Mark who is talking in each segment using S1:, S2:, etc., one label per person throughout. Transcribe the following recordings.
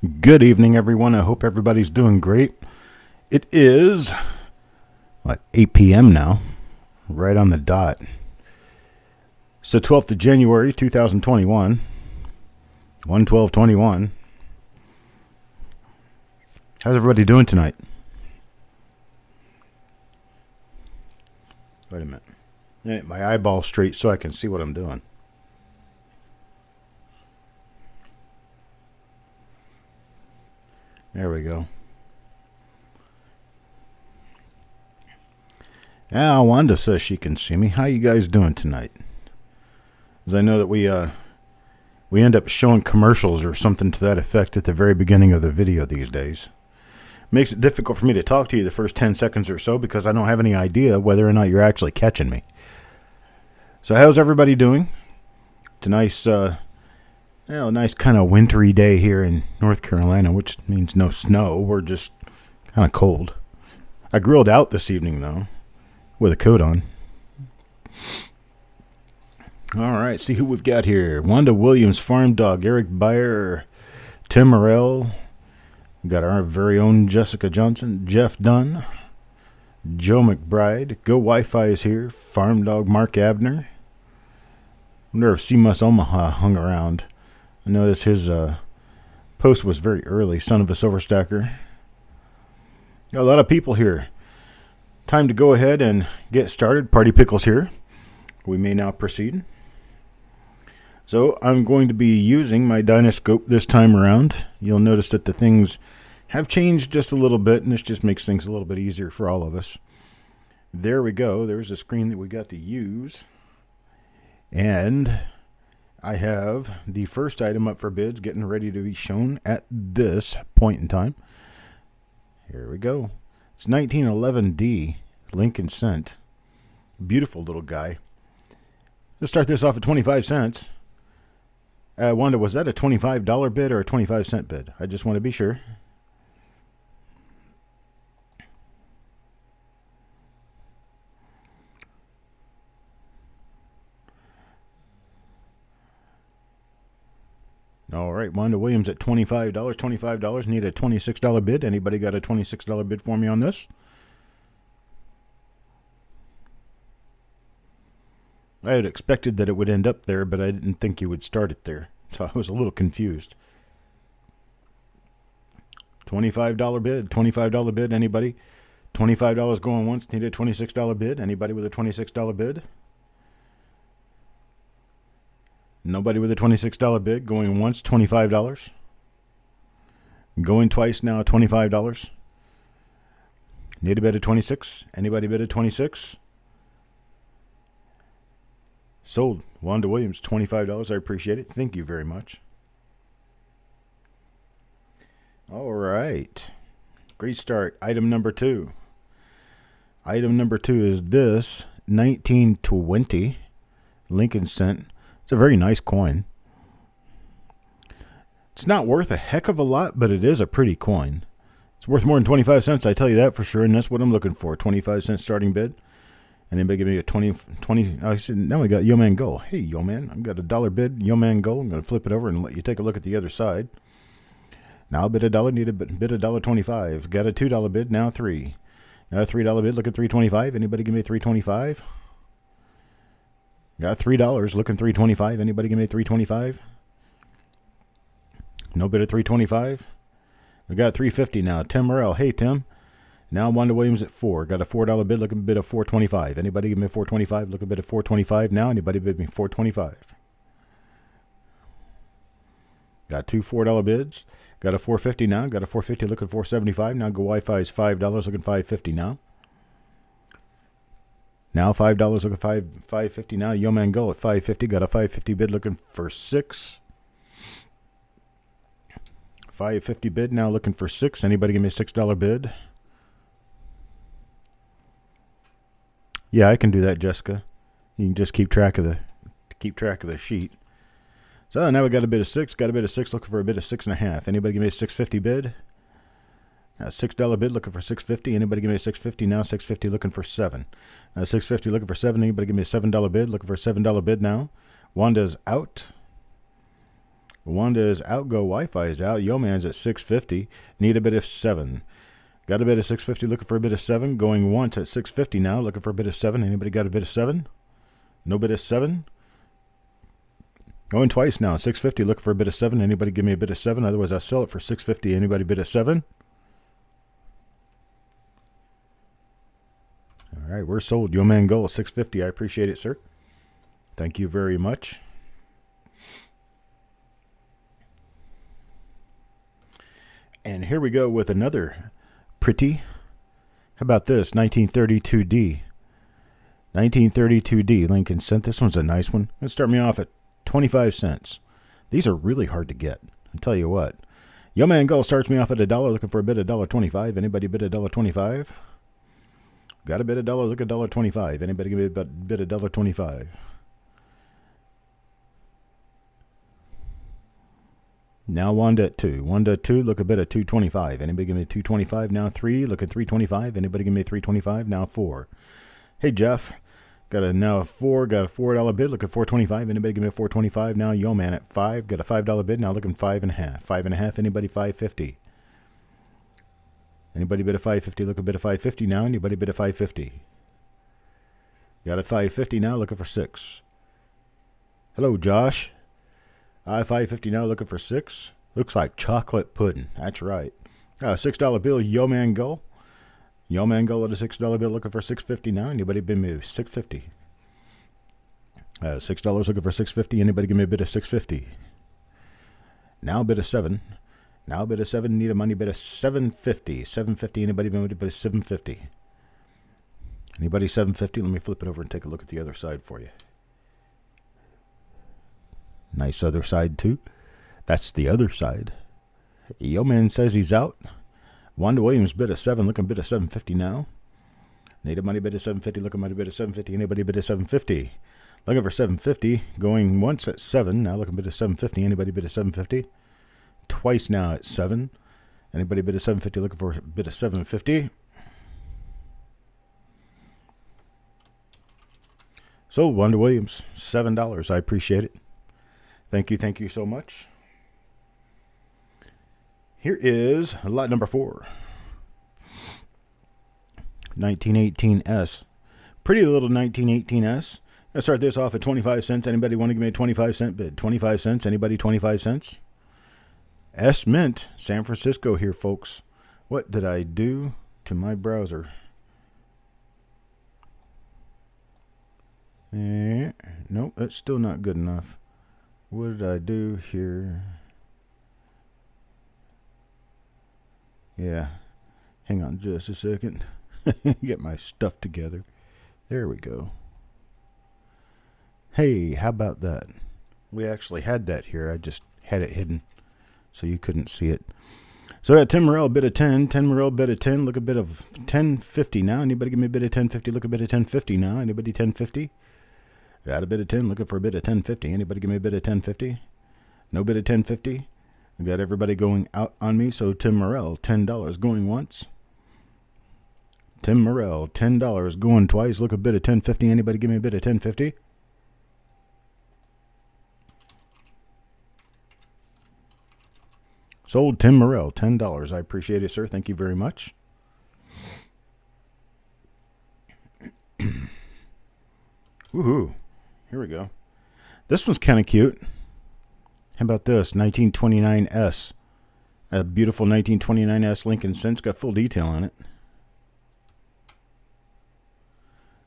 S1: Good evening, everyone. I hope everybody's doing great. It is, 8 p.m. now, right on the dot. It's the 12th of January, 2021, 1/12/21. How's everybody doing tonight? Wait a minute. Get my eyeball straight so I can see what I'm doing. There we go. Now, Wanda says she can see me. How you guys doing tonight? As I know that we end up showing commercials or something to that effect at the very beginning of the video these days. Makes it difficult for me to talk to you the first 10 seconds or so because I don't have any idea whether or not you're actually catching me. So how's everybody doing? It's a nice kind of wintry day here in North Carolina, which means no snow. We're just kind of cold. I grilled out this evening, though, with a coat on. All right, see who we've got here. Wanda Williams, Farm Dog, Eric Beyer, Tim Morrell. We've got our very own Jessica Johnson, Jeff Dunn, Joe McBride. Go Wi-Fi is here. Farm Dog, Mark Abner. Wonder if C-Mus Omaha hung around. I noticed his post was very early. Son of a Silver Stacker. Got a lot of people here. Time to go ahead and get started. Party Pickles here. We may now proceed. So I'm going to be using my Dynascope this time around. You'll notice that the things have changed just a little bit, and this just makes things a little bit easier for all of us. There we go. There's a screen that we got to use. And I have the first item up for bids getting ready to be shown at this point in time. Here we go. It's 1911D Lincoln Cent. Beautiful little guy. Let's start this off at 25 cents. Wanda, was that a $25 bid or a 25-cent bid? I just want to be sure. All right, Wanda Williams at $25. $25. Need a $26 bid. Anybody got a $26 bid for me on this? I had expected that it would end up there, but I didn't think you would start it there. So I was a little confused. $25 bid. $25 bid. Anybody? $25 going once. Need a $26 bid. Anybody with a $26 bid? Nobody with a $26 bid. Going once, $25. Going twice now, $25. Need a bid of 26. Anybody bid of 26? Sold. Wanda Williams, $25. I appreciate it. Thank you very much. All right. Great start. Item number 2. Item number 2 is this 1920 Lincoln Cent. It's a very nice coin. It's not worth a heck of a lot, but it is a pretty coin. It's worth more than 25 cents, I tell you that for sure, and that's what I'm looking for. 25-cent starting bid. Anybody give me a 20? I said, now we got Yo Man Go. Hey, Yo Man, I've got a dollar bid. Yo Man Go. I'm going to flip it over and let you take a look at the other side. Now bid $1, need a bid $1.25. Got a $2 bid, now 3. Got a $3 bid, looking $3.25. Anybody give me $3.25? Got $3, looking $3.25. Anybody give me $3.25? No bid at $3.25. We got $3.50 now. Tim Morrell. Hey, Tim. Now Wanda Williams at 4. Got a $4 bid, looking bid of $4.25. Anybody give me $4.25? Looking bid of $4.25 now. Anybody bid me $4.25? Got two $4 bids. Got a $4.50 now. Got a $4.50 looking $4.75. Now Go Wi-Fi is $5 looking $5.50 now. Now $5 looking $5.50 now. Yo Man Go at $5.50. Got a $5.50 bid looking for 6. $5.50 bid now looking for 6. Anybody give me a $6 bid? Yeah, I can do that, Jessica. You can just keep track of the sheet. So now we got a bid of 6. Got a bid of 6. Looking for a bid of 6.5. Anybody give me a $6.50 bid? Now $6 bid looking for $6.50. Anybody give me a $6.50 now? $6.50 looking for 7. $6.50 looking for 7. Anybody give me a $7 bid? Looking for a $7 bid now. Wanda's out. Wanda is out. Go Wi-Fi is out. Yo Man's at 650. Need a bid of 7. Got a bid of 650. Looking for a bid of 7. Going once at 650 now. Looking for a bid of 7. Anybody got a bid of 7? No bid of 7. Going twice now. 650. Looking for a bid of 7. Anybody give me a bid of 7? Otherwise, I'll sell it for 650. Anybody bid of 7? All right, we're sold. Yo Man Goal 650. I appreciate it, sir. Thank you very much. And here we go with another pretty. How about this? 1932D. 1932D. Lincoln Cent. This one's a nice one. Let's start me off at 25 cents. These are really hard to get. I'll tell you what. Yo Man Goal starts me off at $1. Looking for a bid of $1.25. Anybody bid $1.25? Got a bid of $1. Look at $1.25. Anybody give me a bid of $1.25? Now Wanda at 2. Wanda at 2. Look a bid of $2.25. Anybody give me $2.25? Now 3. Look at $3.25. Anybody give me $3.25? Now 4. Hey Jeff. Got a now 4. Got a $4 bid. Look at $4.25. Anybody give me a $4.25? Now Yo Man at 5. Got a $5 bid. Now looking $5.50. $5.50. Anybody $5.50? Anybody bid a $5.50? Look a bid of $5.50 now. Anybody bid a $5.50? Got a $5.50 now. Looking for 6. Hello Josh. $5.50 now. Looking for 6. Looks like chocolate pudding. That's right. $6 bill. Yo Man Goal. Yo Man Goal at a $6 bill. Looking for $6.50 now. Anybody bid me $6.50? $6 looking for $6.50. Anybody give me a bid of $6.50? Now a bid of 7. Now a bid of 7. Need a money bid of $7.50. $7.50. Anybody bid a bid of $7.50? Anybody $7.50? Let me flip it over and take a look at the other side for you. Nice other side too. That's the other side. Yo Man says he's out. Wanda Williams bid a 7. Looking bid of $7.50 now. Need a money bid of $7.50. Looking money bid of $7.50. Anybody bid of $7.50? Looking for $7.50. Going once at 7. Now looking bid of $7.50. Anybody bid of $7.50? Twice now at 7. Anybody bid of $7.50? Looking for a bid of $7.50? So Wanda Williams, $7. I appreciate it. Thank you so much. Here is lot number 4. 1918S. Pretty little 1918S. Let's start this off at 25 cents. Anybody want to give me a 25 cent bid? 25 cents. Anybody 25 cents? S Mint, San Francisco here, folks. What did I do to my browser? Nope, that's still not good enough. What did I do here? Yeah. Hang on just a second. Get my stuff together. There we go. Hey, how about that? We actually had that here. I just had it hidden so you couldn't see it. So I got Tim Morrell, bid of 10. 10 Morrell, bid of 10. Look a bit of 10.50 now. Anybody give me a bid of 10.50? Look a bit of 10.50 now. Anybody 10.50? Got a bid of 10. Looking for a bid of 10.50. Anybody give me a bid of 10.50? No bid of 10.50. We got everybody going out on me. So Tim Morrell, $10 going once. Tim Morrell, $10 going twice. Look a bid of 10.50. Anybody give me a bid of 10.50? Sold Tim Morrell, $10. I appreciate it, sir. Thank you very much. Woohoo. Here we go. This one's kind of cute. How about this? 1929S. A beautiful 1929S Lincoln Cent. It's got full detail on it.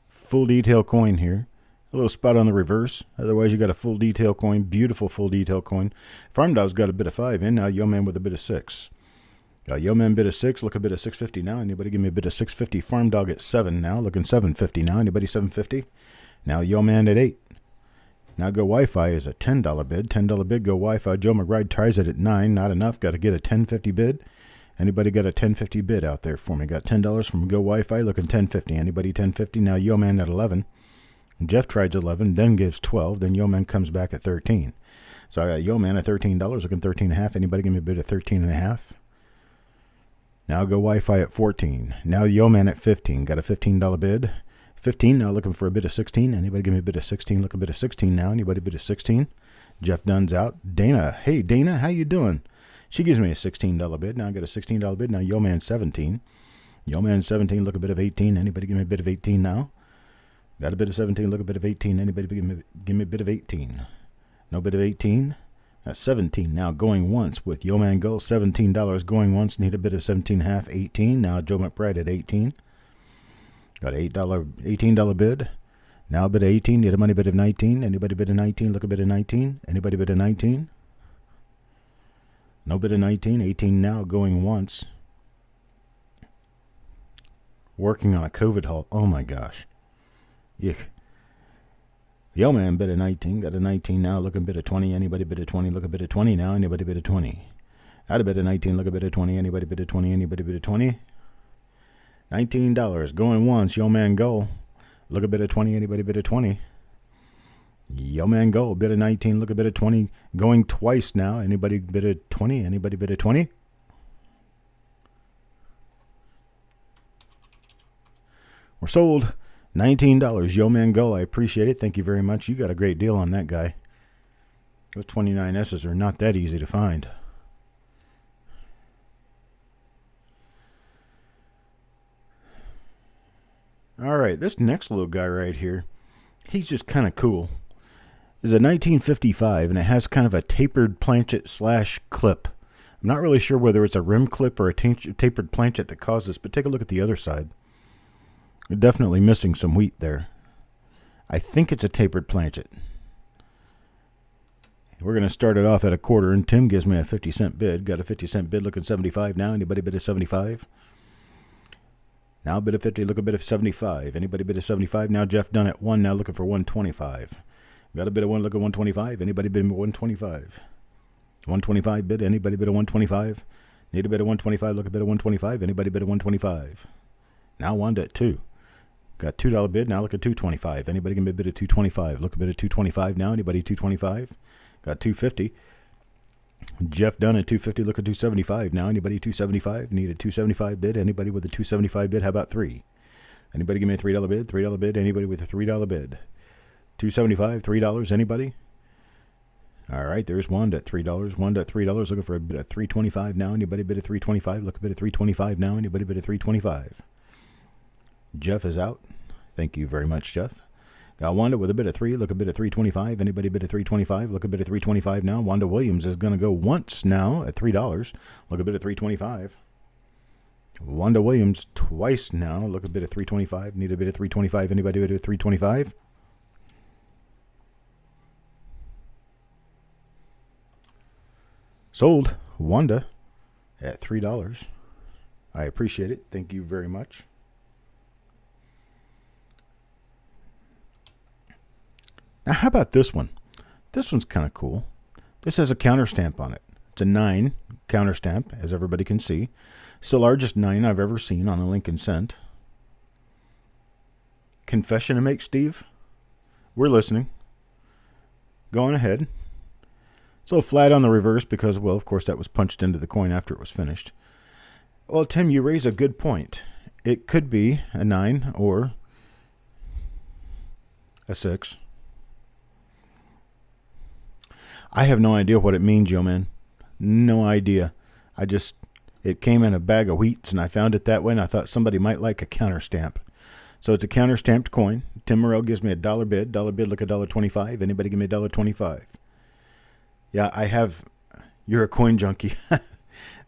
S1: Full detail coin here. A little spot on the reverse. Otherwise, you got a full detail coin. Beautiful full detail coin. Farm Dog's got a bit of 5 in. Now Yo Man with a bit of 6. Got Yo Man bit of 6. Look a bit of 6.50 now. Anybody give me a bit of 6.50? Farm Dog at 7 now. Looking 7.50 now. Anybody 7.50? Now Yo Man at 8. Now Go Wi-Fi is a $10 bid. $10 bid, Go Wi-Fi. Joe McBride tries it at 9. Not enough. Got to get a $10.50 bid. Anybody got a $10.50 bid out there for me? Got $10 from Go Wi-Fi. Looking $10.50. Anybody $10.50? Now Yo Man at 11. Jeff tries 11, then gives 12. Then Yo Man comes back at 13. So I got Yo Man at $13. Looking 13.5. Anybody give me a bid of 13.5? Now Go Wi-Fi at 14. Now Yo Man at 15. Got a $15 bid. 15 now looking for a bid of 16. Anybody give me a bid of 16? Look a bid of 16 now. Anybody bid of 16? Jeff Dunn's out. Dana. Hey, Dana, how you doing? She gives me a $16 bid. Now I got a $16 bid. Now Yo Man 17. Yo Man 17, look a bit of 18. Anybody give me a bit of 18 now? Got a bit of 17, look a bit of 18. Anybody give me a bit of 18? No bit of 18? That's 17. Now going once with Yo Man Go. $17 going once. Need a bit of 17.5. 18. Now Joe McBride at 18. Got an $18 bid. Now a bit of 18. Need a money bid of 19. Anybody bid of 19? Look a bit of 19. Anybody bid of 19? No bid of 19. 18 now going once. Working on a COVID halt. Oh my gosh. Yuck. Yo Man bid of 19. Got a 19 now. Look a bit of 20. Anybody bid of 20? Look a bit of 20 now. Anybody bid of 20? Out a bit of 19. Look a bit of 20. Anybody bid of 20? Anybody bid of 20? $19 going once. Yo Man Go. Look a bit of 20. Anybody bid of 20? Yo Man Go. Bid of 19. Look a bit of 20. Going twice now. Anybody bid of 20? Anybody bid of 20? We're sold. $19. Yo Man Go. I appreciate it. Thank you very much. You got a great deal on that guy. Those 29S's are not that easy to find. All right, this next little guy right here, he's just kind of cool. It's a 1955, and it has kind of a tapered planchet slash clip. I'm not really sure whether it's a rim clip or a tapered planchet that caused this, but take a look at the other side. You're definitely missing some wheat there. I think it's a tapered planchet. We're going to start it off at a quarter, and Tim gives me a 50-cent bid. Got a 50-cent bid looking 75 now. Anybody bid a 75? Now a bid of 50, look a bit of 75. Anybody bid a 75? Now Jeff Dunn at 1, now looking for 125. Got a bid of 1, look at 125. Anybody bid 125? 125 bid, anybody bid a 125? Need a bid of 125, look a bit of 125. Anybody bid a 125? Now Wanda at 2. Got $2 bid, now look at 225. Anybody can bid a 225? Look a bit of 225 now. Anybody 225? Got 250. Jeff Dunn at 250, look at 275 now. Anybody 275? Need a 275 bid. Anybody with a 275 bid? How about 3? Anybody give me a $3 bid? $3 bid. Anybody with a $3 bid? 275, $3. Anybody? All right, there's Wanda at $3. Wanda at $3, looking for a bid of 325 now. Anybody bid a 325? Look a bit of 325 now. Anybody bid a 325? Jeff is out. Thank you very much, Jeff. Got Wanda with a bid of 3. Look a bit of 325. Anybody bid a 325? Look a bit of 325 now. Wanda Williams is going to go once now at $3. Look a bit of 325. Wanda Williams twice now. Look a bit of 325. Need a bit of 325. Anybody bid a 325? Sold. Wanda at $3. I appreciate it. Thank you very much. Now, how about this one? This one's kind of cool. This has a counter stamp on it. It's a 9 counter stamp, as everybody can see. It's the largest 9 I've ever seen on a Lincoln cent. Confession to make, Steve? We're listening. Going ahead. It's a little flat on the reverse because, well, of course, that was punched into the coin after it was finished. Well, Tim, you raise a good point. It could be a 9 or a 6. I have no idea what it means, yo, man. No idea. It came in a bag of wheats, and I found it that way, and I thought somebody might like a counter stamp. So it's a counter stamped coin. Tim Morrell gives me a $1 bid. $1 bid, look at $1.25. Anybody give me a $1.25? Yeah, I have. You're a coin junkie.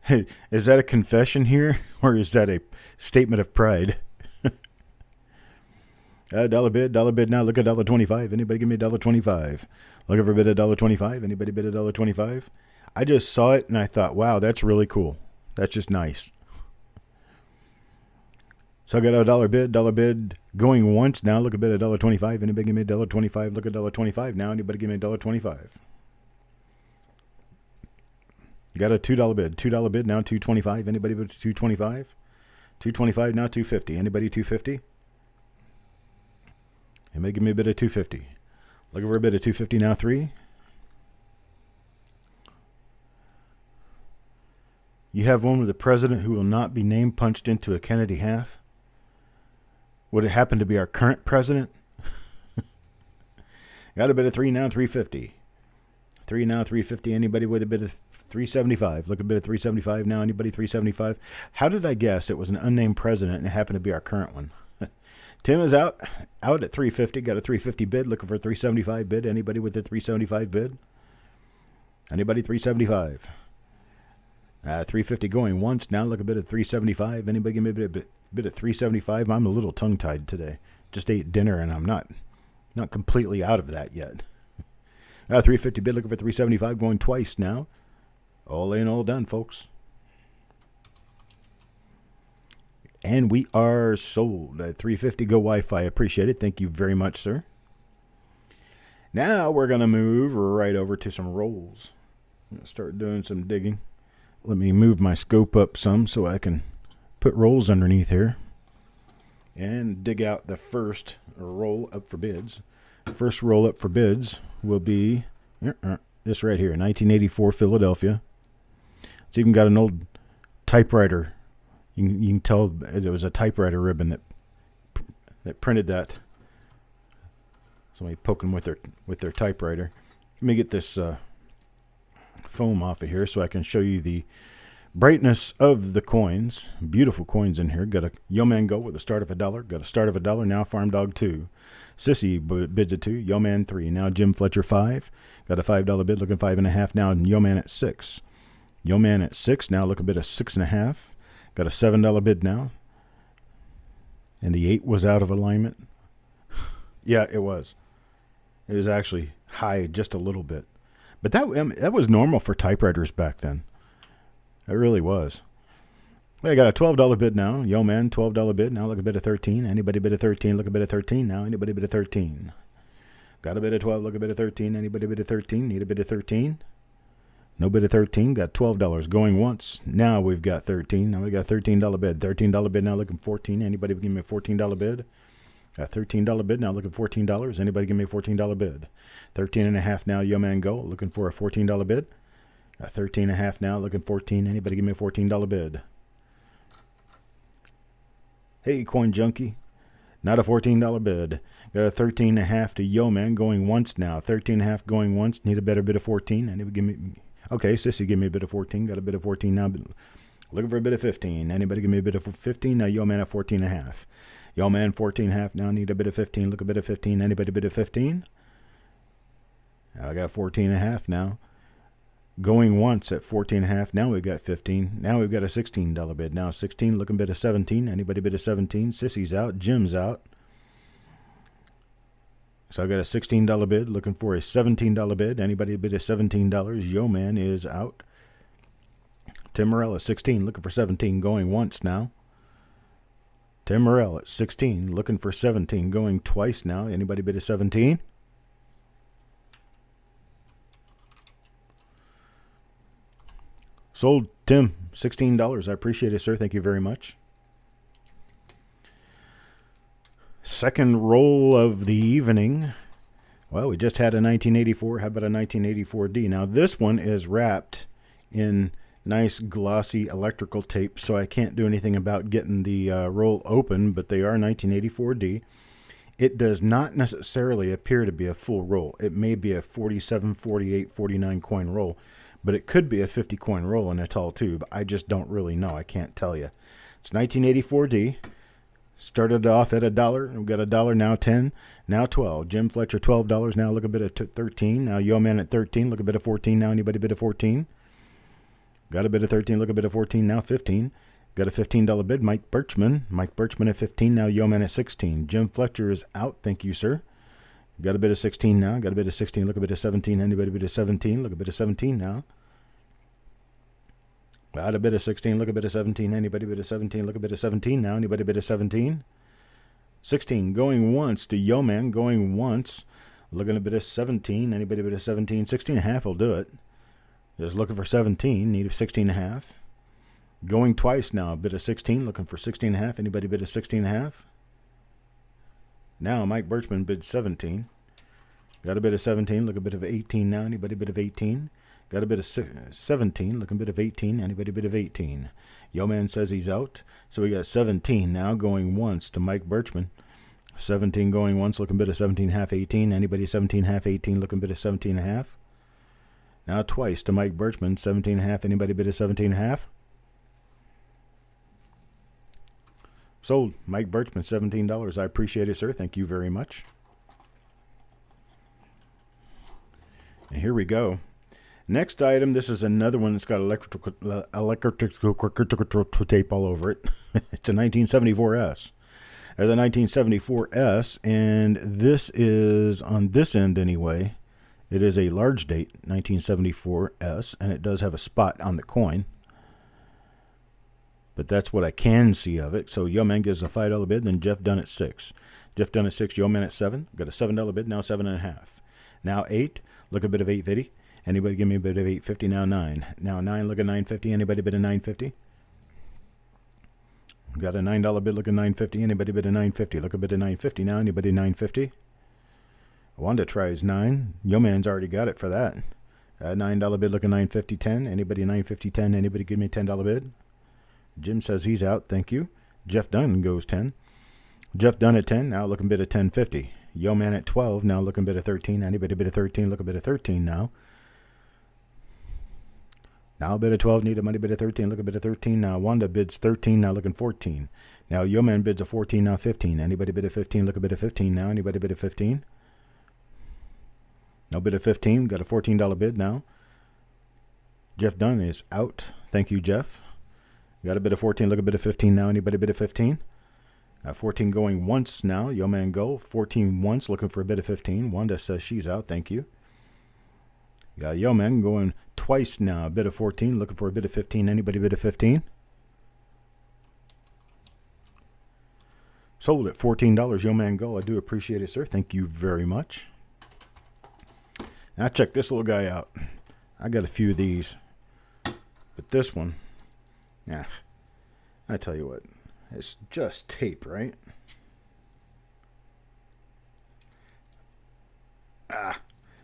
S1: Hey, is that a confession here, or is that a statement of pride? $1 bid now. Look at $1.25. Anybody give me a $1.25? Looking for a bid of $1.25. Anybody bid a $1.25? I just saw it and I thought, wow, that's really cool. That's just nice. So I got a $1 bid going once now. Look a bid at $1.25. Anybody give me a $1.25? Look at $1.25 now. Anybody give me a $1.25? You got a $2 bid. $2 bid now. $2.25. Anybody bid $2.25? $2.25 now. $2.50. Anybody $2.50? Anybody give me a bid of $2.50? Looking for a bid of $2.50 now. 3. You have one with a president who will not be name punched into a Kennedy half. Would it happen to be our current president? Got a bid of 3 now. $3.50. 3 now, 350. Anybody with a bid of 375? Look, a bid of 375 now. Anybody 375? How did I guess it was an unnamed president and it happened to be our current one? Tim is out at 350. Got a 350 bid. Looking for a 375 bid. Anybody with a 375 bid? Anybody 375? 350 going once. Now look, a bit of 375. Anybody give me a bit of 375? I'm a little tongue-tied today. Just ate dinner and I'm not completely out of that yet. 350 bid, looking for 375, going twice now. All in, all done, folks. And we are sold at 350. Go Wi-Fi. Appreciate it. Thank you very much, sir. Now we're going to move right over to some rolls. I'm going to start doing some digging. Let me move my scope up some so I can put rolls underneath here and dig out the first roll up for bids. First roll up for bids will be this right here, 1984 Philadelphia. It's even got an old typewriter. You can tell it was a typewriter ribbon that printed that. Somebody poking with their typewriter. Let me get this foam off of here so I can show you the brightness of the coins. Beautiful coins in here. Got a Yo Man Go with a start of $1. Got a start of $1. Now Farm Dog 2. Sissy bids at 2. Yo Man 3. Now Jim Fletcher 5. Got a $5 bid. Looking 5.5. Now Yo Man at 6. Yo Man at 6. Now look a bit of 6.5. Got a $7 bid now. And the 8 was out of alignment. Yeah, it was. It was actually high just a little bit. But that was normal for typewriters back then. It really was. Well, I got a $12 bid now. Yo Man, $12 bid. Now look a bid of 13. Anybody bid of 13? Look a bid of 13 now. Anybody bid of 13? Got a bid of 12. Look a bid of 13. Anybody bid of 13? Need a bid of 13? No bid of 13. Got $12 going once. Now we've got 13. Now we got a $13 bid. $13 bid now looking 14. Anybody give me a $14 bid? Got a $13 bid now looking $14. Anybody give me a $14 bid? 13.5 now. Yo Man Go looking for a $14 bid. Got 13.5 now looking 14. Anybody give me a $14 bid? Hey, Coin Junkie. Not a $14 bid. Got a 13.5 to Yo Man going once now. 13.5 going once. Need a better bid of 14. Anybody give me? Okay, Sissy, give me a bid of 14. Got a bid of 14 now. Looking for a bit of 15. Anybody give me a bid of 15? Now Yo Man at 14.5. Yo Man 14.5 now. Need a bit of 15. Look a bit of 15. Anybody bid of 15? I got 14.5 now. Going once at 14.5. Now we've got 15. Now we've got a $16 bid. Now 16. Looking bid of 17. Anybody bid of 17? Sissy's out. Jim's out. So I've got a $16 bid. Looking for a $17 bid. Anybody bid of $17? Yo Man is out. Tim Morell at 16. Looking for 17. Going once now. Tim Morell at 16. Looking for 17. Going twice now. Anybody bid of 17? Sold, Tim, $16. I appreciate it, sir. Thank you very much. Second roll of the evening. Well, we just had a 1984. How about a 1984D? Now, this one is wrapped in nice glossy electrical tape, so I can't do anything about getting the roll open, but they are 1984D. It does not necessarily appear to be a full roll. It may be a 47, 48, 49 coin roll. But it could be a 50 coin roll in a tall tube. I just don't really know. I can't tell you. It's 1984D. Started off at $1. We've got $1 now 10, now 12. Jim Fletcher $12 now. Look a bit of 13. Now Yo Man at 13. Look a bit of 14 now. Anybody bid of 14? Got a bit of 13. Look a bit of 14 now 15. Got a $15 bid. Mike Birchman. Mike Birchman at 15. Now Yo Man at 16. Jim Fletcher is out. Thank you, sir. Got a bit of 16 now. Got a bit of 16. Look a bit of 17. Anybody bit of 17? Look a bit of 17 now. Got a bit of 16. Look a bit of 17. Anybody bit of 17? Look a bit of 17 now. Anybody bit of 17? 16. Going once to Yo Man. Going once. Looking a bit of 17. Anybody bit of 17? 16.5 will do it. Just looking for 17. Need of 16.5. Going twice now. A bit of 16. Looking for 16.5. Anybody bit of 16.5? Now Mike Birchman bid 17. Got a bit of 17. Look a bit of 18 now. Anybody bit of 18? Got a bit of 17. Looking a bit of 18. Anybody bit of 18? Yo Man says he's out. So we got 17 now going once to Mike Birchman. 17 going once. Looking a bit of 17.5, 18. Anybody 17.5, 18? Looking a bit of 17.5? Now twice to Mike Birchman, 17.5. Anybody bid a 17.5? Sold. Mike Birchman, $17. I appreciate it, sir. Thank you very much. And here we go. Next item, this is another one that's got electrical tape all over it. It's a 1974S. There's a 1974S, and this is, on this end anyway, it is a large date, 1974S, and it does have a spot on the coin. But that's what I can see of it. So Yo Man gives a $5 bid, then Jeff Dunn at 6. Jeff Dunn at 6, Yo Man at 7. Got a $7 bid, now 7.5. Now 8, look a bit of 850. Anybody give me a bid of 850? Now 9. Now 9, look at 950. Anybody bid a 950? Got a $9 bid, look at 950. Anybody bid a 950? Look a bit of 950 now. Anybody 950? Wanda tries 9. Yo Man's already got it for that. $9 bid, look at 950, 10. Anybody 950, 10? Anybody give me a $10 bid? Jim says he's out. Thank you. Jeff Dunn goes 10. Jeff Dunn at 10. Now looking bid at 1050. Yo Man at 12. Now looking bid at 13. Anybody bid at 13? Look a bit at 13 now. Now bid at 12, need a money bid at 13, look a bit at 13 now. Wanda bids 13, now looking 14. Now Yo Man bids a 14, now 15. Anybody bid at 15, look a bit at 15 now. Anybody bid at 15? No bid at 15, got a $14 bid now. Jeff Dunn is out. Thank you, Jeff. Got a bid of 14, look a bit at 15 now. Anybody bid at 15? 14 going once now. Yo Man go. 14 once, looking for a bid of 15. Wanda says she's out. Thank you. Got Yo Man going twice now. A bid of 14, looking for a bid of 15. Anybody bid of 15? Sold at $14. Yo Man go. I do appreciate it, sir. Thank you very much. Now check this little guy out. I got a few of these, but this one, yeah, I tell you what, it's just tape, right?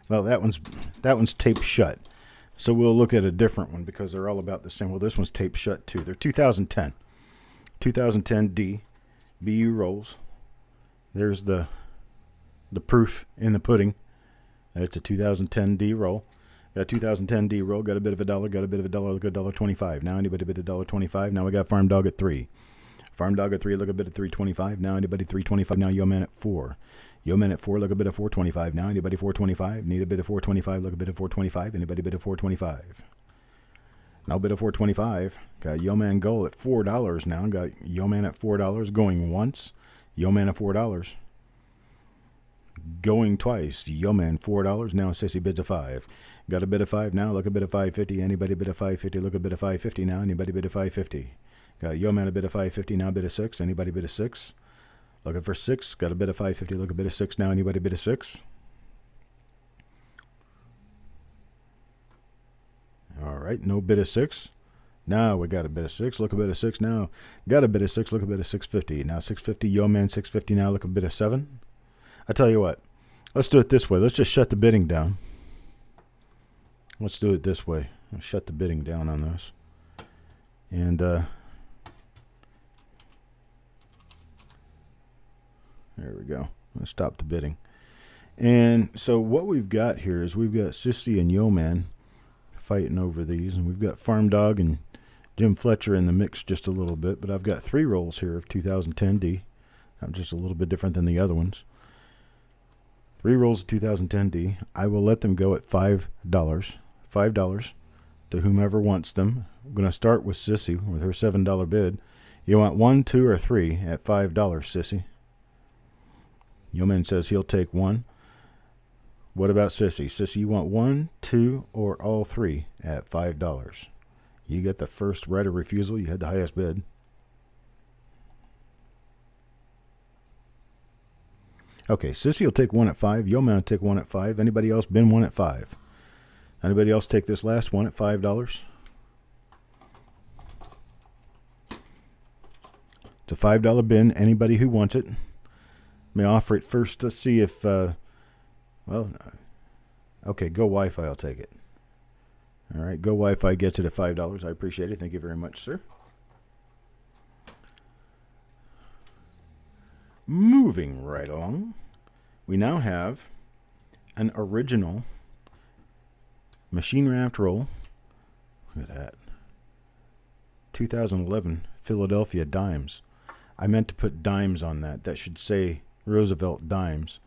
S1: Well, that one's taped shut. So we'll look at a different one because they're all about the same. Well, this one's taped shut too. They're 2010. 2010D BU rolls. There's the proof in the pudding. It's a 2010D roll. Got a 2010D roll. Got a bit of a dollar. Got a bit of a dollar. Look at $1.25. Now anybody bid $1.25. Now we got Farm Dog at 3. Farm Dog at 3. Look a bit at $3.25. Now anybody $3.25. Now Yo Man at 4. Yo Man at 4, look a bit of $4.25 now. Anybody $4.25? Need a bit of $4.25? Look a bit of $4.25. Anybody bid of $4.25? Now bid of $4.25. Got Yo Man goal at $4 now. Got Yo Man at $4 going once. Yo Man at $4 going twice. Yo Man $4. Now Sissy bids a 5. Got a bid of 5 now. Look a bit of $5.50. Anybody bid of $5.50? Look a bit of $5.50 now. Anybody bid of $5.50? Got Yo Man a bid of $5.50 now. Bid of 6. Anybody bid of 6? Looking for 6. Got a bid of $5.50. Look a bit of 6 now. Anybody bid of 6? All right. No bid of 6. Now we got a bid of 6. Look a bit of 6 now. Got a bid of 6. Look a bit of 650. Now 650. Yo Man 650 now. Look a bit of 7. I tell you what. Let's do it this way. Let's just shut the bidding down. Let's do it this way. Let's shut the bidding down on this. And there we go. Let's stop the bidding. And so what we've got here is we've got Sissy and Yo Man fighting over these. And we've got Farm Dog and Jim Fletcher in the mix just a little bit. But I've got 3 rolls here of 2010D. I'm just a little bit different than the other ones. 3 rolls of 2010D. I will let them go at $5. $5 to whomever wants them. I'm going to start with Sissy with her $7 bid. You want 1, 2, or 3 at $5, Sissy? Yo Man says he'll take 1. What about Sissy? Sissy, you want 1, 2, or all 3 at $5? You get the first right of refusal. You had the highest bid. Okay, Sissy will take 1 at 5. Yo Man will take 1 at 5. Anybody else bin 1 at 5? Anybody else take this last one at $5? It's a $5 bin. Anybody who wants it may offer it first to see if, okay, Go Wi-Fi, I'll take it. All right, Go Wi-Fi gets it at $5. I appreciate it. Thank you very much, sir. Moving right along, we now have an original Machine wrapped roll. Look at that. 2011 Philadelphia dimes. I meant to put dimes on that. That should say Roosevelt dimes.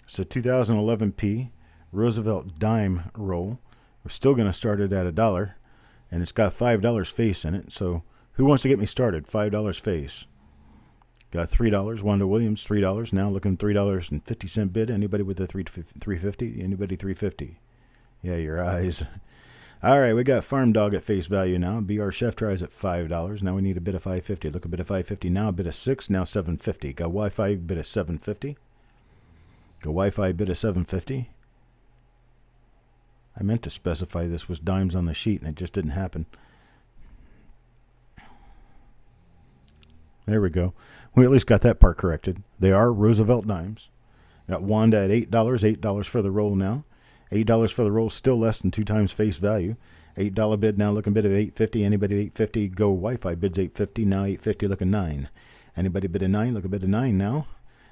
S1: So 2011 P Roosevelt dime roll. We're still going to start it at $1, and it's got $5 face in it. So who wants to get me started? $5 face. Got $3. Wanda Williams, $3. Now looking $3.50 bid. Anybody with a 350? Anybody 350? Yeah, your eyes. All right, we got Farm Dog at face value now. BR Chef tries at $5. Now we need a bid of $5.50. Look, a bid of $5.50. Now a bid of $6. Now $7.50. Got Wi-Fi bid of $7.50. Got Wi-Fi bid of $7.50. I meant to specify this was dimes on the sheet, and it just didn't happen. There we go. We at least got that part corrected. They are Roosevelt dimes. Got Wanda at $8. $8 for the roll now. $8 for the roll, still less than 2 times face value. $8 bid now, looking bid of $8.50. Anybody at $8.50? Go Wi-Fi bids $8.50. Now $8.50 looking $9. Anybody bid a $9? Look a bid of $9 now.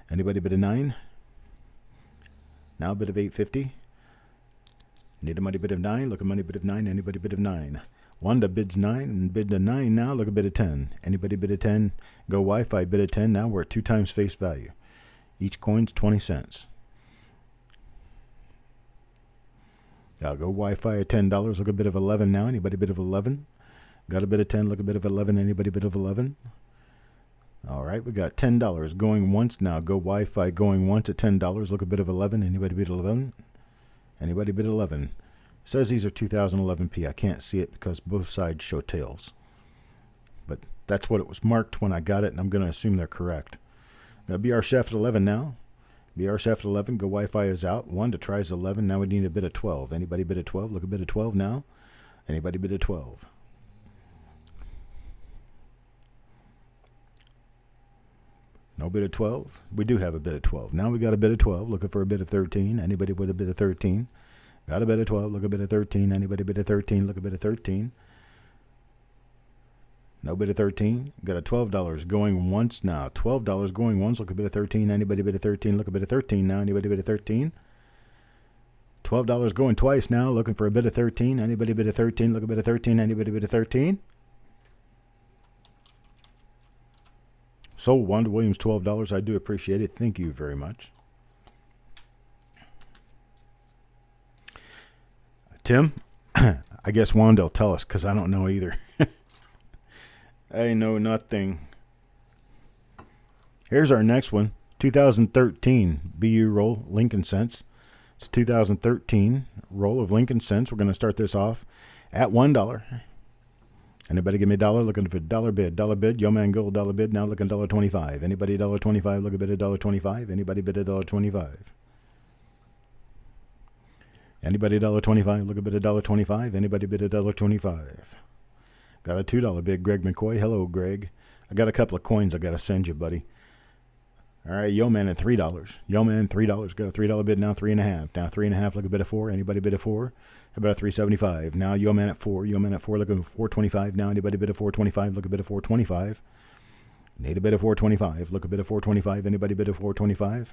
S1: Anybody bid a $9? Now a bid of $8.50. Need a money bid of $9. Look a money bid of $9. Anybody bid of $9? Wanda bids $9 and bid a $9 now. Look a bid of $10. Anybody bid a $10? Go Wi-Fi bid of $10. Now we're at 2 times face value. Each coin's 20 cents. I'll go Wi-Fi at $10. Look a bit of 11 now. Anybody bid of 11? Got a bit of 10. Look a bit of 11. Anybody bid of 11? All right, we got $10 going once now. Go Wi-Fi going once at $10. Look a bit of 11. Anybody bid 11? Anybody bid 11? It says these are 2011 P. I can't see it because both sides show tails. But that's what it was marked when I got it, and I'm going to assume they're correct. Got BR Chef at 11 now. BR Chef at 11. Go Wi-Fi is out. Wanda tries 11. Now we need a bid of 12. Anybody bid of 12? Look a bid of 12 now. Anybody bid of 12? No bid of 12. We do have a bid of 12. Now we got a bid of 12. Looking for a bid of 13. Anybody with a bid of 13? Got a bid of 12. Look a bid of 13. Anybody bid of 13? Look a bid of 13. No bid of 13. Got a $12 going once now. $12 going once. Look a bid of 13. Anybody bid of 13? Look a bid of 13 now. Anybody bid of 13? $12 going twice now. Looking for a bid of 13. Anybody bid of 13? Look a bid of 13. Anybody bid of 13? Sold Wanda Williams $12. I do appreciate it. Thank you very much. Tim, I guess Wanda will tell us because I don't know either. I know nothing. Here's our next one. 2013 BU roll, Lincoln Cents. It's 2013 roll of Lincoln Cents. We're going to start this off at $1. Anybody give me a dollar? Looking for $1 bid. $1 bid. Yo man gold $1 bid. Now looking $1.25. Anybody $1.25? Look a bid $1.25. Anybody bid $1.25? Anybody $1.25? Look a bid $1.25. Anybody bid $1.25? Got a $2 bid. Greg McCoy. Hello, Greg. I got a couple of coins I got to send you, buddy. All right, Yo man at $3. Yo man $3. Got a $3 bid. Now 3.5. Now 3.5. Look a bid of 4. Anybody bid of 4? How about a $3.75? Now Yo man at 4. Yo man at 4. Looking for $4.25. Now anybody bid of $4.25? Look a bid of $4.25. Need a bid of $4.25. Look a bid of $4.25. Anybody bid of $4.25?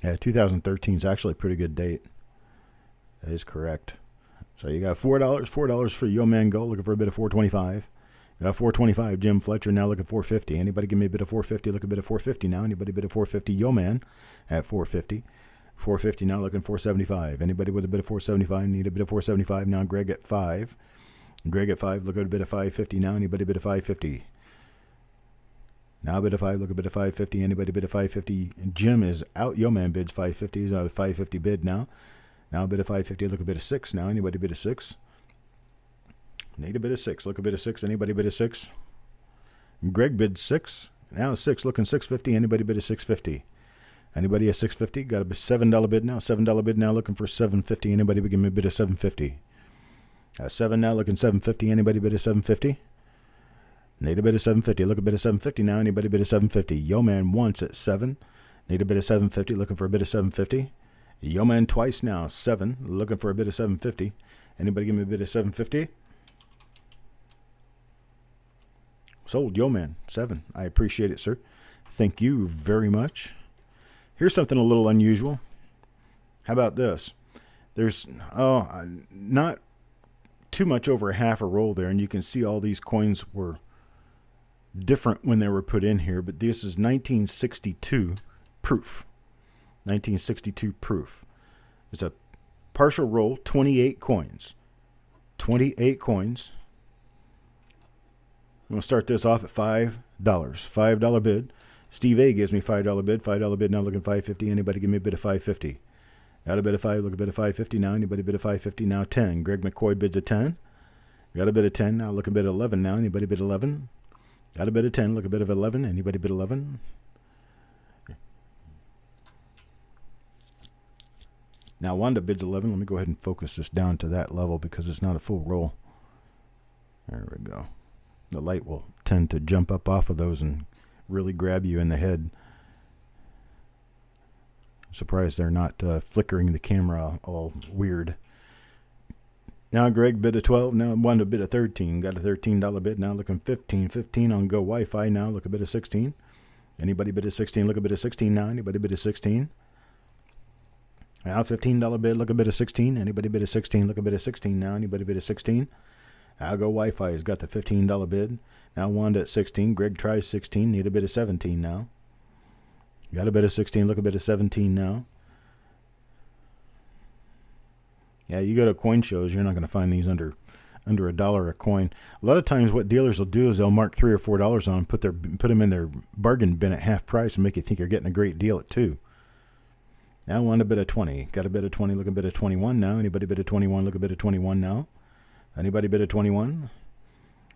S1: Yeah, 2013 is actually a pretty good date. That is correct. So you got $4. $4 for Yo man Go. Looking for a bid of $4.25. You got $4.25. Jim Fletcher now looking for $4.50. Anybody give me a bid of $4.50? Look a bid of $4.50 now. Anybody bid of $4.50? Yo man at $4.50. $4.50 now looking $4.75. Anybody with a bid of $4.75? Need a bid of $4.75 now. Greg at 5. Greg at 5. Look at a bid of $5.50 now. Anybody bid of $5.50? Now a bid of 5. Look a bid of $5.50. Anybody bid of $5.50? Jim is out. Yo man bids $5.50. He's out of $5.50 bid now. Now a bid of $5.50. Look a bid of 6 now. Anybody bid of 6? Need a bid of 6. Look a bid of 6. Anybody bid of 6? Greg bid 6. Now 6. Looking $6.50. Anybody bid of $6.50? Anybody at $6.50? Got a $7 bid now. $7 bid now. Looking for $7.50. Anybody give me a bid of $7.50? 7 now. Looking $7.50. Anybody bid of $7.50? Need a bid of $7.50. Look a bid of $7.50 now. Anybody bid of $7.50? Yo man once at 7. Need a bid of $7.50. Looking for a bid of $7.50. Yo man twice now. 7. Looking for a bid of $7.50. Anybody give me a bid of $7.50? Sold. Yo man 7. I appreciate it, sir. Thank you very much. Here's something a little unusual. How about this? There's not too much over half a roll there, and you can see all these coins were different when they were put in here, but this is 1962 proof. 1962 proof. It's a partial roll, 28 coins. 28 coins. I'm going to start this off at $5. $5 bid. Steve A gives me $5 bid. $5 bid, now looking $5.50. Anybody give me a bid of $5.50? Got a bid of $5, look a bid of $5.50 now. Anybody bid of $5.50 now? 10. Greg McCoy bids a 10. Got a bid of 10 now, look a bid of 11 now. Anybody bid 11? Got a bid of 10, look a bid of 11. Anybody bid 11? Now Wanda bids 11. Let me go ahead and focus this down to that level because it's not a full roll. There we go. The light will tend to jump up off of those and really grab you in the head. I'm surprised they're not flickering the camera all weird. Now Greg bid a 12. Now Wanda bid a 13. Got a $13 bid. Now looking 15. 15 on Go Wi-Fi. Now look a bid of 16. Anybody bid a 16? Look a bid of 16 now. Anybody bid a 16? Now $15 bid. Look a bid of 16. Anybody bid a 16? Look a bid of 16 now. Anybody bid a 16? Now Go Wi-Fi has got the $15 bid. Now Wanda at 16. Greg tries 16. Need a bid of 17 now. Got a bid of 16. Look a bid of 17 now. Yeah, you go to coin shows, you're not going to find these under $1 a coin. A lot of times what dealers will do is they'll mark $3 or $4 on, put them in their bargain bin at half price and make you think you're getting a great deal at $2. Now Wanda bid of 20. Got a bid of 20, look a bid of 21 now. Anybody bid of 21, look a bid of 21 now. Anybody bid of 21?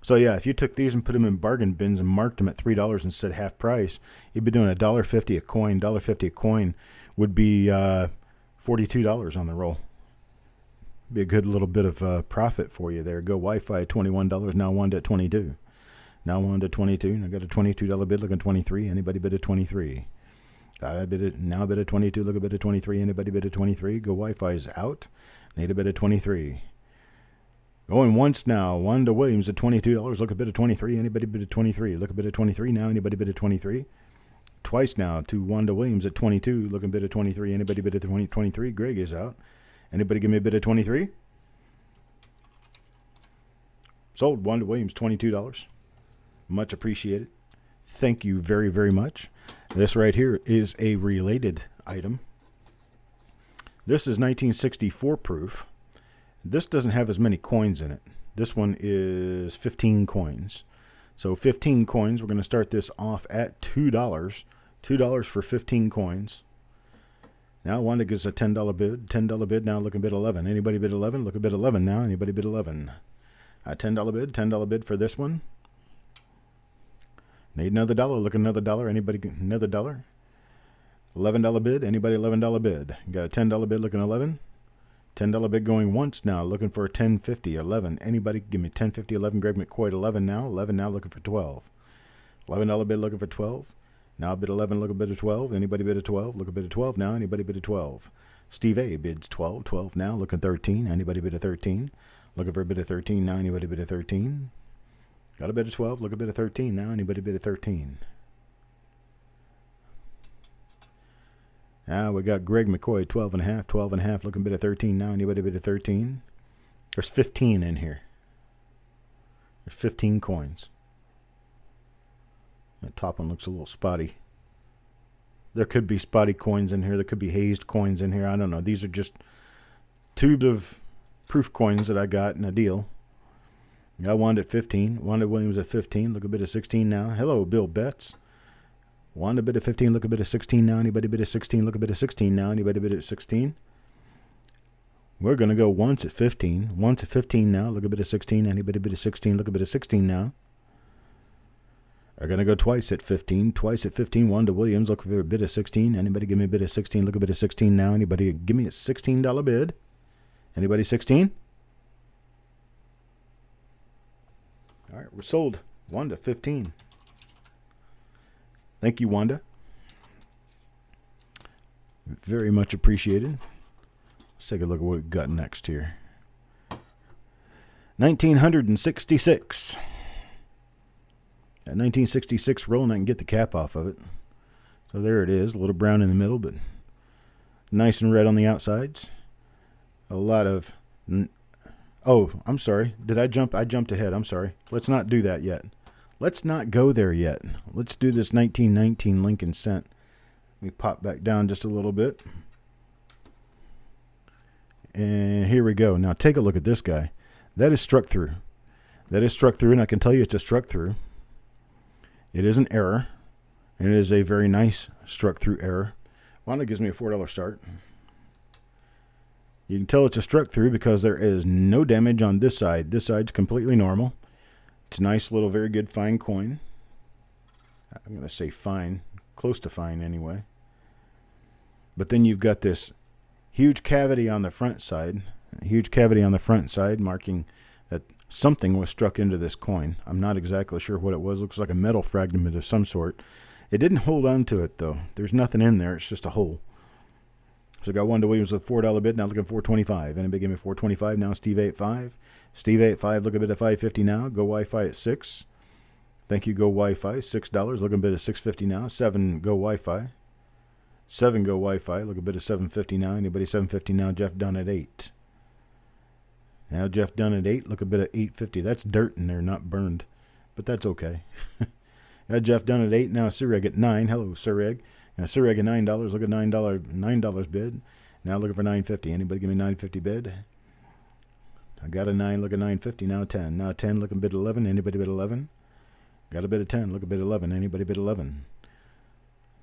S1: So yeah, if you took these and put them in bargain bins and marked them at $3 and said half price, you'd be doing $1.50 a coin. $1.50 a coin would be $42 on the roll. Be a good little bit of profit for you there. Go Wi-Fi at $21. Now Wanda at 22. Now Wanda at 22. I got a $22 bid looking 23. Anybody bid at 23? Got a bid at, now bid at 22. Look a bid at 23. Anybody bid at 23? Go Wi-Fi is out. Need a bid at 23. Going once now. Wanda Williams at $22. Look a bid at 23. Anybody bid at 23? Look a bid at 23 now. Anybody bid at 23? Twice now to Wanda Williams at 22. Look a bid at 23. Anybody bid at 23? Greg is out. Anybody give me a bid of 23? Sold. Wanda Williams, $22. Much appreciated. Thank you very, very much. This right here is a related item. This is 1964 proof. This doesn't have as many coins in it. This one is 15 coins. So 15 coins. We're going to start this off at $2. $2 for 15 coins. Now Wanda gives a $10 bid. $10 bid. Now look a bid 11. Anybody bid 11? Look a bid 11 now. Anybody bid 11? $10 bid. $10 bid for this one. Need another dollar. Look another dollar. Anybody another dollar? $11 bid. Anybody $11 bid? Got a $10 bid looking 11. $10 bid going once now. Looking for a $10.50. 11. Anybody give me $10.50. 11. Greg McCoy 11 now. 11 now looking for 12. $11 bid looking for 12. Now bid 11, look a bid of 12. Anybody bid of 12? Look a bid of 12 now. Anybody bid of 12? Steve A bids 12. 12 now. Looking 13. Anybody bid of 13? Looking for a bid of 13 now. Anybody bid of 13? Got a bid of 12. Look a bid of 13 now. Anybody bid of 13? Now we got Greg McCoy 12 and a half. 12 and a half. Looking bid of 13 now. Anybody bid of 13? There's 15 in here. There's 15 coins. That top one looks a little spotty. There could be spotty coins in here. There could be hazed coins in here. I don't know. These are just tubes of proof coins that I got in a deal. Got Wanda at 15. Wanda Williams at 15. Look a bit of 16 now. Hello, Bill Betts. Wanda bid of 15. Look a bit of 16 now. Anybody bid of 16? Look a bit of 16 now. Anybody bid at 16? We're going to go once at 15. Once at 15 now. Look a bit of 16. Anybody bid of 16? Look a bit of 16 now. Are going to go twice at 15. Twice at 15. Wanda Williams. Look for a bid of 16. Anybody give me a bid of 16? Look a bit of 16 now. Anybody give me a $16 bid? Anybody 16? All right, we're sold. Wanda 15. Thank you, Wanda. Very much appreciated. Let's take a look at what we've got next here. 1966. That 1966 roll, and I can get the cap off of it. So there it is, a little brown in the middle, but Nice and red on the outsides. A lot of... Oh, I'm sorry. Did I jump? I jumped ahead. I'm sorry. Let's not do that yet. Let's not go there yet. Let's do this 1919 Lincoln Cent. Let me pop back down just a little bit. And here we go. Now take a look at this guy. That is struck through. That is struck through, and I can tell you it's a struck through. It is an error, and it is a very nice struck through error. Well, that gives me a $4 start. You can tell it's a struck through because there is no damage on this side. This side's completely normal. It's a nice little, very good fine coin. I'm going to say fine, close to fine anyway. But then you've got this huge cavity on the front side. A huge cavity on the front side marking that something was struck into this coin. I'm not exactly sure what it was. Looks like a metal fragment of some sort. It didn't hold on to it, though. There's nothing in there. It's just a hole. So I got Wanda Williams with a $4 bid. Now looking for $4.25. Anybody give me $4.25 now? Steve 8.5. Steve 8.5. Look a bit at $5.50 now. Go Wi-Fi at $6. Thank you. Go Wi-Fi $6. Look a bit at $6.50 now. 7. Go Wi-Fi. 7. Go Wi-Fi. Look a bit at $7.50 now. Anybody $7.50 now? Jeff Dunn at 8. Now Jeff Dunn at 8. Look a bit at $8.50. That's dirt in there, not burned, but that's okay. Got Jeff Dunn at 8. Now Sureg at 9. Hello, Sureg. Now Sureg at $9. Look at $9 bid. Now looking for $9.50. Anybody give me $9.50 bid? I got a 9. Look at $9.50. Now 10. Now 10. Looking bid 11. Anybody bid 11? Got a bid of 10. Look at bid 11. Anybody bid 11?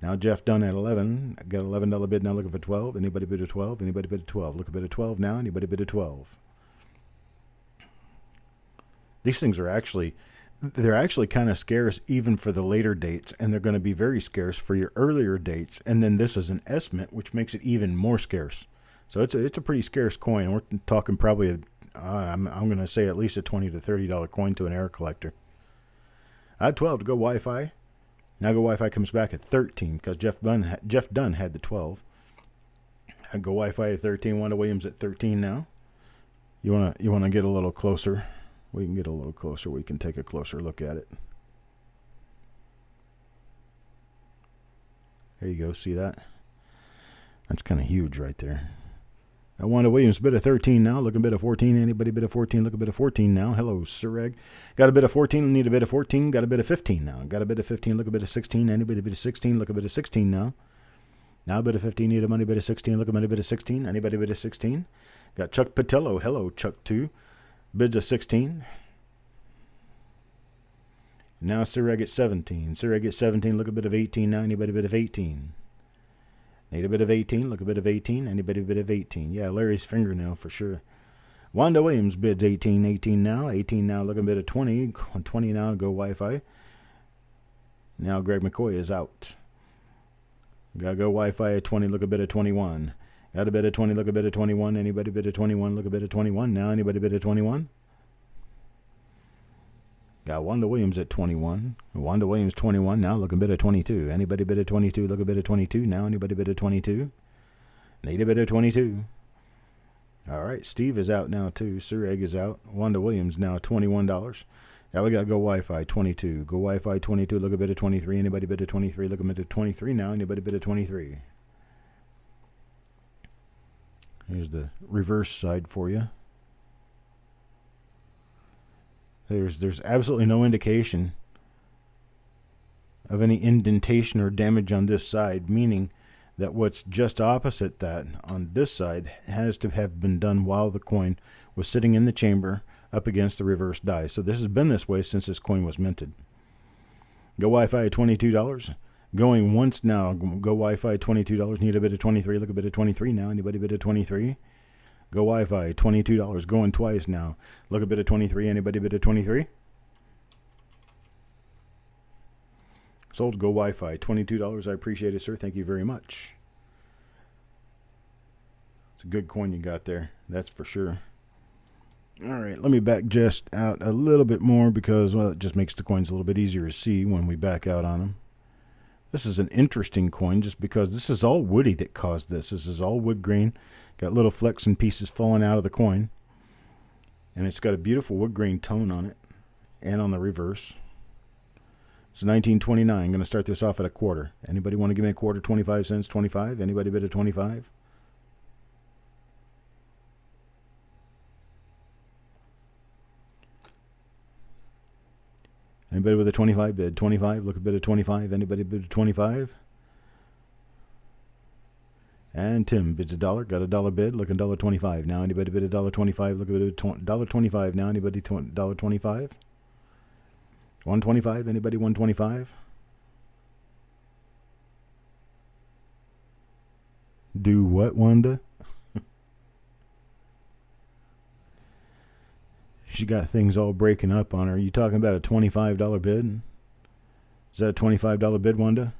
S1: Now Jeff Dunn at 11. Got an $11 bid. Now looking for 12. Anybody bid a 12? Anybody bid a 12? Look at bid a 12 now. Anybody bid a 12? These things are actually... They're actually kind of scarce even for the later dates, and they're going to be very scarce for your earlier dates. And then this is an estimate, which makes it even more scarce. So it's a pretty scarce coin. We're talking probably, I'm going to say at least a $20 to $30 coin to an air collector. I had 12 to go Wi-Fi. Now go Wi-Fi comes back at 13 because Jeff Dunn had the 12. I go Wi-Fi at 13. Wanda Williams at 13 now. You wanna get a little closer. We can get a little closer. We can take a closer look at it. There you go. See that? That's kind of huge right there. I Wanda Williams bid of 13 now. Looking bid of 14. Anybody bid of 14? Look a bit of 14 now. Hello, Sureg. Got a bid of 14. Need a bid of 14. Got a bid of 15 now. Got a bid of 15. Look a bit of 16. Anybody bid of 16? Look a bit of 16 now. Now a bid of 15. Need a money bid of 16. Look a money bid of 16. Anybody bid of 16? Got Chuck Patello. Hello, Chuck 2. Bids of 16. Now Sureg at 17. Sureg at 17. Look a bit of 18 now. Anybody bid of 18? Need a bit of 18. Look a bit of 18. Anybody bid of 18? Yeah, Larry's fingernail for sure. Wanda Williams bids 18. 18 now. 18 now. Look a bit of 20. 20 now. Go Wi-Fi. Now Greg McCoy is out. Gotta go Wi-Fi at 20. Look a bit of 21. Got a bid of 20, look a bit of 21. Anybody bid of 21, look a bit of 21. Now, anybody bid of 21? Got Wanda Williams at 21. Wanda Williams 21. Now, look a bit of 22. Anybody bid of 22, look a bit of 22. Now, anybody bid of 22? Need a bit of 22. All right, Steve is out now, too. Sureg is out. Wanda Williams now $21. Now, we got to go Wi-Fi 22. Go Wi-Fi 22, look a bit of 23. Anybody bid of 23, look a bit of 23. Now, anybody bid of 23? Here's the reverse side for you. There's absolutely no indication of any indentation or damage on this side, meaning that what's just opposite that on this side has to have been done while the coin was sitting in the chamber up against the reverse die. So this has been this way since this coin was minted. Go Wi-Fi at $22. Going once now. Go Wi-Fi $22. Need a bit of 23. Look a bit of 23 now. Anybody bid of 23? Go Wi-Fi $22. Going twice now. Look a bit of 23. Anybody bid of 23? Sold. Go Wi-Fi $22. I appreciate it, sir. Thank you very much. It's a good coin you got there. That's for sure. All right, let me back just out a little bit more because, well, it just makes the coins a little bit easier to see when we back out on them. This is an interesting coin just because this is all woody that caused this. This is all wood grain. Got little flecks and pieces falling out of the coin. And it's got a beautiful wood grain tone on it and on the reverse. It's 1929. I'm going to start this off at a quarter. Anybody want to give me a quarter? 25 cents, 25? Anybody bid of 25? Anybody with a 25 bid? 25. Look a bid of 25. Anybody bid a 25? And Tim bids $1. Got $1 bid. Looking $1.25. Now anybody bid $1.25? Look a bid of $1.25. Now anybody $1.25? 125. Anybody 125? Do what, Wanda? She got things all breaking up on her. Are you talking about a $25 bid? Is that a $25 bid, Wanda?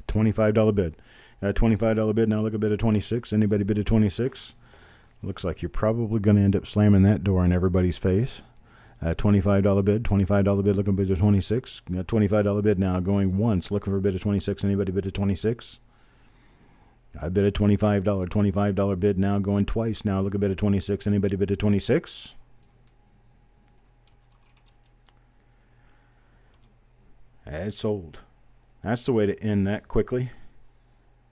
S1: $25 bid. Got a $25 bid. Now look a bid of 26. Anybody bid a 26? Looks like you're probably going to end up slamming that door in everybody's face. $25 bid. $25 bid. Looking bid of 26. Got $25 bid now going once. Looking for a bid of 26. Anybody bid a 26? I bid a $25 bid now going twice. Now look a bid of 26. Anybody bid a 26? It's sold. That's the way to end that quickly.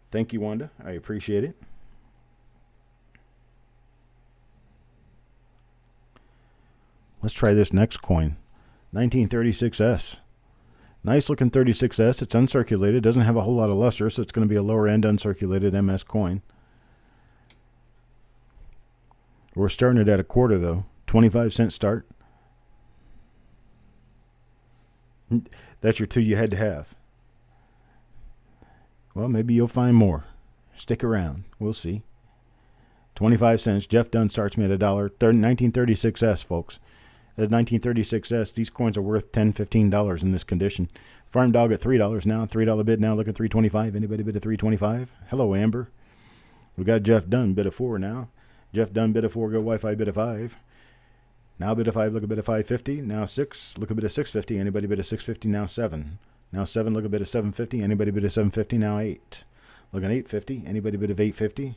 S1: Thank you, Wanda. I appreciate it. Let's try this next coin. 1936S. Nice looking 36S. It's uncirculated. Doesn't have a whole lot of luster, so it's going to be a lower end uncirculated MS coin. We're starting it at a quarter though. 25-cent start. That's your two you had to have. Well, maybe you'll find more. Stick around. We'll see. 25 cents. Jeff Dunn starts me at $1. 1936S, folks. At 1936S, these coins are worth $10, $15 in this condition. Farm Dog at $3 now. $3 bid now. Look at $3.25. Anybody bid at $3.25? Hello, Amber. We got Jeff Dunn bid of $4 now. Jeff Dunn bid of $4. Go Wi-Fi bid of $5. Now bid of $5. Look a bid of $5.50. Now $6. Look a bid of $6.50. Anybody bid of $6.50? Now $7. Now $7. Look a bid of $7.50. Anybody bid of $7.50? Now $8. Look at $8.50. Anybody bid of $8.50?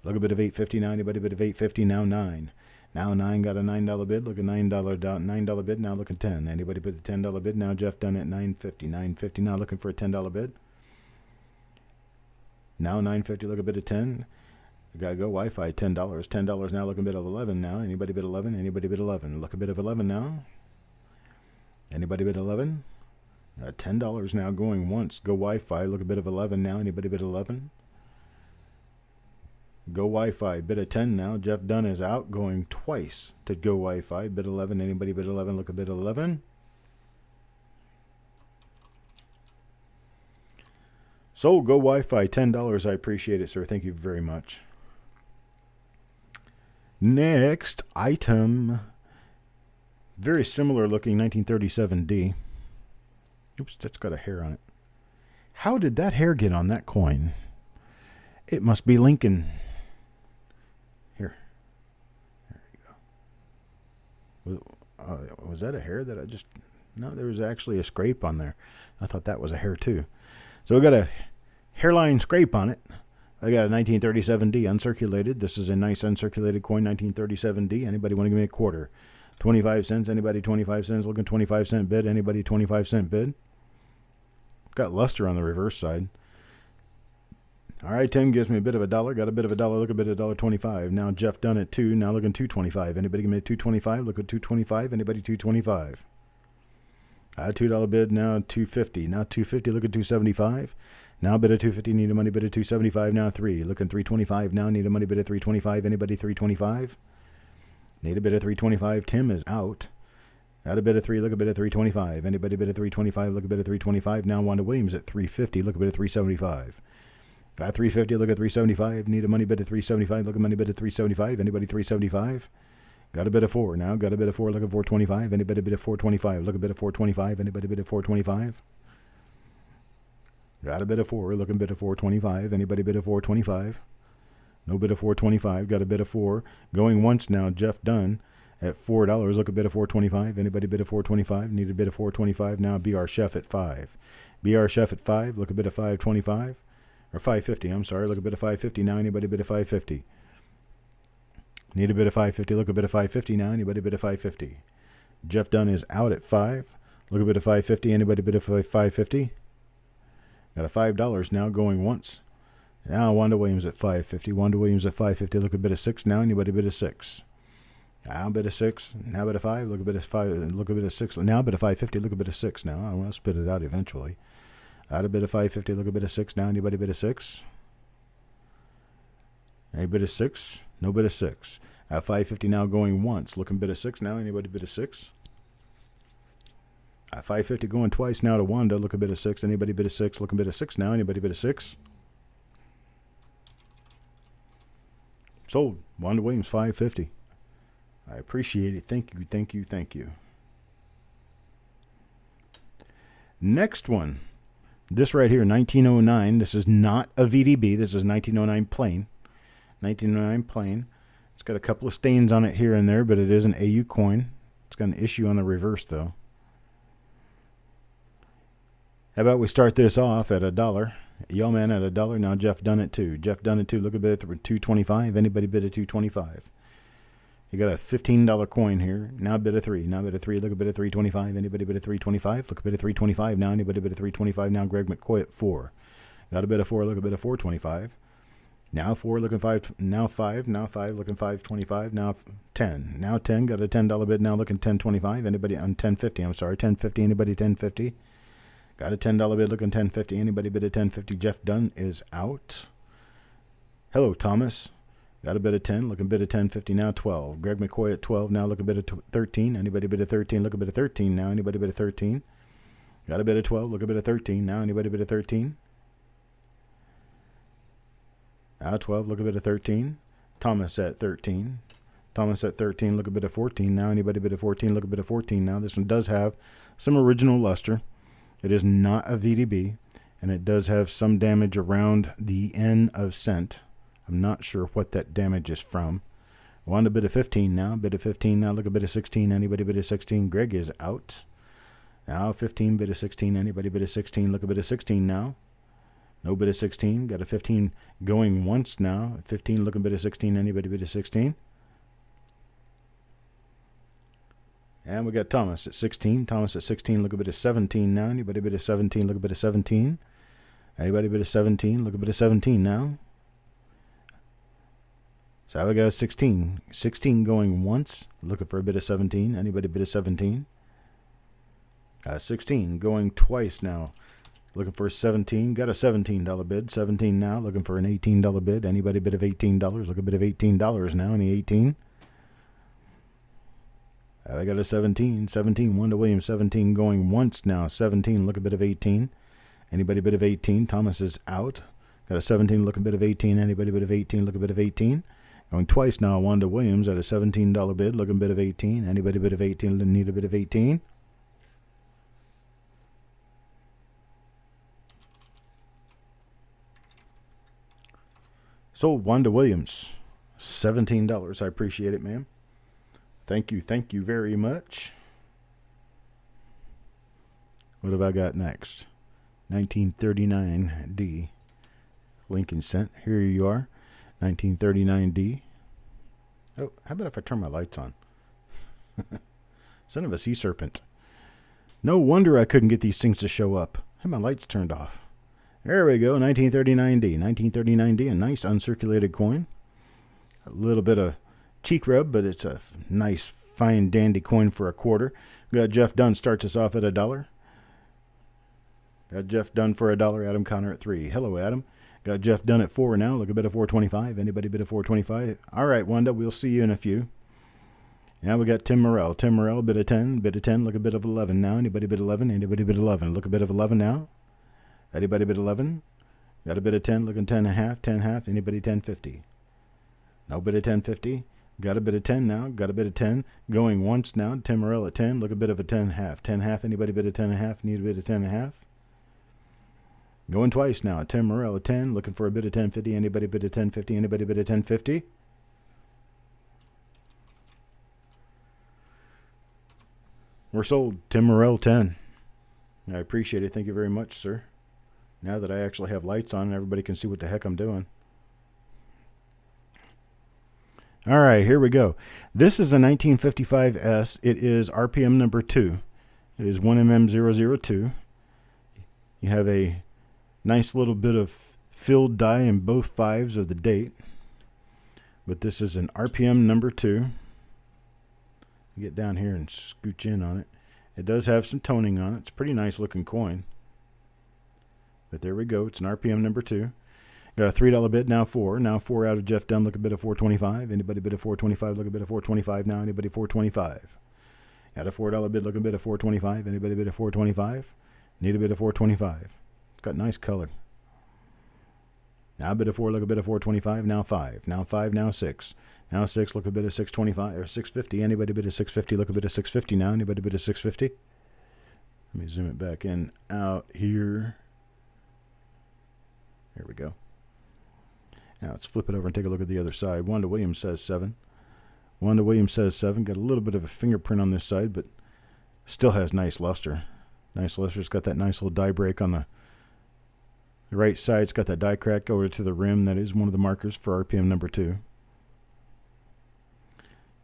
S1: Look a bid of $8.50 now. Anybody bid of $8.50? Now $9. Now $9 got a $9 bid. Look at $9 bid. Now looking $10. Anybody bid a $10 bid? Now Jeff Dunn at $9.50. $9.50 now looking for a $10 bid. Now $9.50. Look a bid of $10. You gotta go Wi-Fi $10. $10 now looking bid of $11 now. Anybody bid $11? Anybody bid $11? Look a bid of $11 now. Anybody bid $11? $10 now going once. Go Wi-Fi. Look a bit of $11 now. Anybody bid $11? Go Wi-Fi. Bid of $10 now. Jeff Dunn is out going twice to Go Wi-Fi. Bid $11. Anybody bid $11? Look a bid of $11. So Go Wi-Fi $10. I appreciate it, sir. Thank you very much. Next item. Very similar looking 1937D. Oops, that's got a hair on it. How did that hair get on that coin? It must be Lincoln. Here. There you go. Was that a hair that I just... No, there was actually a scrape on there. I thought that was a hair too. So we got a hairline scrape on it. I got a 1937D uncirculated. This is a nice uncirculated coin, 1937D. Anybody want to give me a quarter? 25 cents. Anybody 25 cents? Looking 25-cent bid. Anybody 25-cent bid? Got luster on the reverse side. All right, Tim gives me a bit of $1. Got a bit of $1. Look a bit of $1.25. Now Jeff Dunn at $2. Now looking $2.25. Anybody give me a $2.25? Look at $2.25. Anybody $2.25? $2 bid. Now $2.50. Now $2.50. Look at $2.75. Now bid of $2.50. Need a money bid of $2.75. Now $3. Looking $3.25. Now need a money bid of $3.25. Anybody $3.25? Need a bid of $3.25. Tim is out. Got a bid of $3. Look a bid of $3.25. Anybody bid of $3.25? Look a bid of $3.25. Now Wanda Williams at $3.50. Look a bid of $3.75. Got $3.50. Look at $3.75. Need a money bid of $3.75. Look at money bid of $3.75. Anybody $3.75? Got a bid of $4. Now got a bid of $4. Look at $4.25. Anybody bid of $4.25? Look a bid of $4.25. Anybody bid of $4.25? Got a bid of $4. Looking bid of $4.25. Anybody bid of $4.25? No bid of $4.25. Got a bid of $4. Going once now. Jeff Dunn at $4. Look a bid of $4.25. Anybody bid of $4.25? Need a bid of $4.25. Now BR Chef at $5. BR Chef at $5. Look a bid of $5.25. Or $5.50. I'm sorry. Look a bid of $5.50 now. Anybody bid of $5.50? Need a bid of $5.50. Look a bid of $5.50 now. Anybody bid of $5.50? Jeff Dunn is out at $5. Look a bid of $5.50. Anybody bid of $5.50? Got a $5 now going once. Now Wanda Williams at $5.50. Wanda Williams at $5.50. Look a bid of $6 now. Anybody bid of $6? Now bid a 6. Now bid a 5. Look a bit of 5. Look a bit of 6. Now bid a 550. Look a bit of 6 now. I want to spit it out eventually. Out a bit of 550. Look a bit of 6 now. Anybody bid a 6? Any bid a 6? No bid a 6. At 550 now going once. Looking bid a 6 now. Anybody bid a 6? At 550 going twice now to Wanda. Look a bit of 6. Anybody bid a 6? Looking bid a 6 now. Anybody bid a 6? Sold. Wanda Williams 550. I appreciate it. Thank you, thank you, thank you. Next one. This right here, 1909. This is not a VDB. This is 1909 plain. 1909 plain. It's got a couple of stains on it here and there, but it is an AU coin. It's got an issue on the reverse, though. How about we start this off at $1? Yo, man, at $1. Now Jeff Dunn at 2. Jeff Dunn at 2. Look a bit at $2.25. Anybody bid at $2.25? You got a $15 coin here. Now bid a 3. Now bid a 3. Look a bit at $3.25. Anybody bid at $3.25? Look a bit at $3.25. Now anybody bid at $3.25? Now Greg McCoy at 4. Got a bit of 4. Look a bit at $4.25. Now 4 looking 5. Now 5. Now 5 looking $5.25. Now 10. Now 10. Got a $10 bid. Now looking $10.25. Anybody on $10.50? I'm sorry, $10.50. Anybody $10.50? Got a $10 bid looking $10.50. Anybody bid at $10.50? Jeff Dunn is out. Hello, Thomas. Got a bid of 10, looking bid of 10.50 now 12. Greg McCoy at 12, now look a bid of 13. Anybody bid of 13, look a bid of 13 now. Anybody bid of 13? Got a bid of 12, look a bid of 13 now. Anybody bid of 13? Now 12, look a bid of 13. Thomas at 13. Thomas at 13, look a bit of 14 now. Anybody bid of 14, look a bit of 14 now. This one does have some original luster. It is not a VDB, and it does have some damage around the N of cent. I'm not sure what that damage is from. I want a bit of 15 now. Bit of 15 now. Look a bit of 16. Anybody bit of 16? Greg is out. Now 15. Bit of 16. Anybody bit of 16? Look a bit of 16 now. No bit of 16. Got a 15 going once now. 15. Look a bit of 16. Anybody bit of 16? And we got Thomas at 16. Thomas at 16. Look a bit of 17 now. Anybody bit of 17? Look a bit of 17. Anybody bit of 17? Look a bit of 17 now. So I got 16. 16 going once. Looking for a bit of 17. Anybody bit of 17? 16 going twice now. Looking for a 17. Got a $17 bid. 17 now. Looking for an $18 bid. Anybody bid of $18? Look a bit of $18 now. Any 18? I got a 17. 17. Wanda Williams. 17 going once now. 17. Look a bit of 18. Anybody bid of 18? Thomas is out. Got a 17. Look a bit of 18. Anybody bid of 18? Look a bit of 18. Going twice now, Wanda Williams at a $17 bid, looking a bit of 18. Anybody bid of 18? Need a bit of 18? Sold Wanda Williams, $17. I appreciate it, ma'am. Thank you very much. What have I got next? 1939D. Lincoln cent. Here you are. 1939D. Oh, how about if I turn my lights on? Son of a sea serpent. No wonder I couldn't get these things to show up. I had my lights turned off. There we go, 1939D. 1939D, a nice uncirculated coin. A little bit of cheek rub, but it's a nice, fine, dandy coin for a quarter. We got Jeff Dunn starts us off at $1. Got Jeff Dunn for $1. Adam Connor at 3. Hello, Adam. Got Jeff Dunn at 4 now. Look a bit of 425. Anybody bid of 425? All right, Wanda, we'll see you in a few. Now we got Tim Morrell. Tim Morrell, bid of 10. Bid of 10. Look a bit of 11 now. Anybody bid 11? Anybody bid 11? Look a bit of 11 now. Anybody bid 11? Got a bit of 10. Looking 10 and a half. 10 half. Anybody 10.50? No bid of 10.50. Got a bit of 10 now. Got a bit of 10. Going once now. Tim Morrell at 10. Look a bit of a 10 half. 10 half. Anybody bid of 10 and a half? Need a bit of 10 and a half? Going twice now. Tim Morrell at 10. Looking for a bit of 10.50. Anybody bid of 10.50? Anybody bid of 10.50? We're sold. Tim Morrell 10. I appreciate it. Thank you very much, sir. Now that I actually have lights on, everybody can see what the heck I'm doing. All right, here we go. This is a 1955S. It is RPM number 2. It is 1mm002. You have a nice little bit of filled die in both 5s of the date. But this is an RPM number 2. Get down here and scooch in on it. It does have some toning on it. It's a pretty nice looking coin. But there we go. It's an RPM number 2. Got a $3 bid, now 4. Now 4 out of Jeff Dunn. Look a bid of 425. Anybody bid of 425? Look a bid of 425 now. Anybody 425? Got a $4 bid. Look a bid of 425. Anybody bid of 425? Need a bid of 425. It's got nice color. Now a bid of 4. Look a bid of 425. Now 5. Now 5. Now 6. Now 6. Look a bid of 625 or 650. Anybody bid of 650? Look a bid of 650 now. Anybody bid of 650? Let me zoom it back in out here. There we go. Now let's flip it over and take a look at the other side. Wanda Williams says 7. Wanda Williams says 7. Got a little bit of a fingerprint on this side, but still has nice luster. Nice luster. It's got that nice little die break on the right side. It's got that die crack over to the rim. That is one of the markers for RPM number 2.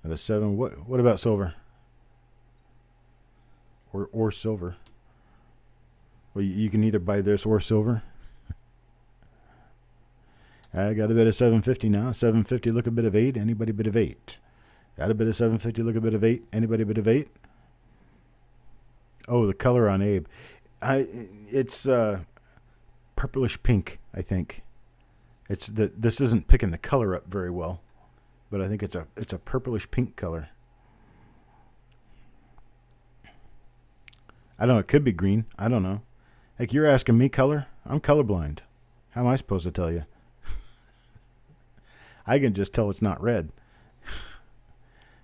S1: At a 7. What about silver? Or silver? Well, you can either buy this or silver. I got a bit of 750 now. 750, look a bit of 8. Anybody bit of 8? Got a bit of 750, look a bit of 8. Anybody bit of 8? Oh, the color on Abe. It's purplish pink, I think. This isn't picking the color up very well, but I think it's a purplish pink color. I don't know, it could be green. I don't know. Like, you're asking me color? I'm colorblind. How am I supposed to tell you? I can just tell it's not red.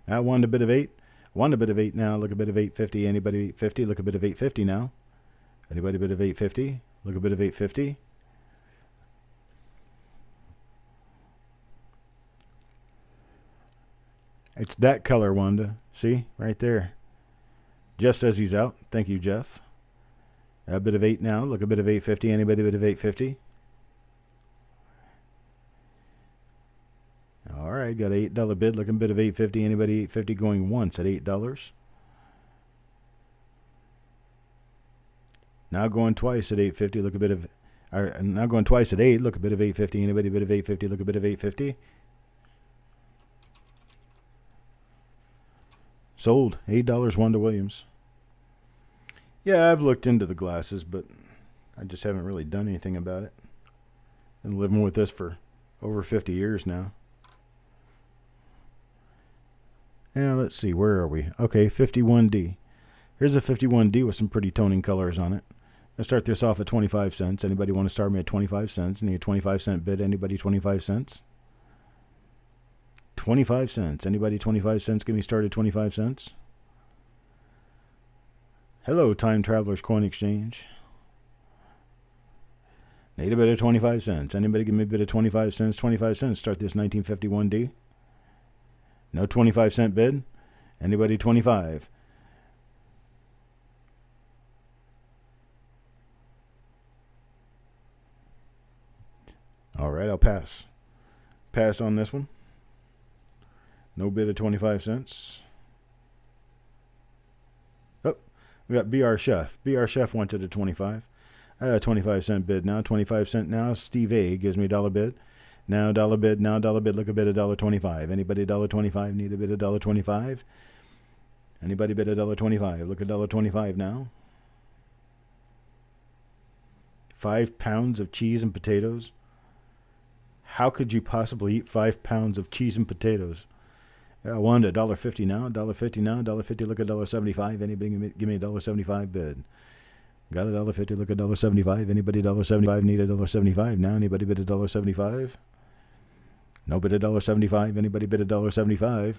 S1: I wanted a bit of 8. Want a bit of 8 now. Look a bit of 850. Anybody 850? Look a bit of 850 now. Anybody bit of 850? Look a bit of 850. It's that color, Wanda. See? Right there. Jeff says he's out. Thank you, Jeff. A bit of 8 now. Look a bit of 850. Anybody bit of 850? All right, got an $8 bid. Looking bid of 850. Anybody 850 going once at $8? Now going twice at 850. Look a bit of. Now going twice at 8. Look a bit of 850. Anybody bid of 850? Look a bit of 850. Sold. $8. Wanda Williams. Yeah, I've looked into the glasses, but I just haven't really done anything about it. Been living with this for over 50 years now. Now, let's see. Where are we? Okay, 51D. Here's a 51D with some pretty toning colors on it. Let's start this off at 25 cents. Anybody want to start me at 25 cents? Need a 25 cent bid. Anybody 25 cents? 25 cents. Anybody 25 cents? Get me started 25 cents. Hello, Time Travelers Coin Exchange. Need a bit of 25 cents. Anybody give me a bit of 25 cents? 25 cents. Start this 1951D. No 25 cent bid. Anybody 25? All right, I'll pass. Pass on this one. No bid of 25 cents. Oh, we got BR Chef. BR Chef went to the 25. 25 cent bid now. 25 cent now. Steve A gives me a $1 bid. Now $1 bid. Now $1 bid. Look a bid of $1.25. Anybody $1.25? Need a bid of $1.25? Anybody bid of $1.25? Look at $1.25 now. 5 pounds of cheese and potatoes. How could you possibly eat 5 pounds of cheese and potatoes? I wanted $1.50 now. $1.50 now. $1.50. Look at $1.75. Anybody give me a $1.75 bid? Got a $1.50. Look at $1.75. Anybody $1.75? Need a $1.75 now. Anybody bid a $1.75? No bid a $1.75. Anybody bid a $1.75?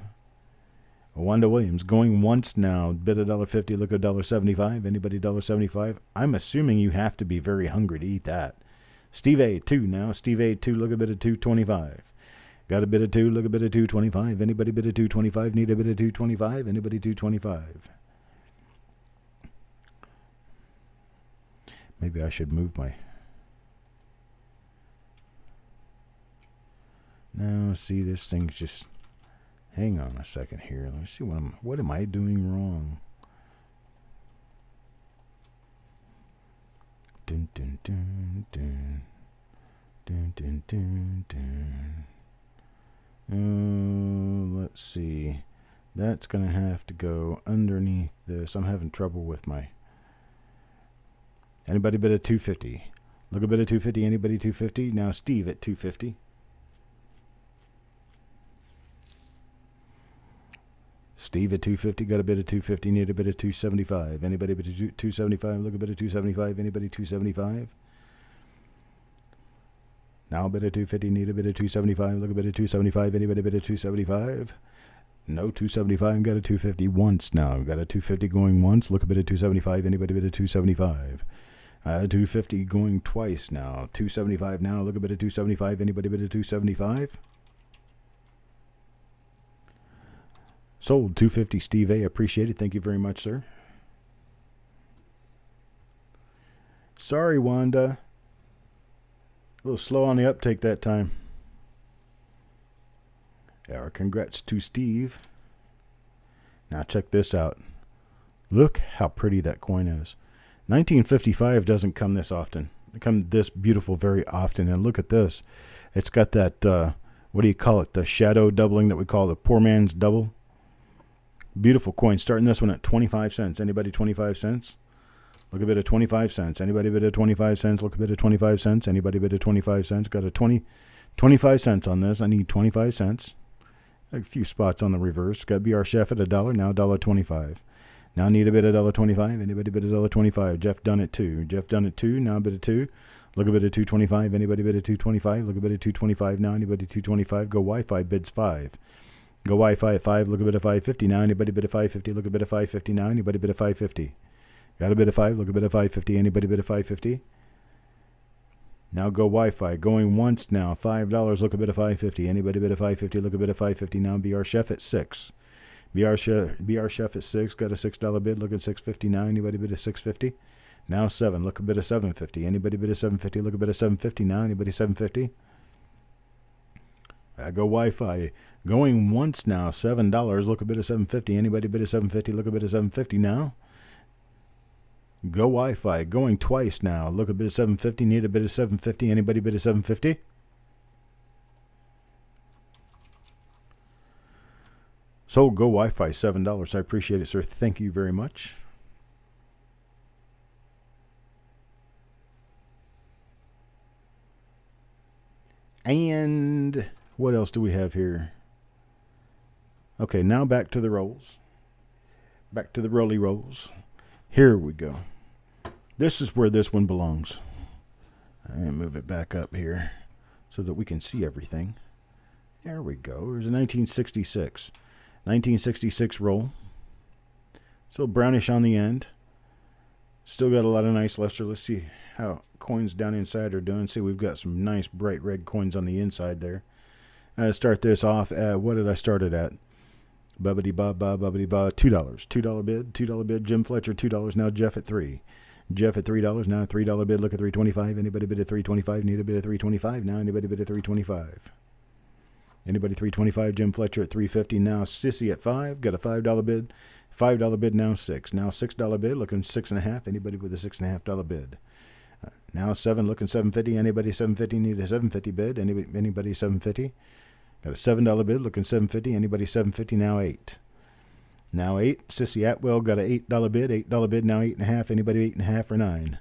S1: Wanda Williams going once now. Bid a $1.50. Look at $1.75. Anybody $1.75? I'm assuming you have to be very hungry to eat that. Steve A 2 now. Steve A 2. Look a bit of $2.25. Got a bit of 2. Look a bit of $2.25. Anybody bid a $2.25? Need a bit of $2.25? Anybody $2.25? Maybe I should move my. Now, see, this thing's just. Hang on a second here. Let me see what am I doing wrong? Dun dun dun dun dun dun dun dun. Let's see. That's going to have to go underneath this. I'm having trouble with my... Anybody bid at 250? Look a bit at 250. Anybody 250? Now Steve at 250. Steve at 250. Got a bid at 250. Need a bid at 275. Anybody bid at 275? Look a bit at 275. Anybody 275? Now a bid at 250. Need a bid at 275. Look a bit at 275. Anybody bid at 275? No, 275. Got a 250 once now. Got a 250 going once. Look a bit at 275. Anybody bid at 275? 250 going twice now. 275 now. Look a bit at 275. Anybody bid at 275? Sold. 250. Steve A. Appreciate it. Thank you very much, sir. Sorry, Wanda. A little slow on the uptake that time. Our congrats to Steve. Now check this out. Look how pretty that coin is. 1955 doesn't come this often. It comes this beautiful very often. And look at this. It's got that, what do you call it? The shadow doubling that we call the poor man's double. Beautiful coin. Starting this one at 25 cents. Anybody 25 cents? Look a bit at 25 cents. Anybody bid at 25 cents? Look a bit at 25 cents. Anybody bid at 25 cents? Got a 25 cents on this. I need 25 cents. A few spots on the reverse. Got BR Chef at $1. Now $1.25. Now need a bid at $1.25. Anybody bid at $1.25? Jeff Dunn at 2. Jeff Dunn at 2. Now bid at 2. Look a bit at 225. Anybody bid at 225? Look a bit at 225 now. Anybody 225? Go Wi-Fi bids 5. Go Wi-Fi at 5. Look a bit at 550 now. Anybody bid at 550? Look a bit at 550 now. Anybody bid at 550? Got a bid at 5. Look a bit at 550. Anybody bid at 550? Now go Wi-Fi. Going once now. $5. Look a bit at 550. Anybody bid at 550? Look a bit at 550 now. BR Chef at 6. BR Chef at 6. Got a $6 bid. Look at 650 now. Anybody bid at 650? Now 7. Look a bit at 750. Anybody bid at 750? Look a bit at 750 now. Anybody 750? Go Wi-Fi. Going once now. $7. Look a bit at 750. Anybody bid at 750? Look a bit at 750 now. Go Wi-Fi. Going twice now. Look a bit at 750. Need a bit at 750. Anybody bid at 750? So go Wi-Fi, $7. I appreciate it, sir. Thank you very much. And what else do we have here? Okay, now back to the rolls. Back to the rolly rolls. Here we go. This is where this one belongs. I'm going to move it back up here so that we can see everything. There we go. There's a 1966. 1966 roll. Still brownish on the end. Still got a lot of nice luster. Let's see how coins down inside are doing. See, we've got some nice bright red coins on the inside there. Start this off at, what did I start it at? Bubbity ba ba bubbity ba. $2. $2 bid. $2 bid. Jim Fletcher, $2. Now Jeff at 3. Jeff at $3. Now $3 bid. Look at 325. Anybody bid at 325? Need a bid at 325. Now anybody bid at 325? Anybody 325? Jim Fletcher at 350. Now Sissy at 5. Got a $5 bid. $5 bid. Now 6. Now $6 bid. Looking 6.5. Anybody with a $6.5 bid? Now 7. Looking 750. Anybody 750? Need a 750 bid. Anybody 750? Got a $7 bid. Looking 750. Anybody 750? Now 8. Now 8. Sissy Atwell got a $8 bid. $8 bid. Now 8.5. Anybody 8.5 or 9?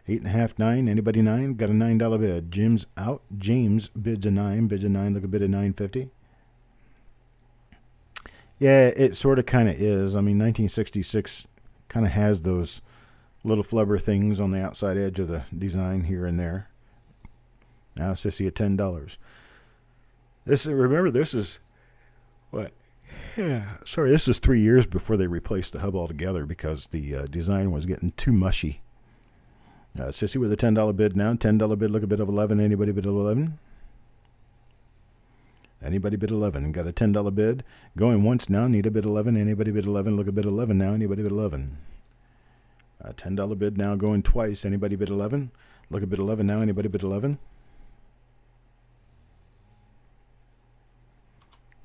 S1: 8.5, 9. Anybody 9? Got a $9 bid. Jim's out. James bids a 9. Bids a 9. Look a bid at 950. Yeah, it sort of kind of is. I mean, 1966 kind of has those little flubber things on the outside edge of the design here and there. Now Sissy at $10. Remember, this is what? Yeah, sorry, this is 3 years before they replaced the hub altogether because the design was getting too mushy. Sissy with a $10 bid now. $10 bid. Look a bid of 11. Anybody bid 11? Anybody bid 11? Got a $10 bid. Going once now. Need a bid 11. Anybody bid 11? Look a bid 11 now. Anybody bid 11? $10 bid now. Going twice. Anybody bid 11? Look a bid 11 now. Anybody bid 11?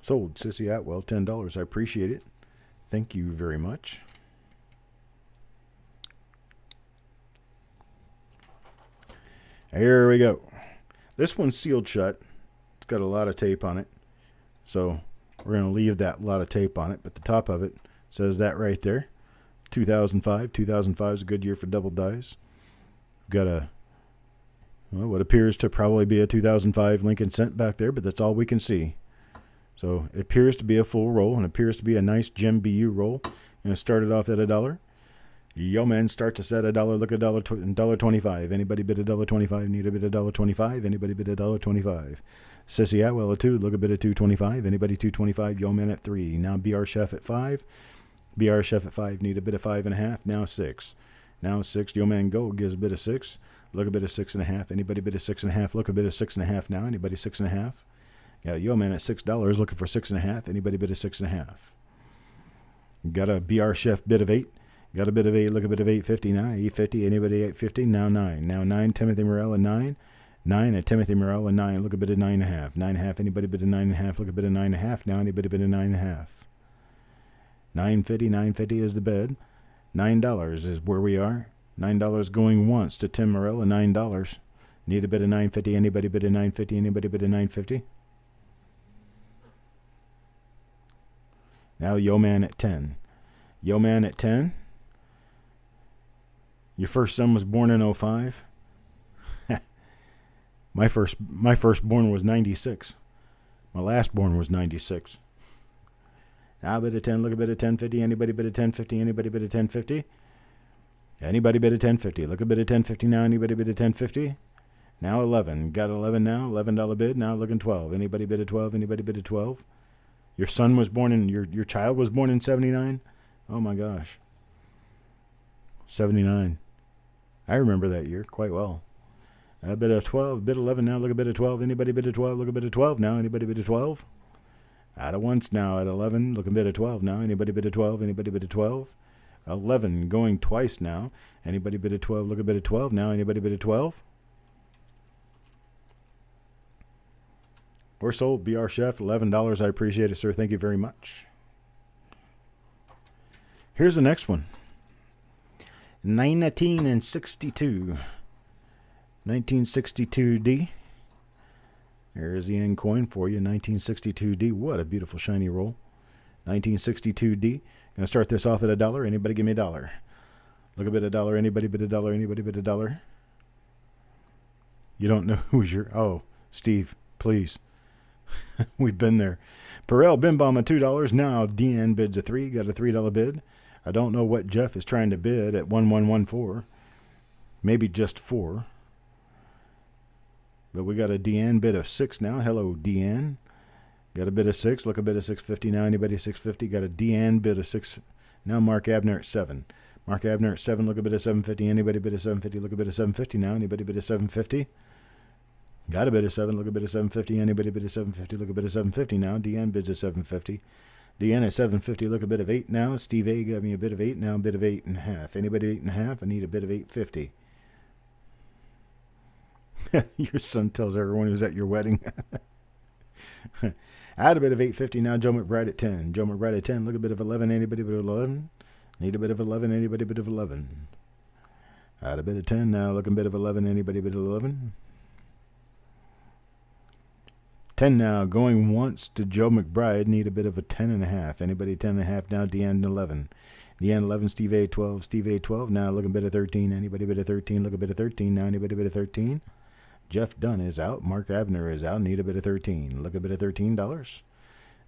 S1: Sold. Sissy Atwell, $10. I appreciate it. Thank you very much. Here we go. This one's sealed shut. It's got a lot of tape on it. So We're going to leave that lot of tape on it, but the top of it says that right there. 2005. 2005 is a good year for double dice. Got what appears to probably be a 2005 Lincoln Cent back there, but that's all we can see. So it appears to be a full roll and appears to be a nice Gem BU roll. And it started off at $1. Yo man starts us at $1. Look at $1.25. Anybody bid $1.25? Need a bid $1.25? Anybody bid $1.25? Sissy Atwell at 2. Look a bit at $2.25. Anybody $2.25? Yo man at 3. Now BR Chef at 5. BR Chef at 5. Need a bit of 5.5. Now 6. Now 6. Yo man Go gives a bit of 6. Look a bit of 6.5. Anybody bid a 6.5? Look a bit of 6.5 now. Anybody 6.5? Yeah, Yo man at $6 looking for 6.5. Anybody bid a 6.5? Got a BR Chef bid of 8. Got a bit of 8. Look a bit of 8.50 now. 8.50. Anybody 8.50? Now 9. Now 9. Timothy Morell at 9. 9 at Timothy Morell at 9. Look a bit of 9.5. 9.5. Anybody bid a 9.5? Look a bit of 9.5 now. Anybody bid a 9.5? 9.50. 9.50 is the bid. $9 is where we are. $9 going once to Tim Morell at $9. Need a bit of 9.50. Anybody bid a 9.50? Anybody bid a 9.50? Now Yo man at 10. Yo man at 10. Your first son was born in 05. My firstborn was 96. My lastborn was 96. Now a bit of 10. Look a bit of 10.50. Anybody bid a 10.50? Anybody bid a 10.50? Anybody bid a 10.50? Look a bit of 10.50 now. Anybody bid a 10.50? Now 11. Got 11 now. $11 bid. Now looking 12. Anybody bid a 12? Anybody bid a 12? Your son was born in your child was born in 79? Oh my gosh. 79. I remember that year quite well. A bit of 12, bid 11 now. Look a bit of 12. Anybody bid a 12? Look a bit of 12 now. Anybody bid a 12? Out of once now at 11. Look a bit of 12 now. Anybody bid a 12? Anybody bid a 12? 11 going twice now. Anybody bid a 12? Look a bit of 12 now. Anybody bid a 12? We're sold. BR Chef, $11. I appreciate it, sir. Thank you very much. Here's the next one. 1962. 1962D. There's the end coin for you. 1962D. What a beautiful shiny roll. 1962D. Gonna start this off at $1. Anybody give me $1? Look a bit of $1. Anybody bid $1? Anybody bid $1? You don't know who's your... Oh, Steve, please. We've been there. Perel Bimbom at $2. Now DN bids a 3. Got a $3 bid. I don't know what Jeff is trying to bid at 1114. Maybe just 4. But we got a DN bid of 6 now. Hello, DN. Got a bid of 6. Look a bit of 650 now. Anybody 650? Got a DN bid of 6. Now Mark Abner at 7. Mark Abner at 7. Look a bit of 750. Anybody bid of 750? Look a bit of 750 now. Anybody bid of 750? Got a bit of 7. Look a bit of 750. Anybody bid of 750? Look a bit of 750 now. DN bids of 750. DN at 750. Look a bit of 8 now. Steve A got me a bit of 8 now. A bit of 8.5. Anybody 8.5? I need a bit of 850. Your son tells everyone who's at your wedding. I had a bit of 850 now. Joe McBride at 10. Joe McBride at 10. Look a bit of 11. Anybody bit of 11? Need a bit of 11. Anybody bit of 11? I had a bit of 10 now. Look a bit of 11. Anybody bit of 11? 10 now. Going once to Joe McBride. Need a bit of a 10.5. Anybody 10.5 now? Deanne 11. Deanne 11. Steve A 12. Steve A 12. Now look a bit of 13. Anybody bit of 13? Look a bit of 13 now. Anybody bit of 13? Jeff Dunn is out. Mark Abner is out. Need a bit of 13. Look a bit of $13.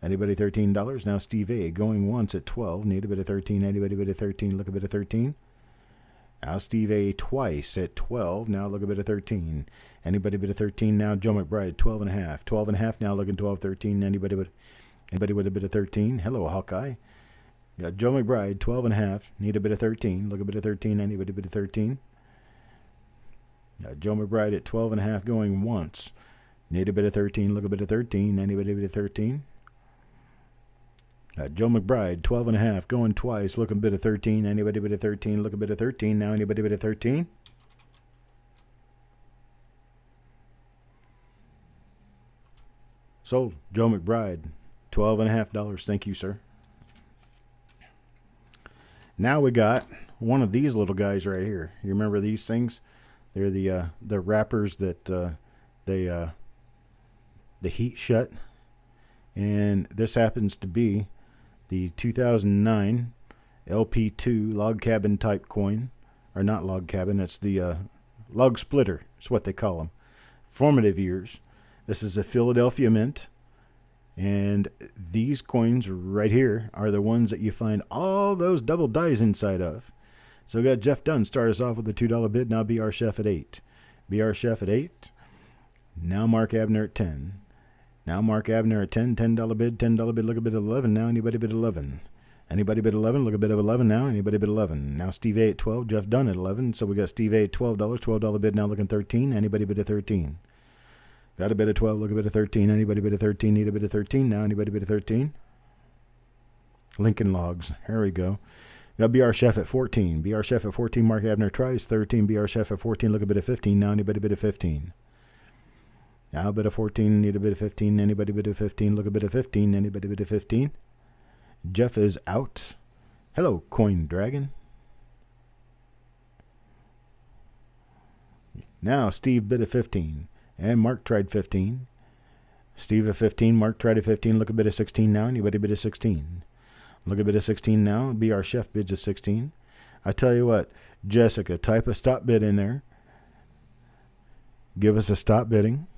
S1: Anybody $13? Now Steve A going once at 12. Need a bit of 13. Anybody bit of 13? Look a bit of 13. Now Steve A twice at 12. Now look a bit of 13. Anybody bit of 13? Now Joe McBride 12.5. 12.5 now looking 12, 13. Anybody with a bit of 13? Hello, Hawkeye. Got Joe McBride 12.5. Need a bit of 13. Look a bit of 13. Anybody bit of 13? Joe McBride at 12.5 going once. Need a bit of 13. Look a bit of 13. Anybody bit of 13? Joe McBride 12.5 going twice. Look a bit of 13. Anybody bit of 13? Look a bit of 13. Now anybody bit of 13? Sold. Joe McBride $12.5. Thank you, sir. Now we got one of these little guys right here. You remember these things? They're the wrappers that the heat shut. And this happens to be the 2009 LP2 log cabin type coin. Or not log cabin, it's the log splitter. It's what they call them. Formative years. This is a Philadelphia mint. And these coins right here are the ones that you find all those double dies inside of. So we got Jeff Dunn start us off with a $2 bid. Now BR Chef at 8. BR Chef at 8. Now Mark Abner at 10. Now Mark Abner at 10. $10 bid. $10 bid. Look a bit of 11 now. Anybody bid 11? Anybody bid 11? Look a bit of 11 now. Anybody bid 11? Now Steve A at 12. Jeff Dunn at 11. So we got Steve A at $12. $12 bid now looking 13. Anybody bid a 13? Got a bid of 12, look a bit of 13. Anybody bid of 13, need a bit of 13 now. Anybody bid of 13? Lincoln Logs, here we go. Got BR Chef at 14. BR Chef at 14, Mark Abner tries 13. BR Chef at 14, look a bit of 15 now. Anybody bid of 15? Now a bit of 14, need a bit of 15. Anybody bid of 15, look a bit of 15. Anybody bid of 15? Jeff is out. Hello, Coin Dragon. Now Steve bid of 15. And Mark tried 15. Steve at 15. Mark tried a 15. Look a bit of 16 now. Anybody bid a 16? Look a bit of 16 now. BR Chef bids a 16. I tell you what, Jessica, type a stop bid in there. Give us a stop bidding.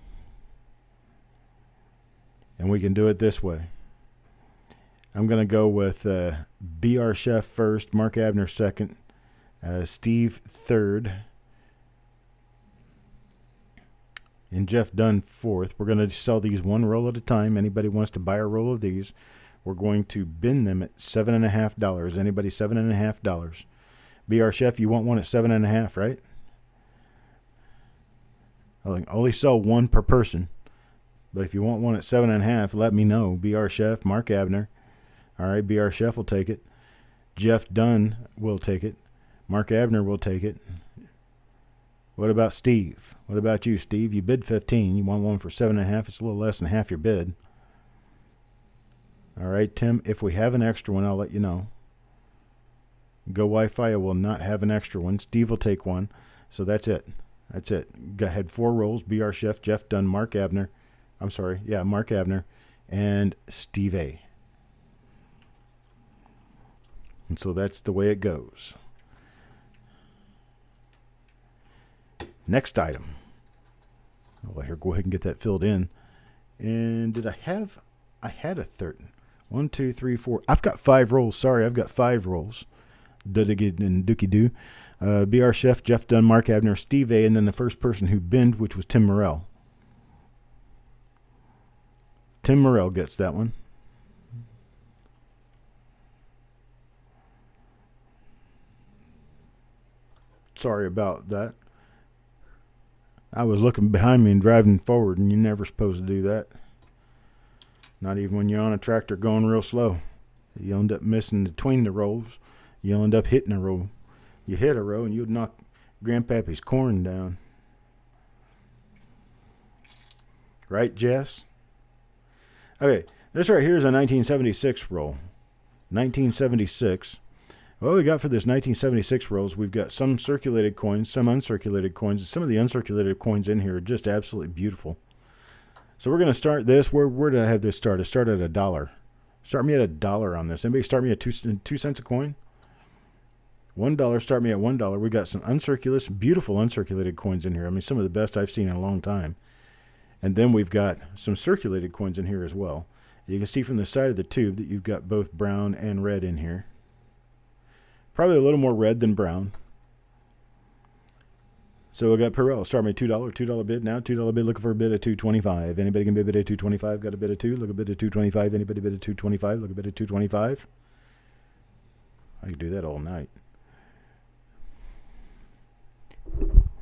S1: And we can do it this way. I'm going to go with BR Chef first, Mark Abner second, Steve third, and Jeff Dunn fourth. We're going to sell these one roll at a time. Anybody wants to buy a roll of these, we're going to bin them at $7.50. Anybody $7.50? BR Chef, you want one at $7.50, right? I'll only sell one per person. But if you want one at $7.50, let me know. BR Chef, Mark Abner. All right, BR Chef will take it. Jeff Dunn will take it. Mark Abner will take it. What about Steve? What about you, Steve? You bid 15. You want one for $7.50. It's a little less than half your bid. All right, Tim, if we have an extra one, I'll let you know. Go Wi-Fi will not have an extra one. Steve will take one. So that's it. That's it. Go ahead, 4 rolls. BR Chef, Jeff Dunn, Mark Abner. I'm sorry. Yeah, Mark Abner and Steve A. And so that's the way it goes. Next item. I'll let her go ahead and get that filled in. And did I have? I had a third. 1, 2, 3, 4. I've got 5 rolls. Sorry, I've got 5 rolls. Duddy and Dookie Doo. BR Chef, Jeff Dunn, Mark Abner, Steve A. And then the first person who binned, which was Tim Morrell. Tim Morrell gets that one. Sorry about that. I was looking behind me and driving forward, and you're never supposed to do that. Not even when you're on a tractor going real slow. You end up missing between the rows. You'll end up hitting a row. You hit a row, and you'd knock Grandpappy's corn down. Right, Jess? Okay, this right here is a 1976 roll. 1976. What we got for this 1976 rolls, we've got some circulated coins, some uncirculated coins. Some of the uncirculated coins in here are just absolutely beautiful. So we're going to start this. Where did I have this start? I started at $1. Start me at $1 on this. Anybody start me at 2 cents a coin? $1. Start me at $1. We got some uncirculated, beautiful uncirculated coins in here. I mean, some of the best I've seen in a long time. And then we've got some circulated coins in here as well. You can see from the side of the tube that you've got both brown and red in here. Probably a little more red than brown. So we got Perel. Start me at $2 bid now. $2 bid, looking for a bid of $2.25. Anybody can bid at $2.25? Got a bid of 2. Look a bid at $2.25. Anybody bid at $2.25? Look a bid at $2.25. I could do that all night.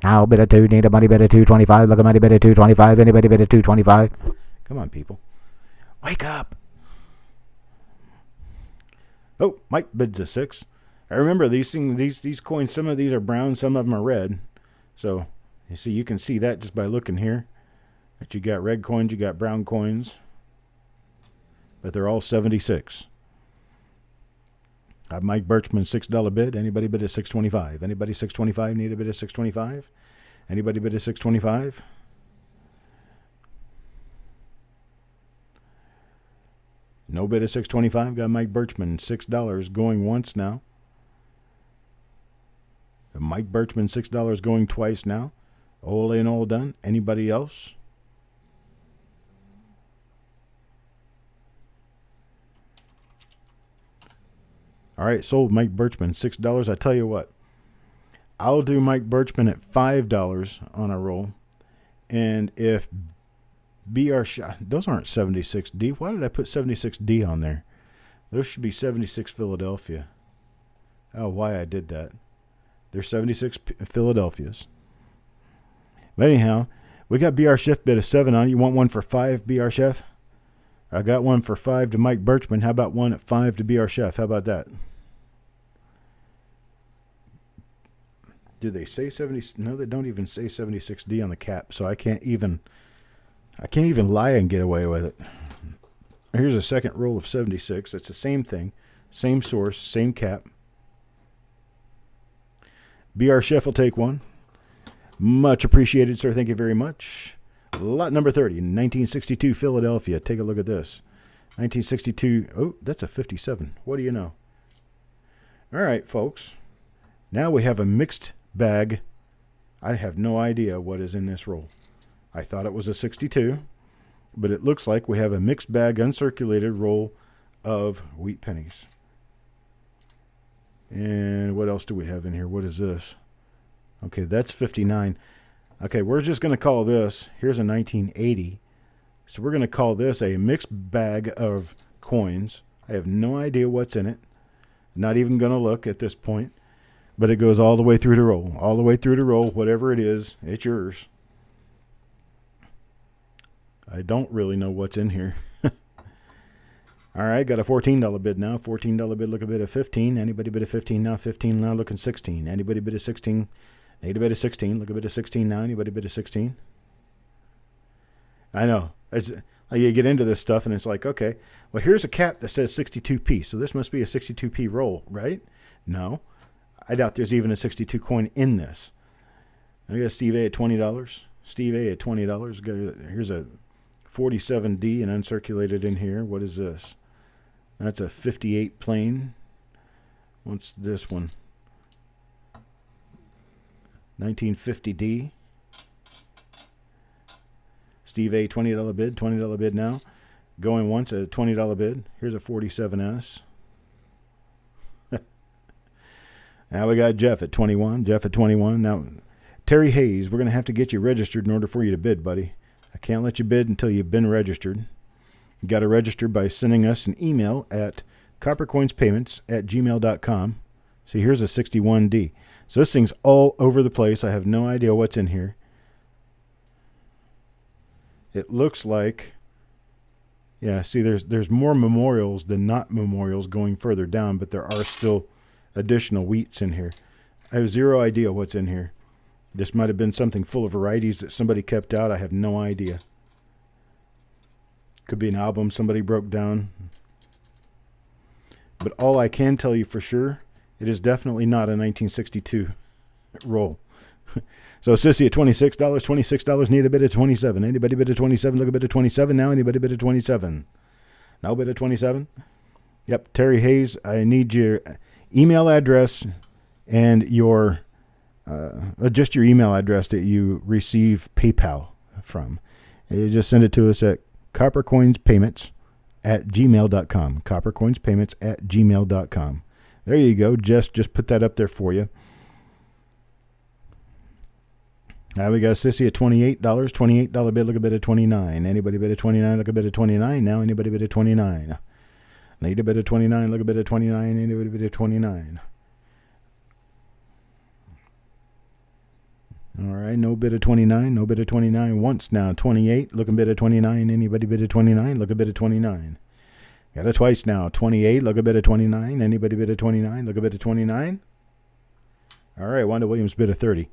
S2: Now bid at 2. Need a money bid at $2.25. Look a money bid at $2.25. Anybody bid at $2.25?
S1: Come on, people. Wake up. Oh, Mike bids a 6. I remember these things, these coins, some of these are brown, some of them are red. So, you see, you can see that just by looking here. That you got red coins, you got brown coins. But they're all 76. Mike Birchman, $6 bid. Anybody bid at $6.25? Anybody $6.25? Need a bid at $6.25? Anybody bid at $6.25? No bid of $6.25. Got Mike Birchman, $6 going once now. Mike Birchman, $6 going twice now. All in, all done. Anybody else? All right, sold Mike Birchman, $6. I tell you what, I'll do Mike Birchman at $5 on a roll. And if BR shot, those aren't 76D. Why did I put 76D on there? Those should be 76 Philadelphia. Oh, why I did that. They're 76 Philadelphias. But anyhow, we got BR Chef bid of 7 on it. You want one for 5, BR Chef? I got one for 5 to Mike Birchman. How about one at 5 to BR Chef? How about that? Do they say 70? No, they don't even say 76D on the cap, so I can't even lie and get away with it. Here's a second roll of 76. It's the same thing, same source, same cap. BR Chef will take one. Much appreciated, sir. Thank you very much. Lot number 30, 1962 Philadelphia. Take a look at this. 1962. Oh, that's a 57. What do you know? All right, folks. Now we have a mixed bag. I have no idea what is in this roll. I thought it was a 62, but it looks like we have a mixed bag, uncirculated roll of wheat pennies. And what else do we have in here? What is this? Okay, that's 59. Okay, we're just going to call this, here's a 1980. So we're going to call this a mixed bag of coins. I have no idea what's in it. Not even going to look at this point. But it goes all the way through the roll. All the way through the roll, whatever it is, it's yours. I don't really know what's in here. All right, got a $14 bid now. $14 bid, look a bid of 15. Anybody bid of 15 now? 15 now, looking 16. Anybody bid of 16? Need a bid of 16. Look a bid of 16 now. Anybody bid of 16? I know. You get into this stuff, and it's like, okay, well, here's a cap that says 62p, so this must be a 62p roll, right? No. I doubt there's even a 62 coin in this. I got Steve A at $20. Steve A at $20. Here's a 47D and uncirculated in here. What is this? That's a 58 plain. What's this one? 1950D. Steve A, $20 bid. $20 bid now. Going once, a $20 bid. Here's a 47S. Now we got Jeff at 21. Jeff at 21. Now, Terry Hayes, we're going to have to get you registered in order for you to bid, buddy. I can't let you bid until you've been registered. You got to register by sending us an email at coppercoinspayments@gmail.com. See, here's a 61D. So this thing's all over the place. I have no idea what's in here. It looks like, yeah, see, there's more memorials than not memorials going further down, but there are still additional wheats in here. I have zero idea what's in here. This might have been something full of varieties that somebody kept out. I have no idea. Could be an album somebody broke down. But all I can tell you for sure, it is definitely not a 1962 roll. So Sissy at $26. $26, need a bid of 27. Anybody bid of 27? Look a bid of 27 now. Anybody bid of 27? No bid of 27? Yep, Terry Hayes, I need your email address and your just your email address that you receive PayPal from. You just send it to us at coppercoinspayments@gmail.com. coppercoinspayments@gmail.com. There you go. Just put that up there for you. Now we got Sissy at $28. $28 bid, look a bid of 29. Anybody bid of 29? Look a bid of 29 now. Anybody bid of 29? Need a bid of 29. Look a bid of 29. Anybody bid of 29? All right, no bid of 29. No bid of 29 once now. 28. Look a bid of 29. Anybody bid of 29? Look a bid of 29. Got it twice now. 28. Look a bid of 29. Anybody bid of 29? Look a bid of 29. All right, Wanda Williams bid of 30.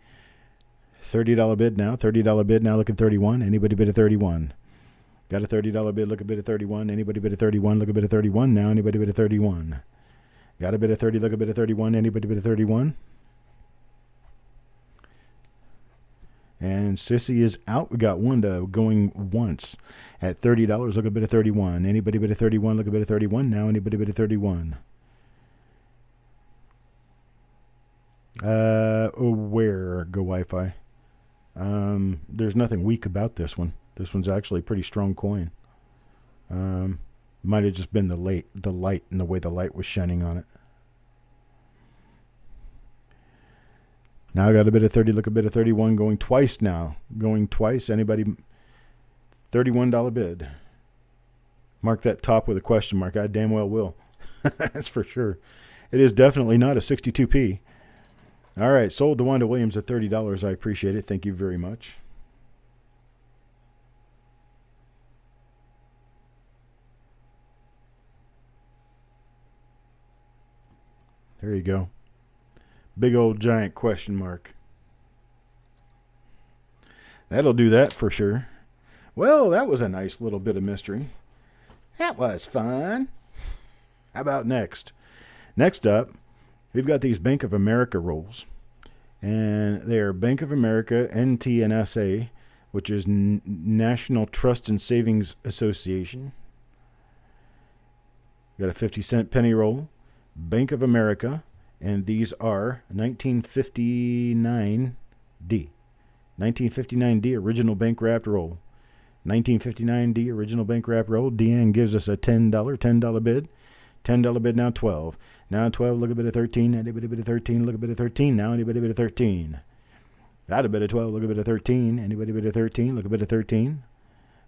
S1: $30 bid now. $30 bid now. Look at 31. Anybody bid of 31? Got a $30 bid. Look a bid of 31. Anybody bid of 31? Look a bid of 31 now. Anybody bid of 31? Got a bid of 30. Look a bid of 31. Anybody bid of 31? And Sissy is out. We got Wanda going once at $30. Look a bit of 31. Anybody bid a 31? Look a bit of 31 now. Anybody bid a 31? Where? Go Wi-Fi. There's nothing weak about this one. This one's actually a pretty strong coin. Might have just been the light and the way the light was shining on it. Now I got a bit of 30, look a bit of 31, going twice now. Going twice. Anybody? $31 bid. Mark that top with a question mark. I damn well will. That's for sure. It is definitely not a 62p. All right, sold to Wanda Williams at $30. I appreciate it. Thank you very much. There you go. Big old giant question mark. That'll do that for sure. Well, that was a nice little bit of mystery. That was fun. How about next? Next up, we've got these Bank of America rolls. And they are Bank of America, NTNSA, which is National Trust and Savings Association. Got a 50-cent penny roll. Bank of America, and these are 1959D. 1959D original bank wrapped roll. 1959D original bank wrapped roll. Deanne gives us a $10 bid. $10 bid now 12. Now 12, look a bit of 13. Anybody bid of 13, look a bit of 13. Now anybody bid of 13. Got a bit of 12, look a bit of 13. Anybody bid of 13, look a bit of 13.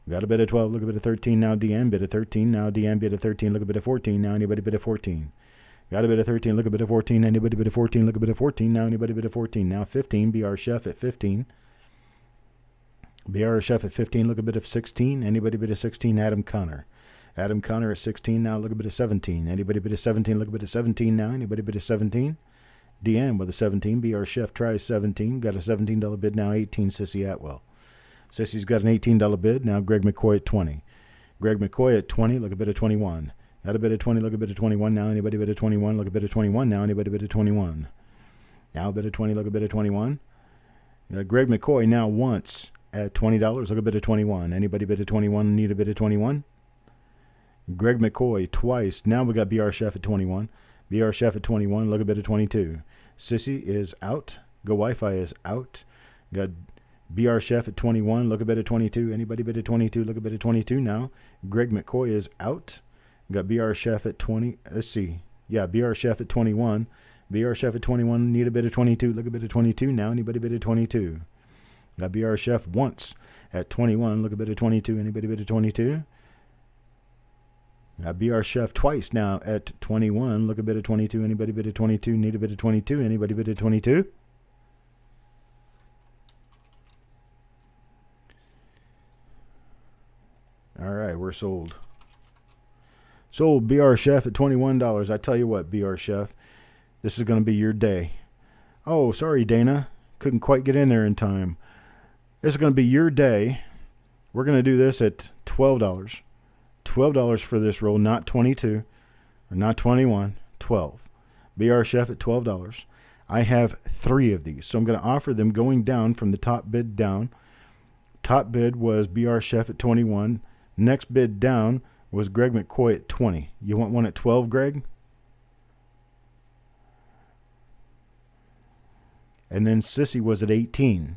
S1: Got a bit of 12, look a bit of 13. Now Deanne bid of 13. Now Deanne bid of 13, look a bit of 14. Now anybody bid of 14. Got a bit of 13, look a bit of 14. Anybody bid of 14, look a bit of 14. Now anybody bid of 14. Now 15, BR Chef at 15. BR Chef at 15, look a bit of 16. Anybody bid of 16, Adam Connor. Adam Connor at 16, now look a bit of 17. Anybody bid of 17, look a bit of 17 now. Anybody bid of 17? Deanne with a 17. BR Chef tries 17. Got a $17 bid now 18, Sissy Atwell. Sissy's got an $18 bid. Now Greg McCoy at 20. Greg McCoy at 20, look a bit of 21. Got a bit of 20, look a bit of 21 now. Anybody bid of 21, look a bit of 21 now. Anybody bid of 21? Now a bit of 20, look a bit of 21. Greg McCoy now once at $20, look a bit of 21. Anybody bid of 21, need a bit of 21? Greg McCoy twice. Now we got BR Chef at 21. BR Chef at 21, look a bit of 22. Sissy is out. Go Wi-Fi is out. Got BR Chef at 21, look a bit of 22. Anybody bid of 22, look a bit of 22 now. Greg McCoy is out. Got BR Chef at 20. Let's see. Yeah, BR Chef at 21. BR Chef at 21. Need a bit of 22. Look a bit of 22 now. Anybody bit of 22? Got BR Chef once at 21. Look a bit of 22. Anybody bit of 22? Got BR Chef twice now at 21. Look a bit of 22. Anybody bit of 22? Need a bit of 22? Anybody bit of 22? All right, we're sold. Sold BR Chef at $21. I tell you what, BR Chef, this is going to be your day. Oh, sorry, Dana. Couldn't quite get in there in time. This is going to be your day. We're going to do this at $12. $12 for this roll, not 22 or not 21, 12. BR Chef at $12. I have 3 of these, so I'm going to offer them going down from the top bid down. Top bid was BR Chef at 21. Next bid down was Greg McCoy at 20. You want one at 12, Greg? And then Sissy was at 18.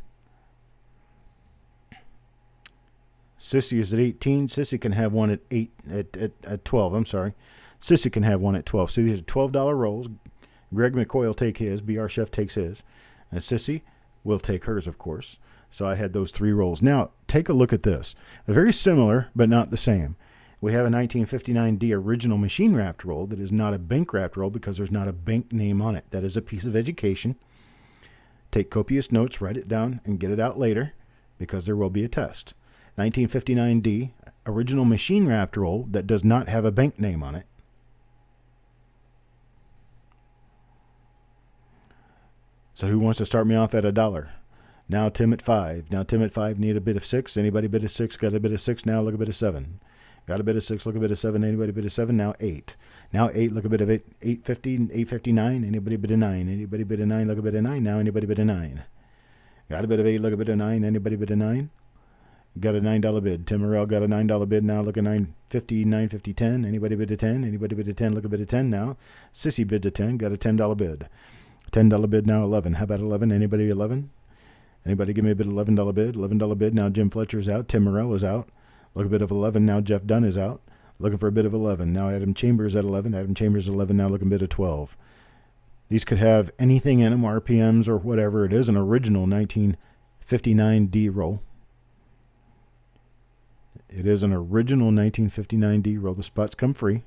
S1: Sissy is at 18. Sissy can have one at 12. I'm sorry. Sissy can have one at 12. So these are $12 rolls. Greg McCoy will take his. BR Chef takes his. And Sissy will take hers, of course. So I had those 3 rolls. Now, take a look at this. They're very similar, but not the same. We have a 1959D original machine wrapped roll that is not a bank wrapped roll because there's not a bank name on it. That is a piece of education. Take copious notes, write it down, and get it out later because there will be a test. 1959D original machine wrapped roll that does not have a bank name on it. So who wants to start me off at $1? Now Tim at 5. Now Tim at 5 need a bit of 6. Anybody bid of 6? Got a bit of 6 now. Look a bit of 7. Got a bit of 6, look a bit of 7. Anybody bid of 7? Now 8. Now 8, look a bit of 8. 850, 859. Anybody bid of 9? Anybody bid of 9? Look a bit of 9. Now anybody bid of 9? Got a bit of 8, look a bit of 9. Anybody bid a 9? Got a $9 bid. Tim Morrell got a $9 bid now. Look at 950, 950, 10. Anybody bid a 10? Anybody bid a 10? Look a bit of 10 now. Sissy bids a 10. Got a $10 bid. $10 bid now. 11. How about 11? Anybody 11? Anybody give me a bid? $11 bid. $11 bid now. Jim Fletcher's out. Tim Morrell is out. Look a bit of 11 now. Jeff Dunn is out. Looking for a bit of 11 now. Adam Chambers at 11. Adam Chambers 11 now. Looking a bit of 12. These could have anything in them, RPMs or whatever. It is an original 1959 D roll. It is an original 1959 D roll. The spots come free.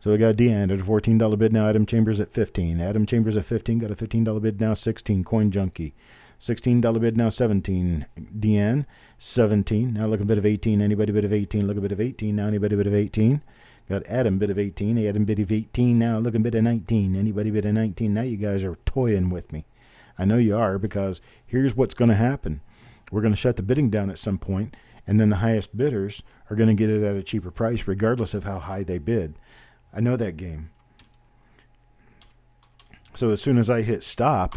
S1: So we got Deanne at a $14 bid now. Adam Chambers at 15. Adam Chambers at 15. Got a $15 bid now. 16. Coin Junkie. $16 bid now. 17. Deanne. 17. Now look a bit of 18. Anybody bid of 18? Look a bit of 18. Now anybody bid of 18? Got Adam bid of 18. Adam bid of 18. Now look a bit of 19. Anybody bid of 19? Now you guys are toying with me. I know you are, because here's what's going to happen. We're going to shut the bidding down at some point, and then the highest bidders are going to get it at a cheaper price regardless of how high they bid. I know that game. So as soon as I hit stop,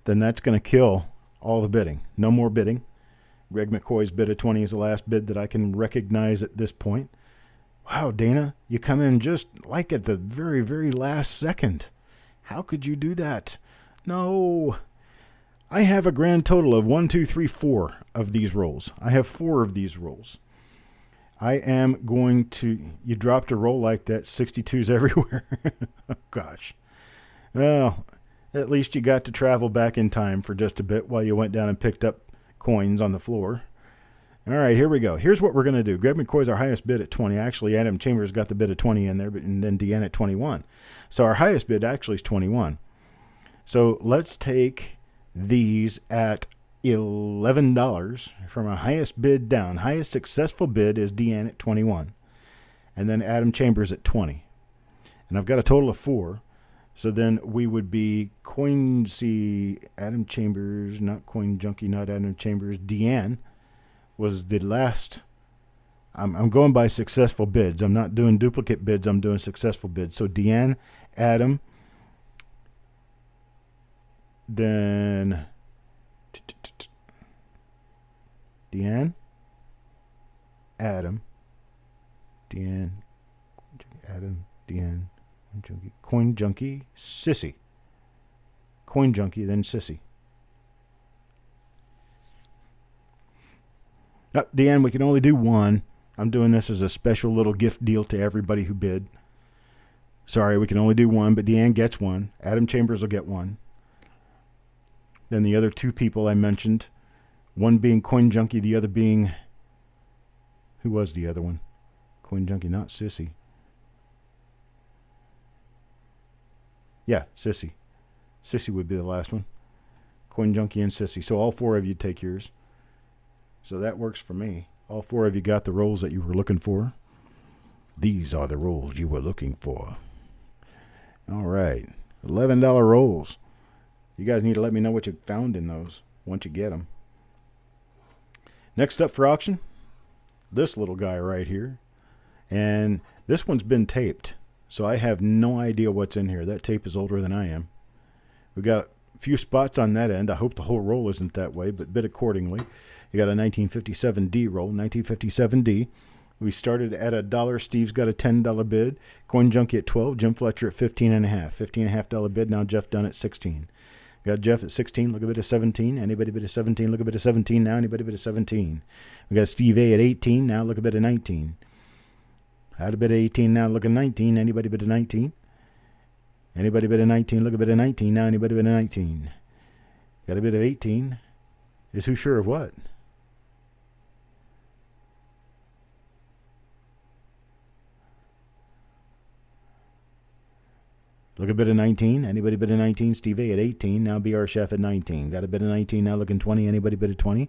S1: then that's going to kill all the bidding. No more bidding. Greg McCoy's bid of 20 is the last bid that I can recognize at this point. Wow, Dana, you come in just like at the very, very last second. How could you do that? No. I have a grand total of 1, 2, 3, 4 of these rolls. I have 4 of these rolls. I am going to... You dropped a roll like that, 62s everywhere. Oh, gosh. Well, at least you got to travel back in time for just a bit while you went down and picked up coins on the floor. All right, here we go. Here's what we're going to do. Greg McCoy's our highest bid at 20. Actually, Adam Chambers got the bid of 20 in there, and then Deanne at 21. So our highest bid actually is 21. So let's take these at $11 from our highest bid down. Highest successful bid is Deanne at 21. And then Adam Chambers at 20. And I've got a total of 4. So then we would be Adam Chambers, not Coin Junkie, not Adam Chambers. Deanne was the last. I'm going by successful bids. I'm not doing duplicate bids. I'm doing successful bids. So Deanne, Adam, then Deanne, Adam, Deanne, Adam, Deanne, Coin Junkie, Sissy. Coin Junkie, then Sissy. Deanne, we can only do 1. I'm doing this as a special little gift deal to everybody who bid. Sorry, we can only do 1, but Deanne gets 1. Adam Chambers will get 1. Then the other 2 people I mentioned, one being Coin Junkie, the other being... Who was the other one? Coin Junkie, not Sissy. Yeah, Sissy. Sissy would be the last one. Coin Junkie and Sissy. So all 4 of you take yours. So that works for me. All 4 of you got the rolls that you were looking for. These are the rolls you were looking for. All right. $11 rolls. You guys need to let me know what you found in those once you get them. Next up for auction, this little guy right here. And this one's been taped, so I have no idea what's in here. That tape is older than I am. We got a few spots on that end. I hope the whole roll isn't that way, but bid accordingly. You got a 1957 D roll, 1957 D. We started at $1. Steve's got a $10 bid. Coin Junkie at 12. Jim Fletcher at $15.5. $15.5 bid. Now Jeff Dunn at 16. Got Jeff at 16. Look a bit of 17. Anybody bid of 17? Look a bit of 17 now. Anybody bid of 17? We got Steve A at 18. Now look a bit of 19. Had a bit of 18. Now look at 19. Anybody bid of 19? Anybody bid of 19? Look a bit of 19 now. Anybody bid of 19? Got a bit of 18. Is who sure of what? Look a bit of 19. Anybody bid of 19? Steve A at 18. Now BR Chef at 19. Got a bit of 19. Now looking 20. Anybody bid of 20?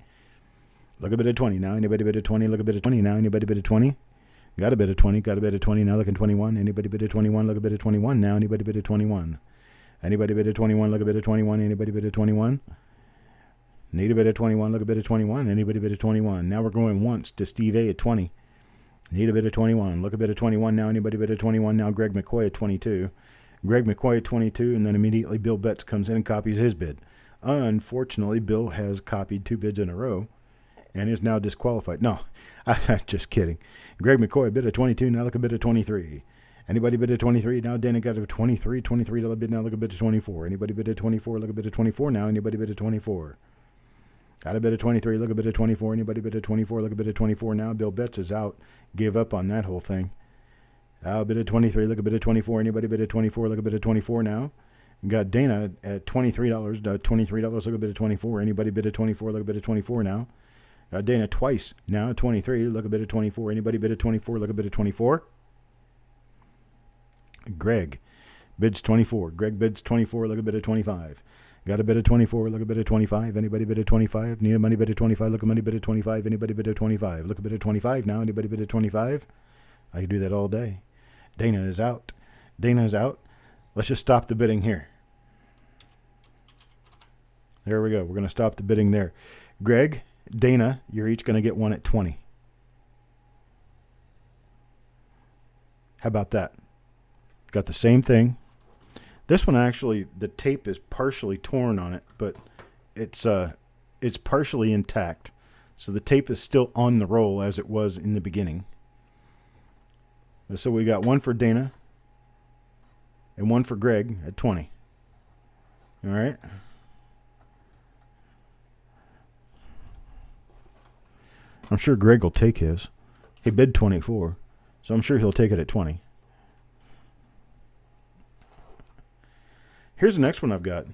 S1: Look a bit of 20 now. Anybody bid of 20? Look a bit of 20 now. Anybody bid of 20? Got a bit of 20. Got a bit of 20 now. Looking 21. Anybody bid of 21? Look a bit of 21 now. Anybody bid of 21? Anybody bid of 21? Look a bit of 21. Anybody bid of 21? Need a bit of 21. Look a bit of 21. Anybody bid of 21? Now we're going once to Steve A at 20. Need a bit of 21. Look a bit of 21 now. Anybody bid of 21? Now Greg McCoy at 22. Greg McCoy at 22, and then immediately Bill Betts comes in and copies his bid. Unfortunately, Bill has copied 2 bids in a row and is now disqualified. No, I'm just kidding. Greg McCoy bid a 22, now look a bid of 23. Anybody bid a 23? Now Dana got a 23. $23 bid, now look a bid of 24. Anybody bid a 24? Look a bid of 24 now. Anybody bid a 24? Got a bid of 23, look a bid of 24. Anybody bid a 24? Look a bid of 24 now. Bill Betts is out. Give up on that whole thing. A bid of 23, look a bid of 24. Anybody bid of 24? Look a bid of 24 now. Got Dana at $23. $23, look a bid of 24. Anybody bid of 24? Look a bid of 24 now. Got Dana twice now, 23. Look a bid of 24. Anybody bid of 24? Look a bid of 24. Greg bids 24. Greg bids 24. Look a bid of 25. Got a bid of 24. Look a bid of 25. Anybody bid of 25? Need a money bid of 25. Look a money bid of 25. Anybody bid of 25? Look a bid of 25 now. Anybody bid of 25? I could do that all day. Dana is out. Dana is out. Let's just stop the bidding here. There we go. We're going to stop the bidding there. Greg, Dana, you're each going to get one at 20. How about that? Got the same thing. This one actually, the tape is partially torn on it, but it's partially intact. So the tape is still on the roll as it was in the beginning. So we got one for Dana and one for Greg at 20. All right. I'm sure Greg will take his. He bid 24, so I'm sure he'll take it at 20. Here's the next one I've got.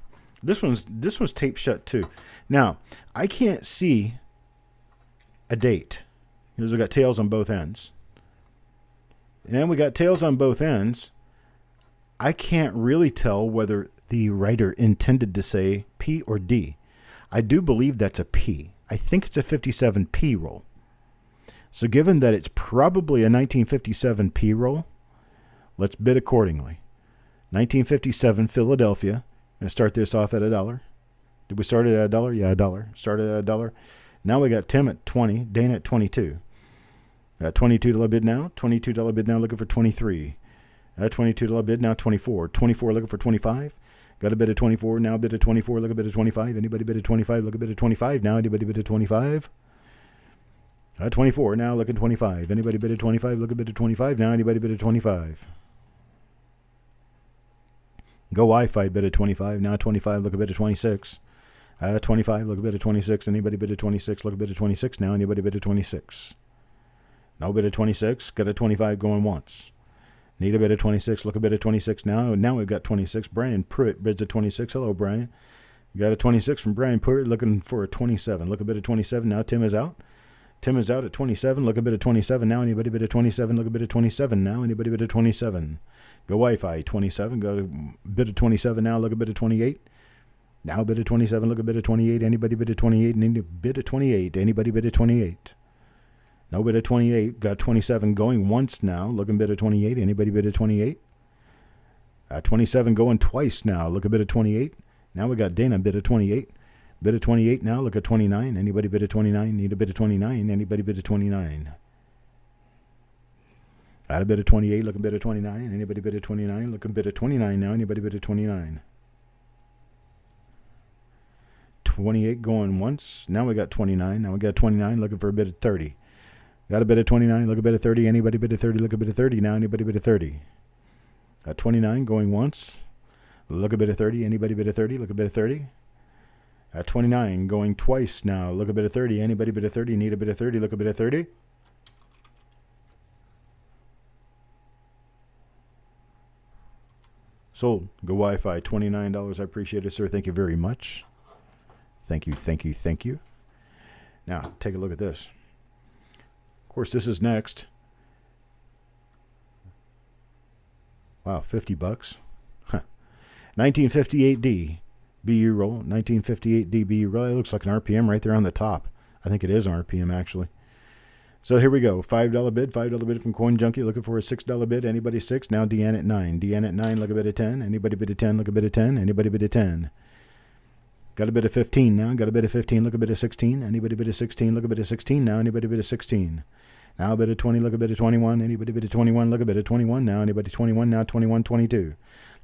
S1: This one's taped shut too. Now, I can't see a date because we got tails on both ends. And we got tails on both ends. I can't really tell whether the writer intended to say P or D. I do believe that's a P. I think it's a 57P roll. So given that it's probably a 1957P roll, let's bid accordingly. 1957 Philadelphia. I'm going to start this off at $1. Did we start it at $1? Yeah, $1. Started at $1. Now we got Tim at 20, Dana at 22. Got $22 bid now. $22 bid now looking for 23. $22 bid now 24. 24 looking for 25. Got a bid of 24 now. Bid of 24. Look a bid of 25. Anybody bid of 25? Look a bid of 25 now. Anybody bid of 25? 24 now. Looking 25. Anybody bid of 25? Look a bid of 25 now. Anybody bid of 25? Go Wi-Fi bid of 25 now. 25. Look a bid of 26. 25. Look a bid of 26. Anybody bid of 26? Look a bid of 26 now. Anybody bid of 26? No bid of 26. Got a 25 going once. Need a bid of 26. Look a bid of 26 now. Now we've got 26. Brian Pruitt bids a 26. Hello, Brian. Got a 26 from Brian Pruitt looking for a 27. Look a bid of 27 now. Tim is out. Tim is out at 27. Look a bid of 27 now. Anybody bid of 27? Look a bid of 27 now. Anybody bid of 27? Go Wi-Fi 27. Got a bid of 27 now. Look a bid of 28. Now bid of 27. Look a bid of 28. Anybody bid of 28? Need a bid of 28. Anybody bid of 28? No bid of 28. Got 27 going once now. Looking bid of 28. Anybody bid of 28? 27 going twice now. Look a bid of 28. Now we got Dana bid of 28. Bid of 28 now. Look at 29. Anybody bid of 29? Need a bid of 29. Anybody bid of 29? Got a bid of 28. Look a bid of 29. Anybody bid of 29? Look a bid of 29 now. Anybody bid of 29? 28 going once. Now we got 29. Now we got 29 looking for a bid of 30. Got a bid of 29. Look a bid of 30. Anybody bid of 30? Look a bid of 30 now. Anybody bid of 30? Got 29 going once. Look a bid of 30. Anybody bid of 30? Look a bid of 30. 29 going twice now. Look a bit of 30. Anybody bid of 30? Need a bit of 30? Look a bit of 30. Sold. Go Wi-Fi. $29. I appreciate it, sir. Thank you very much. Thank you, thank you, thank you. Now, take a look at this. Of course, this is next. Wow, $50. Huh. 1958D. BU roll, 1958 DBU roll. It looks like an RPM right there on the top. I think it is an RPM, actually. So here we go. $5 bid. $5 bid from Coin Junkie. Looking for a $6 bid. Anybody 6? Now Deanne at 9. Deanne at 9. Look a bid of 10. Anybody bid of 10? Look a bid of 10. Anybody bid of 10? Got a bid of 15 now. Got a bid of 15. Look a bid of 16. Anybody bid of 16? Look a bid of 16 now. Anybody bid of 16? Now a bid of 20, look a bid of 21. Anybody bid of 21, look a bid of 21 now. Anybody 21 now, 21, 22.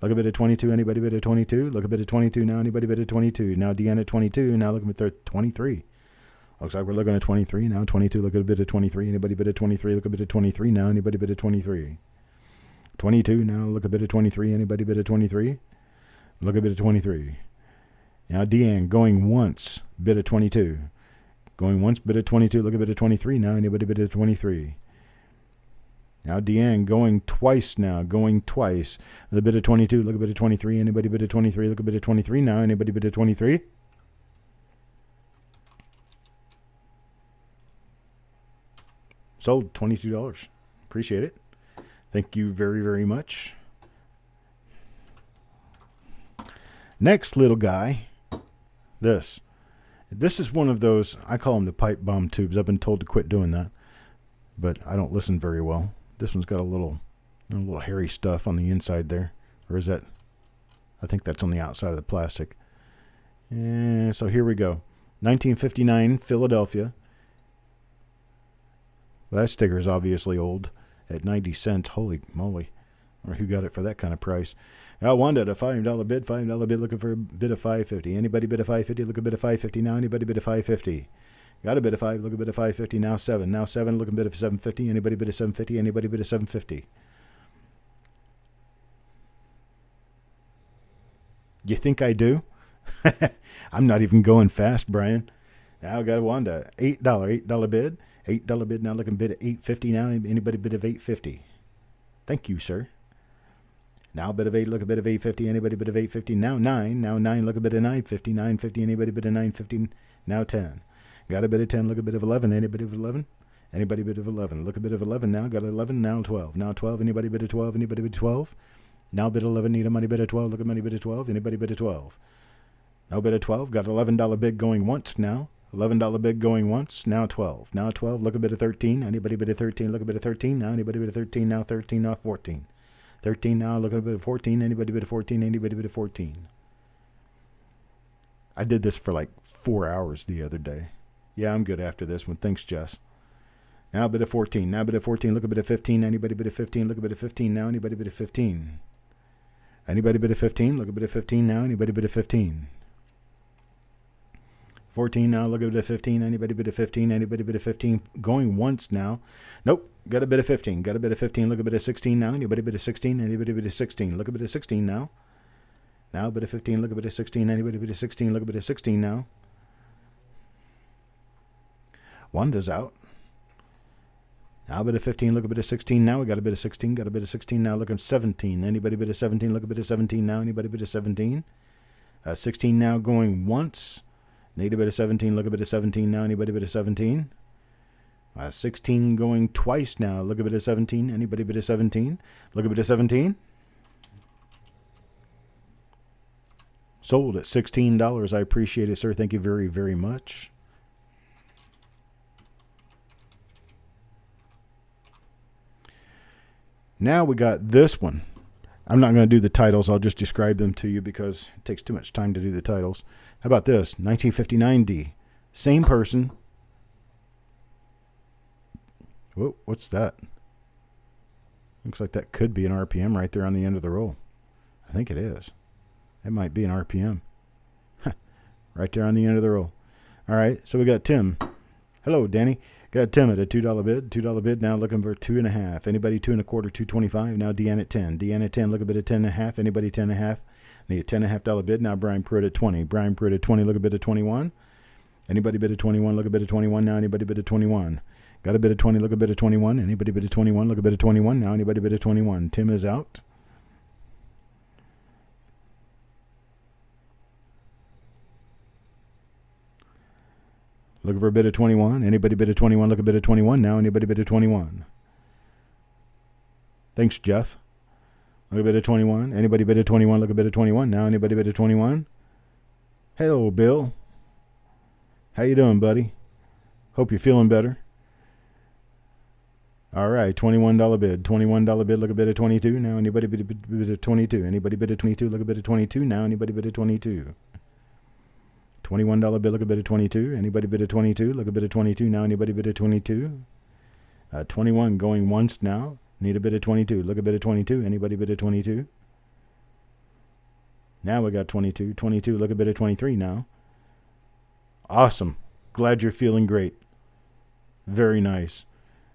S1: Look a bit of 22, anybody bid of 22. Look a bit of 22 now, anybody bid of 22. Now Deanna at 22, now look at 23. Looks like we're looking at 23 now. 22, look at a bit of 23. Anybody bid of 23, look a bit of 23 now. Anybody bid of 23. 22 now, look a bit of 23. Anybody bid of 23? Look a bit of 23. Now Deanne going once, bid of 22. Going once, bid of 22, look a bit of 23 now. Anybody bid of 23? Now Deanne going twice now, going twice. The bid of 22, look a bit of 23. Anybody bid of 23, look a bit of 23 now. Anybody bid of 23? Sold, $22. Appreciate it. Thank you very, very much. Next little guy, this is one of those, I call them the pipe bomb tubes. I've been told to quit doing that, but I don't listen very well. This one's got a little hairy stuff on the inside there. Or is that, I think that's on the outside of the plastic. And so here we go. 1959, Philadelphia. Well, that sticker's obviously old at 90 cents. Holy moly. Or who got it for that kind of price? I wanted a $5 bid, $5 bid, looking for a bid of $5.50. Anybody bid of $5.50, look a bid of $5.50 now. Anybody bid of $5.50? Got a bid of $5, look a bid of $5.50, now $7. Now $7, look a bid of $7.50. Anybody bid of $7.50? Anybody bid of $7.50? You think I do? I'm not even going fast, Brian. Now I got a Wanda. $8 bid. $8 bid, now looking bid at $8.50 now. Anybody bid of $8.50? Thank you, sir. Now a bit of 8, look a bit of 8.50. Anybody bid of 8.50? Now 9. Now 9, look a bit of 9.50. 9.50. Anybody bid of 9.50? Now 10. Got a bit of 10, look a bit of 11. Anybody bid of 11? Anybody bid of 11? Look a bit of 11 now. Got 11. Now 12. Now 12. Anybody bid of 12? Anybody bid of 12? Now bid 11. Need a money bid of 12. Look at money bid of 12. Anybody bid of 12? No bid of 12. Got $11 bid going once now. $11 bid going once. Now 12. Now 12. Look a bit of 13. Anybody bid of 13? Look a bit of 13 now. Anybody bid of 13? Now 13. Now 14. 13 now, look at a bit of 14. Anybody bid of 14? Anybody bid of 14? I did this for like 4 hours the other day. Yeah, I'm good after this one. Thanks, Jess. Now a bit of 14. Now a bit of 14. Look a bit of 15. Anybody bid of 15? Look a bit of 15 now. Anybody bid of 15? Anybody bid of 15? Look a bit of 15 now. Anybody bid of 15? 14 now, look at a bit of 15. Anybody bid of 15? Anybody bid of 15? Going once now. Nope. Got a bit of 15. Got a bit of 15. Look a bit of 16 now. Anybody bid of 16? Anybody bid of 16? Look a bit of 16 now. Now a bit of 15. Look a bit of 16. Anybody bid of 16? Look a bit of 16 now. Wanda's out. Now a bit of 15. Look a bit of 16 now. We got a bit of 16. Got a bit of 16 now. Look at 17. Anybody bid of 17? Look a bit of 17 now. Anybody bid of 17? 16 now going once. Need a bit of 17, look a bit of 17 now. Anybody bit of 17? 16 going twice now. Look a bit of 17. Anybody bit of 17? Look a bit of 17. Sold at $16. I appreciate it, sir. Thank you very, very much. Now we got this one. I'm not going to do the titles. I'll just describe them to you because it takes too much time to do the titles. How about this? 1959D. Same person. Whoa, what's that? Looks like that could be an RPM right there on the end of the roll. I think it is. It might be an RPM. Right there on the end of the roll. All right, so we got Tim. Hello, Danny. Got Tim at a $2 bid. $2 bid now looking for 2.5. Anybody 2 1/4, 2.25. Now Deanna at 10. Deanna at 10, look a bit at 10.5. Anybody 10.5. Need a $10.50 bid. Now Brian Pruitt at 20. Brian Pruitt at 20, look a bit at 21. Anybody bid at 21, look a bit at 21. Now anybody bid at 21. Got a bid at 20, look a bit at 21. Anybody bid at 21, look a bit at 21. Now anybody bid at 21. Tim is out. Looking for a bid of 21. Anybody bid of 21? Look a bid of 21. Now anybody bid of 21? Thanks, Jeff. Look a bid of 21. Anybody bid of 21? Look a bid of 21. Now anybody bid of 21? Hello, Bill. How you doing, buddy? Hope you're feeling better. All right, $21 bid. $21 bid. Look a bid of 22. Now anybody bid of 22? Anybody bid of 22? Look a bid of 22. Now anybody bid of 22? $21 bid, look a bit of 22. Anybody bid of 22? Look a bit of 22. Now anybody bid of 22? 21 going once now. Need a bid of 22. Look a bid of 22. Anybody bid of 22? Now we got 22. 22. Look a bid of 23 now. Awesome. Glad you're feeling great. Very nice.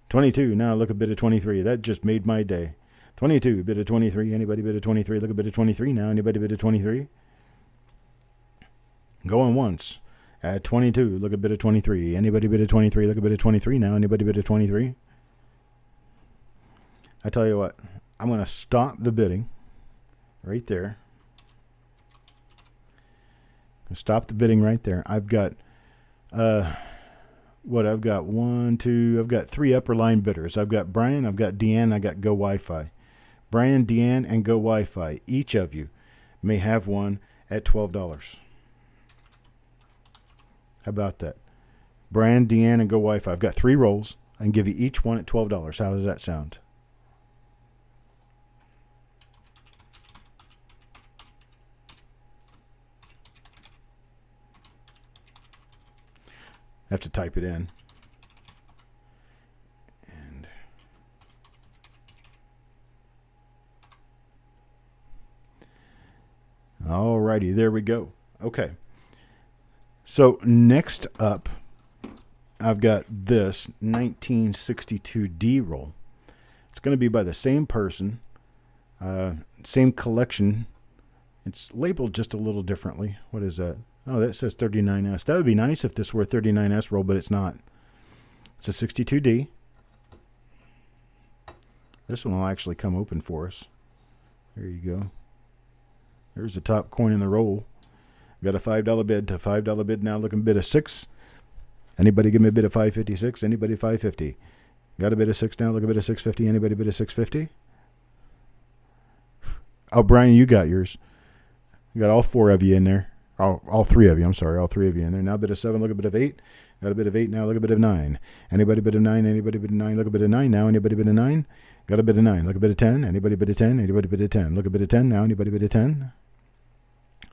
S1: 22. Now look a bid of 23. That just made my day. 22. Bid of 23. Anybody bid of 23? Look a bid of 23 now. Anybody bid of 23? Going once. At 22. Look a bid of 23. Anybody bid of 23? Look a bid of 23 now. Anybody bid of 23? I tell you what. I'm going to stop the bidding right there. Stop the bidding right there. I've got I've got I've got 3 upper line bidders. I've got Brian, I've got Deanne, I got Go Wi-Fi. Brian, Deanne, and Go Wi-Fi. Each of you may have one at $12. How about that? Brian, Deanne, and Go Wi-Fi. I've got 3 rolls. I can give you each one at $12. How does that sound? I have to type it in. And alrighty, there we go. Okay. So next up, I've got this 1962D roll. It's going to be by the same person, same collection. It's labeled just a little differently. What is that? Oh, that says 39S. That would be nice if this were a 39S roll, but it's not. It's a 62D. This one will actually come open for us. There you go. There's the top coin in the roll. Got a $5 bid. To $5 bid now. Looking bid of 6. Anybody give me a bid of 556? Anybody 550? Got a bid of 6 now. Look a bid of 650. Anybody bid of 650? Oh, Brian, you got yours. You got all 4 of you in there. All 3 of you. I'm sorry, all 3 of you in there. Now a bit of 7, look a bit of 8. Got a bit of 8 now, look a bit of 9. Anybody bit of 9? Anybody bit of 9? Look a bit of 9 now. Anybody bit of 9? Got a bit of 9. Look a bit of 10. Anybody bit of 10? Anybody bit of 10? Look a bit of 10 now. Anybody bit of 10?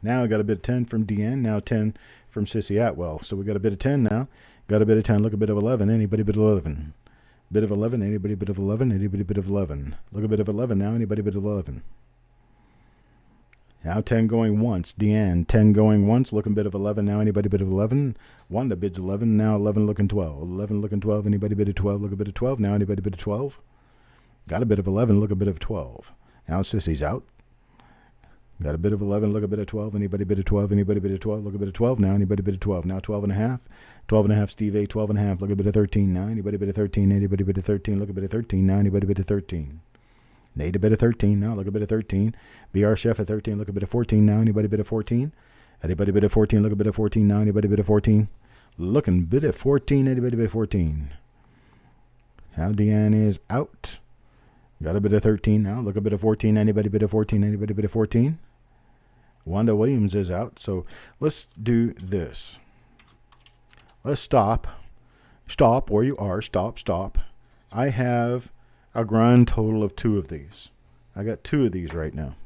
S1: Now I got a bit of 10 from Deanne. Now 10 from Sissy Atwell. So we got a bit of 10 now. Got a bit of 10. Look a bit of 11. Anybody bit of 11? Bit of 11. Anybody bit of 11? Anybody bit of 11? Look a bit of 11 now. Anybody bit of 11? Now 10 going once. Deanne, 10 going once. Looking bid of 11 now. Anybody bid of 11? Wanda bids 11. Now 11 looking 12. 11 looking 12. Anybody bid of 12? Look a bit of 12. Now anybody bid of 12? Got a bit of 11. Look a bit of 12. Now Sissy's out. Got a bit of 11. Look a bit of 12. Anybody bid of 12? Anybody bid of 12? Look a bit of 12. Now anybody bid of 12? Now 12 and a half. 12 and a half. Steve A. 12 and a half. Look a bit of 13 now. Anybody bid of 13? Anybody bid of 13? Look a bit of 13 now. Anybody bid of 13? Nate a bit of 13 now. Look a bit of 13. BR Chef at 13. Look a bit of 14 now. Anybody bit of 14? Anybody bit of 14? Look a bit of 14 now. Anybody bit of 14? Looking bit of 14. Anybody bit of 14? Now Deanne is out. Got a bit of 13 now. Look a bit of 14. Anybody bit of 14? Anybody bit of 14? Wanda Williams is out. So let's do this. Let's stop. Stop where you are. Stop. I have a grand total of 2 of these. I got 2 of these right now.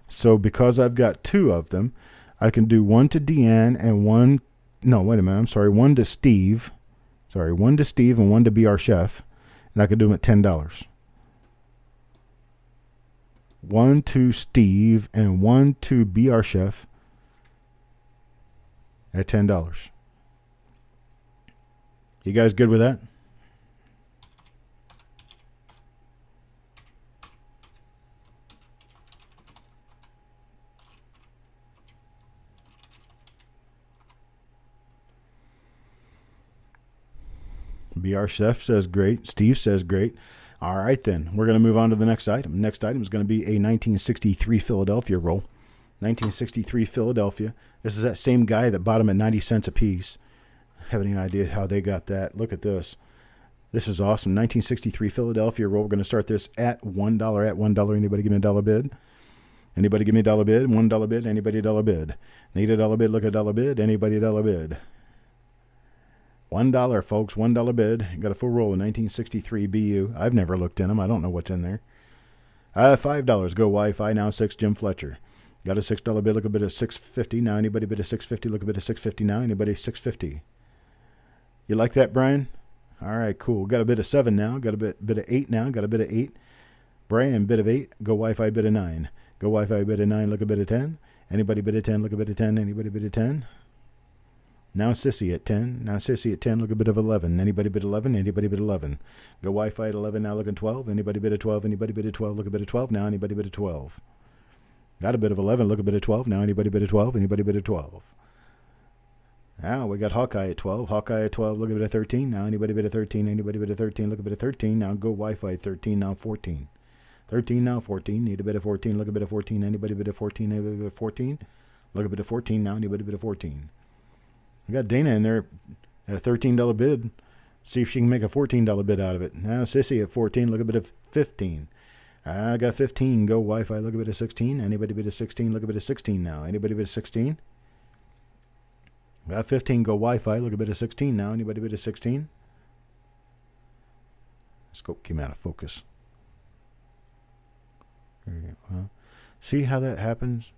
S1: So because I've got 2 of them, I can do one to Deanne and one, no, wait a minute, I'm sorry, one to Steve. Sorry, one to Steve and one to BR Chef. And I can do them at $10. One to Steve and one to BR Chef at $10. You guys good with that? BR Chef says great. Steve says great. All right, then. We're going to move on to the next item. Next item is going to be a 1963 Philadelphia roll. 1963 Philadelphia. This is that same guy that bought them at 90 cents a piece. Have any idea how they got that? Look at this. This is awesome. 1963 Philadelphia roll. We're going to start this at $1. At $1. Anybody give me a dollar bid? Anybody give me a dollar bid? $1 bid. Anybody a dollar bid? Need a dollar bid? Look at a dollar bid. Anybody a dollar bid? $1, folks. $1 bid. Got a full roll of 1963 BU. I've never looked in them. I don't know what's in there. $5. Go Wi-Fi. Now 6. Jim Fletcher. Got a $6 bid. Look a bit of $6.50. Now anybody bid of $6.50? Look a bit of $6.50 now. Anybody $6.50? You like that, Brian? All right, cool. Got a bit of 7 now. Got a bit of 8 now. Got a bit of 8. Brian, bit of 8. Go Wi-Fi, bit of 9. Go Wi-Fi, bit of 9. Look a bit of 10. Anybody bit of 10? Look a bit of 10. Anybody bit of 10? Now Sissy at 10. Now Sissy at 10. Look a bit of 11. Anybody bit 11? Anybody bit 11? Go Wi-Fi at 11. Now look at 12. Anybody bit of 12? Anybody bit of 12? Look a bit of 12. Now anybody bit of 12? Got a bit of 11. Look a bit of 12. Now anybody bit of 12? Anybody bit of 12? Now we got Hawkeye at 12. Hawkeye at 12. Look at a bit of 13. Now anybody bit of 13? Anybody bit of 13? Look at a bit of 13. Now go Wi-Fi 13. Now 14. 13 now 14. Need a bit of 14. Look a bit of 14. Anybody bit of 14? Anybody bit of 14? Look a bit of 14. Now anybody bit of 14? We got Dana in there at a $13 bid. See if she can make a $14 bid out of it. Now Sissy at 14. Look a bit of 15. I got 15. Go Wi-Fi. Look a bit of 16. Anybody bit of 16? Look a bit of 16 now. Anybody bit of 16? Got 15. Go Wi-Fi. Look a bit of 16 now. Anybody bit of 16? Scope came out of focus. See how that happens?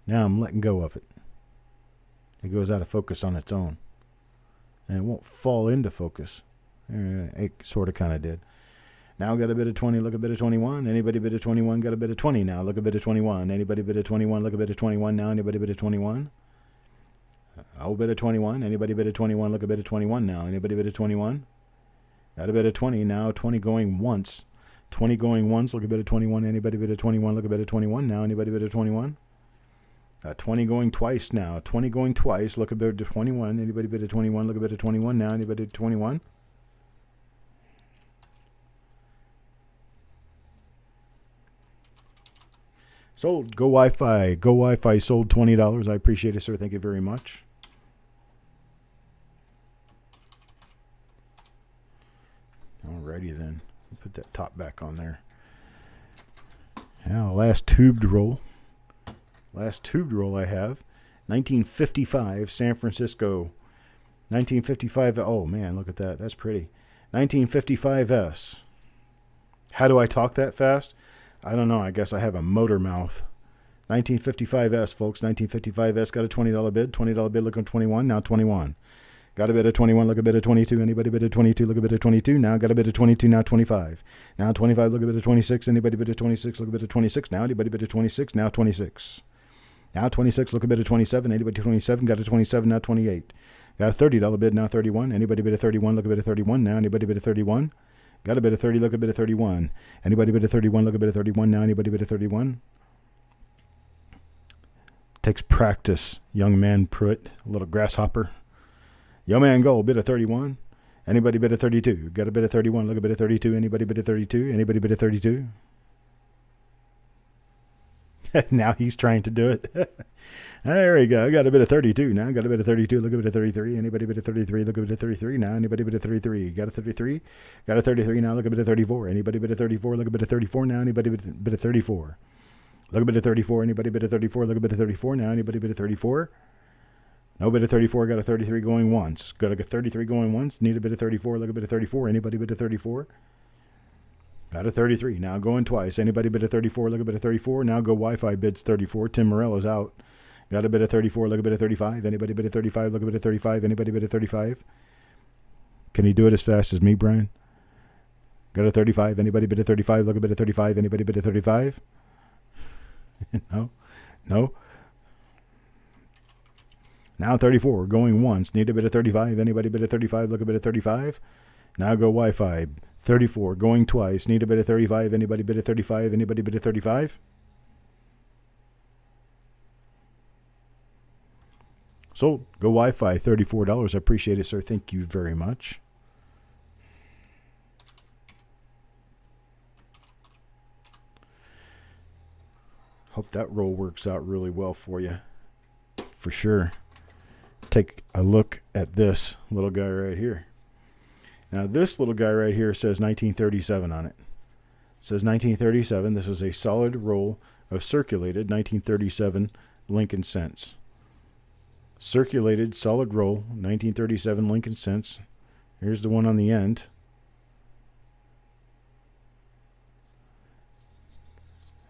S1: Now I'm letting go of it. It goes out of focus on its own. And it won't fall into focus. It sort of kind of did. Now got a bit of 20, look a bit of 21. Anybody bit of 21, got a bit of 20 now. Look a bit of 21. Anybody bit of 21, look a bit of 21 now. Anybody bit of 21? Oh, bit of 21. Anybody bit of 21, look a bit of 21 now. Anybody bit of 21? Got a bit of 20 now. 20 going once. 20 going once, look a bit of 21. Anybody bit of 21, look a bit of 21 now. Anybody bit of 21? 20 going twice now. 20 going twice, look a bit of 21. Anybody bit of 21, look a bit of 21 now. Anybody bit of 21? Sold. Go Wi-Fi. Go Wi-Fi sold $20. I appreciate it, sir. Thank you very much. Alrighty then. Put that top back on there. Now, last tubed roll. Last tubed roll I have. 1955 San Francisco. 1955. Oh, man, look at that. That's pretty. 1955S. How do I talk that fast? I don't know. I guess I have a motor mouth. 1955S, folks. 1955S got a $20 bid. $20 bid, look at 21. Now 21. Got a bit of 21, look a bit of 22. Anybody bit of 22, look a bit of 22. Now got a bit of 22, now 25. Now 25, look a bit of 26. Anybody bit of 26, look a bit of 26. Now anybody bit of 26, now 26. Now 26, look a bit of 27. Anybody 27, got a 27, now 28. Got a $30 bid, now 31. Anybody bit of 31, look a bit of 31. Now anybody bit of 31. Got a bit of 30, look a bit of 31. Anybody bit of 31, look a bit of 31. Now anybody bit of 31. Takes practice, young man Pruitt, a little grasshopper. Yo man go, bit of 31. Anybody bit of 32? Got a bit of 31, look a bit of 32. Anybody bit of 32? Anybody bit of 32? Now he's trying to do it. There we go. I got a bit of 32 now. Got a bit of 32, look a bit of 33. Anybody bit of 33? Look a bit of 33 now. Anybody bit of 33? Got a 33? Got a 33 now. Look a bit of 34. Anybody bit of 34? Look a bit of 34 now. Anybody bit of 34? Look a bit of 34. Anybody bit of 34? Look a bit of 34 now. Anybody bit of 34? No bit of 34. Got a 33 going once. Got a 33 going once. Need a bit of 34. Look a bit of 34. Anybody bit of 34? Got a 33. Now going twice. Anybody bit of 34? Look a bit of 34. Now go Wi-Fi bids 34. Tim Morello's out. Got a bit of 34. Look a bit of 35. Anybody bit of 35? Look a bit of 35. Anybody bit of 35? Can he do it as fast as me, Brian? Got a 35. Anybody bit of 35? Look a bit of 35. Anybody bit of 35? No. No. Now 34, going once. Need a bit of 35. Anybody bit of 35? Look a bit of 35. Now go Wi-Fi. 34, going twice. Need a bit of 35. Anybody bit of 35? Anybody bit of 35? Sold. Go Wi-Fi, $34. I appreciate it, sir. Thank you very much. Hope that roll works out really well for you. For sure. Take a look at this little guy right here. Now this little guy right here says 1937 on it. It says 1937. This is a solid roll of circulated 1937 Lincoln cents. Circulated solid roll 1937 Lincoln cents. Here's the one on the end.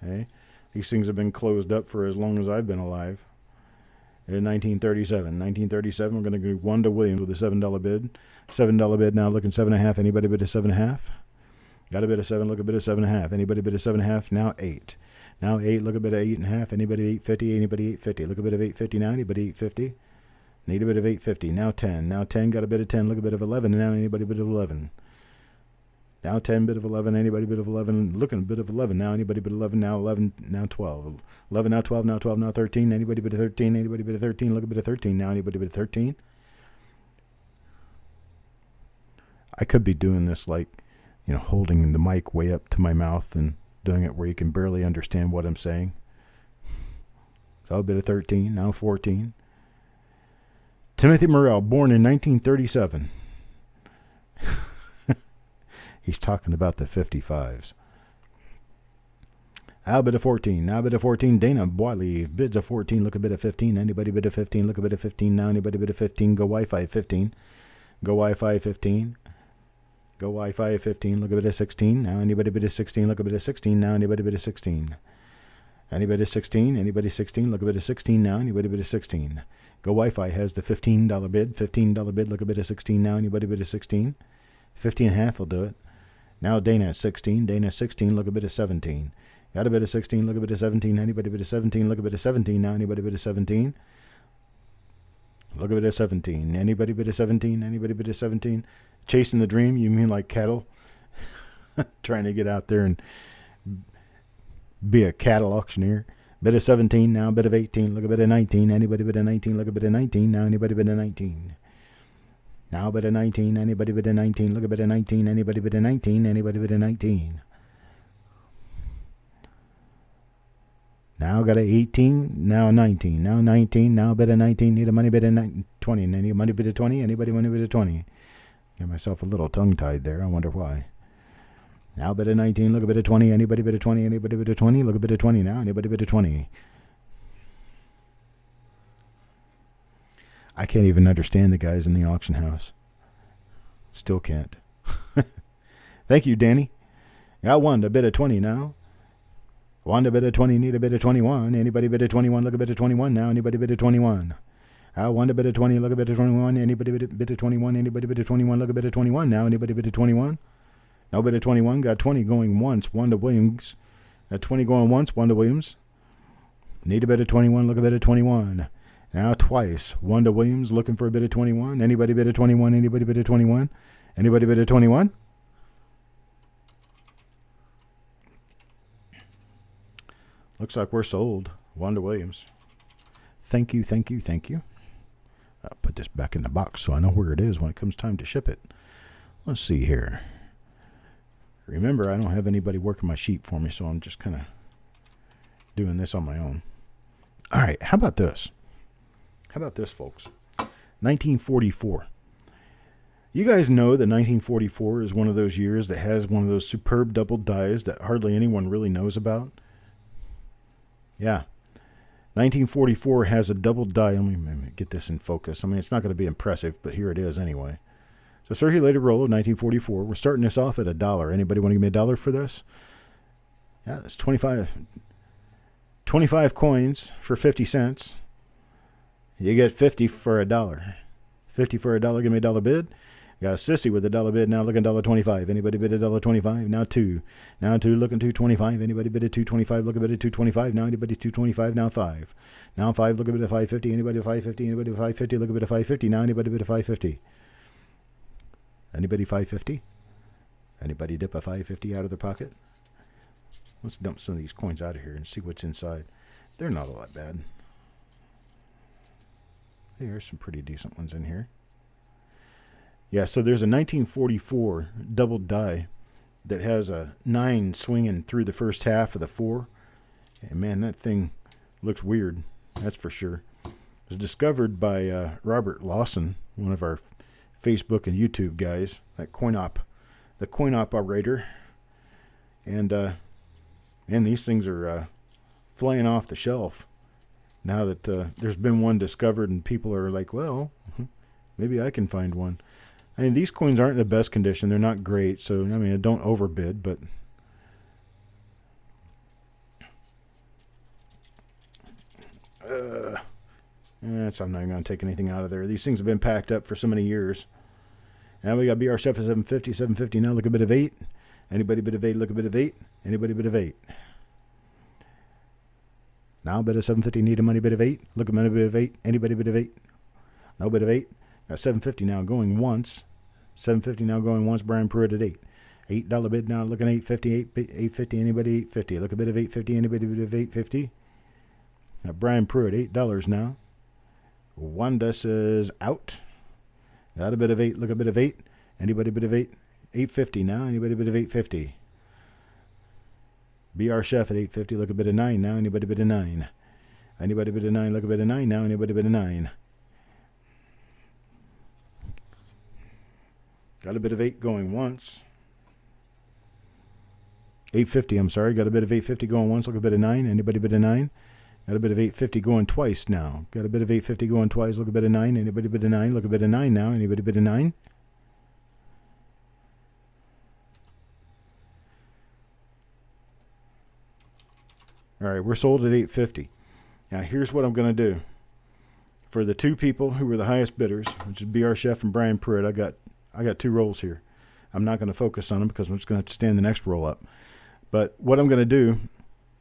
S1: Okay. These things have been closed up for as long as I've been alive. In 1937. 1937, we're going to go Wanda Williams with a $7 bid. $7 bid now, looking 7.5. Anybody bid a 7.5? Got a bid of 7, look a bid of 7.5. Anybody bid a 7.5? Now 8. Now 8, look a bid of 8.5. Anybody 850? Anybody 850? Look a bid of 850 now. Anybody 850? Need a bid of 850. Now 10. Now 10, got a bid of 10. Look a bit of 11. Now anybody bid of 11. Now 10, bid of 11. Anybody bid of 11. Looking a bit of 11. Now anybody bid 11. Now 11. Now 12. 11. Now 12. Now 12. Now 13. Anybody bid of 13. Anybody bid of 13. Look a bit of 13. Now anybody bid of 13. I could be doing this like, holding the mic way up to my mouth and doing it where you can barely understand what I'm saying. So a bit of 13. Now 14. Timothy Morrell, born in 1937. He's talking about the 55s. I'll bid a 14. Now bid a 14. Dana Boiley bids a 14. Look a bit of 15. Anybody bid a 15? Look a bit of 15. Now anybody bid a 15? Go Wi-Fi 15. Go Wi-Fi 15. Go Wi-Fi 15. Look a bit of 16. Now anybody bid a 16? Look a bit of 16. Now anybody bid a 16? Anybody 16? Anybody 16? Look a bit of 16 now. Anybody bid a 16? Go Wi-Fi has the $15 bid. $15 bid. Look a bit of 16 now. Anybody bid a 16? 15.5 will do it. Now Dana at 16. Dana 16. Look a bit of 17. Got a bit of 16. Look a bit of 17. Anybody bid a 17? Look a bit of 17 now. Anybody bid a 17? Look a bit of 17. Anybody bid a 17? Anybody bid a 17? Chasing the dream? You mean like cattle? Trying to get out there and be a cattle auctioneer. Bid of 17 now. Bid of 18. Look a bit of 19. Anybody bid a 19? Look a bit of 19 now. Anybody bid a 19? Now bid a 19. Anybody bid a 19? Look a bit of 19. Anybody bid a 19? Anybody bid a 19? Now got a 18. Now 19. Now 19. Now bid a 19. Need a money bid a 20. Any money bid a 20? Anybody money bid a 20? Get myself a little tongue-tied there. I wonder why. Now bid a 19. Look a bit of 20. Anybody bid a 20? Anybody bid a 20? Look a bit of 20 now. Anybody bid a 20? I can't even understand the guys in the auction house. Still can't. Thank you, Danny. Got one. A bid of 20 now. Wanda bid a 20. Need a bid of 21. Anybody bid a 21? Look a bid of 21 now. Anybody bid a 21? Wanda bid a 20. Look a bid of 21. Anybody bid a 21? Anybody bid a 21? Look a bid of 21 now. Anybody bid a 21? No bid of 21. Got 20 going once. Wanda Williams. Got 20 going once. Wanda Williams. Need a bid of 21. Look a bid of 21. Now twice. Wanda Williams looking for a bid of 21. Anybody bid a 21? Anybody bid a 21? Anybody bid a 21? Looks like we're sold. Wanda Williams. Thank you, thank you, thank you. I'll put this back in the box so I know where it is when it comes time to ship it. Let's see here. Remember, I don't have anybody working my sheet for me, so I'm just kind of doing this on my own. All right, how about this? How about this, folks? 1944. You guys know that 1944 is one of those years that has one of those superb double dies that hardly anyone really knows about. Yeah. 1944 has a double die. Let me get this in focus. I mean, it's not going to be impressive, but here it is anyway. So circulated roll of 1944. We're starting this off at $1. Anybody want to give me $1 for this? Yeah, it's 25 coins for 50 cents. You get 50 for $1. 50 for $1. Give me $1 bid. Got a sissy with $1 bid now looking $1.25. Anybody bid $1.25? Now 2. Now 2 looking $2.25. Anybody bid $2.25? Look a bid $2.25. Now anybody $2.25? Now 5. Now 5 look a bid $5.50. Anybody $5.50? Anybody $5.50? Look a bid $5.50. Now anybody bid $5.50? Anybody $5.50? Anybody dip a $5.50 out of their pocket? Let's dump some of these coins out of here and see what's inside. They're not all that bad. There's some pretty decent ones in here. Yeah, so there's a 1944 double die that has a 9 swinging through the first half of the 4. And man, that thing looks weird. That's for sure. It was discovered by Robert Lawson, one of our Facebook and YouTube guys, the coin operator. And these things are flying off the shelf now that there's been one discovered, and people are like, well, maybe I can find one. I mean, these coins aren't in the best condition. They're not great, so, I mean, don't overbid, but So I'm not even going to take anything out of there. These things have been packed up for so many years. Now we got BR Chef at 750. 750 now. Look a bit of 8. Anybody bit of 8? Look a bit of 8. Anybody bit of 8? Now bit of 750. Need a money bit of 8. Look a bit of 8. Anybody bit of 8? No bit of 8. Got 750 now going once. 750 now going once. Brian Pruitt at 8. $8 bid now. Looking 850. 850. Anybody 850? Look a bit of 850. Anybody bit of 850? Now Brian Pruitt $8 now. Wanda says out. Got a bit of 8. Look a bit of 8. Anybody bit of 8? 850 now. Anybody bit of 850? BR Chef at 850. Look a bit of 9 now. Anybody bit of 9? Anybody bit of 9? Look a bit of 9 now. Anybody bit of 9? Got a bit of 8 going once. 850, I'm sorry. Got a bit of 850 going once. Look a bit of 9. Anybody bit of 9? Got a bit of 850 going twice now. Got a bit of 850 going twice. Look a bit of 9. Anybody bit of 9? Look a bit of 9 now. Anybody bit of 9? All right, we're sold at 850. Now here's what I'm going to do. For the two people who were the highest bidders, which is BR Chef and Brian Pruitt, I got 2 rolls here. I'm not going to focus on them because I'm just going to have to stand the next roll up. But what I'm going to do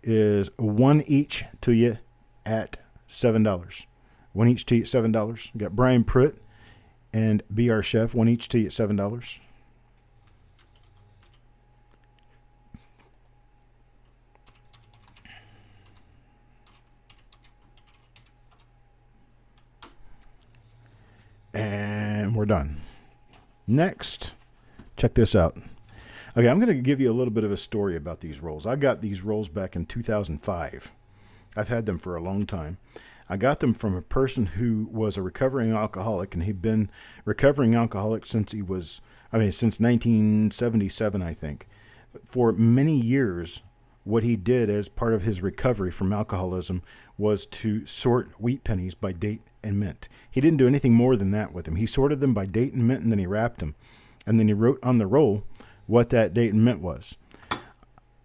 S1: is 1 each to you at $7. 1 each to you at $7. Got Brian Pruitt and BR Chef, 1 each to you at $7. And we're done. Next, check this out. Okay, I'm going to give you a little bit of a story about these rolls. I got these rolls back in 2005. I've had them for a long time. I got them from a person who was a recovering alcoholic, and he'd been recovering alcoholic since since 1977, I think. For many years, what he did as part of his recovery from alcoholism was to sort wheat pennies by date and mint. He didn't do anything more than that with them. He sorted them by date and mint, and then he wrapped them. And then he wrote on the roll what that date and mint was.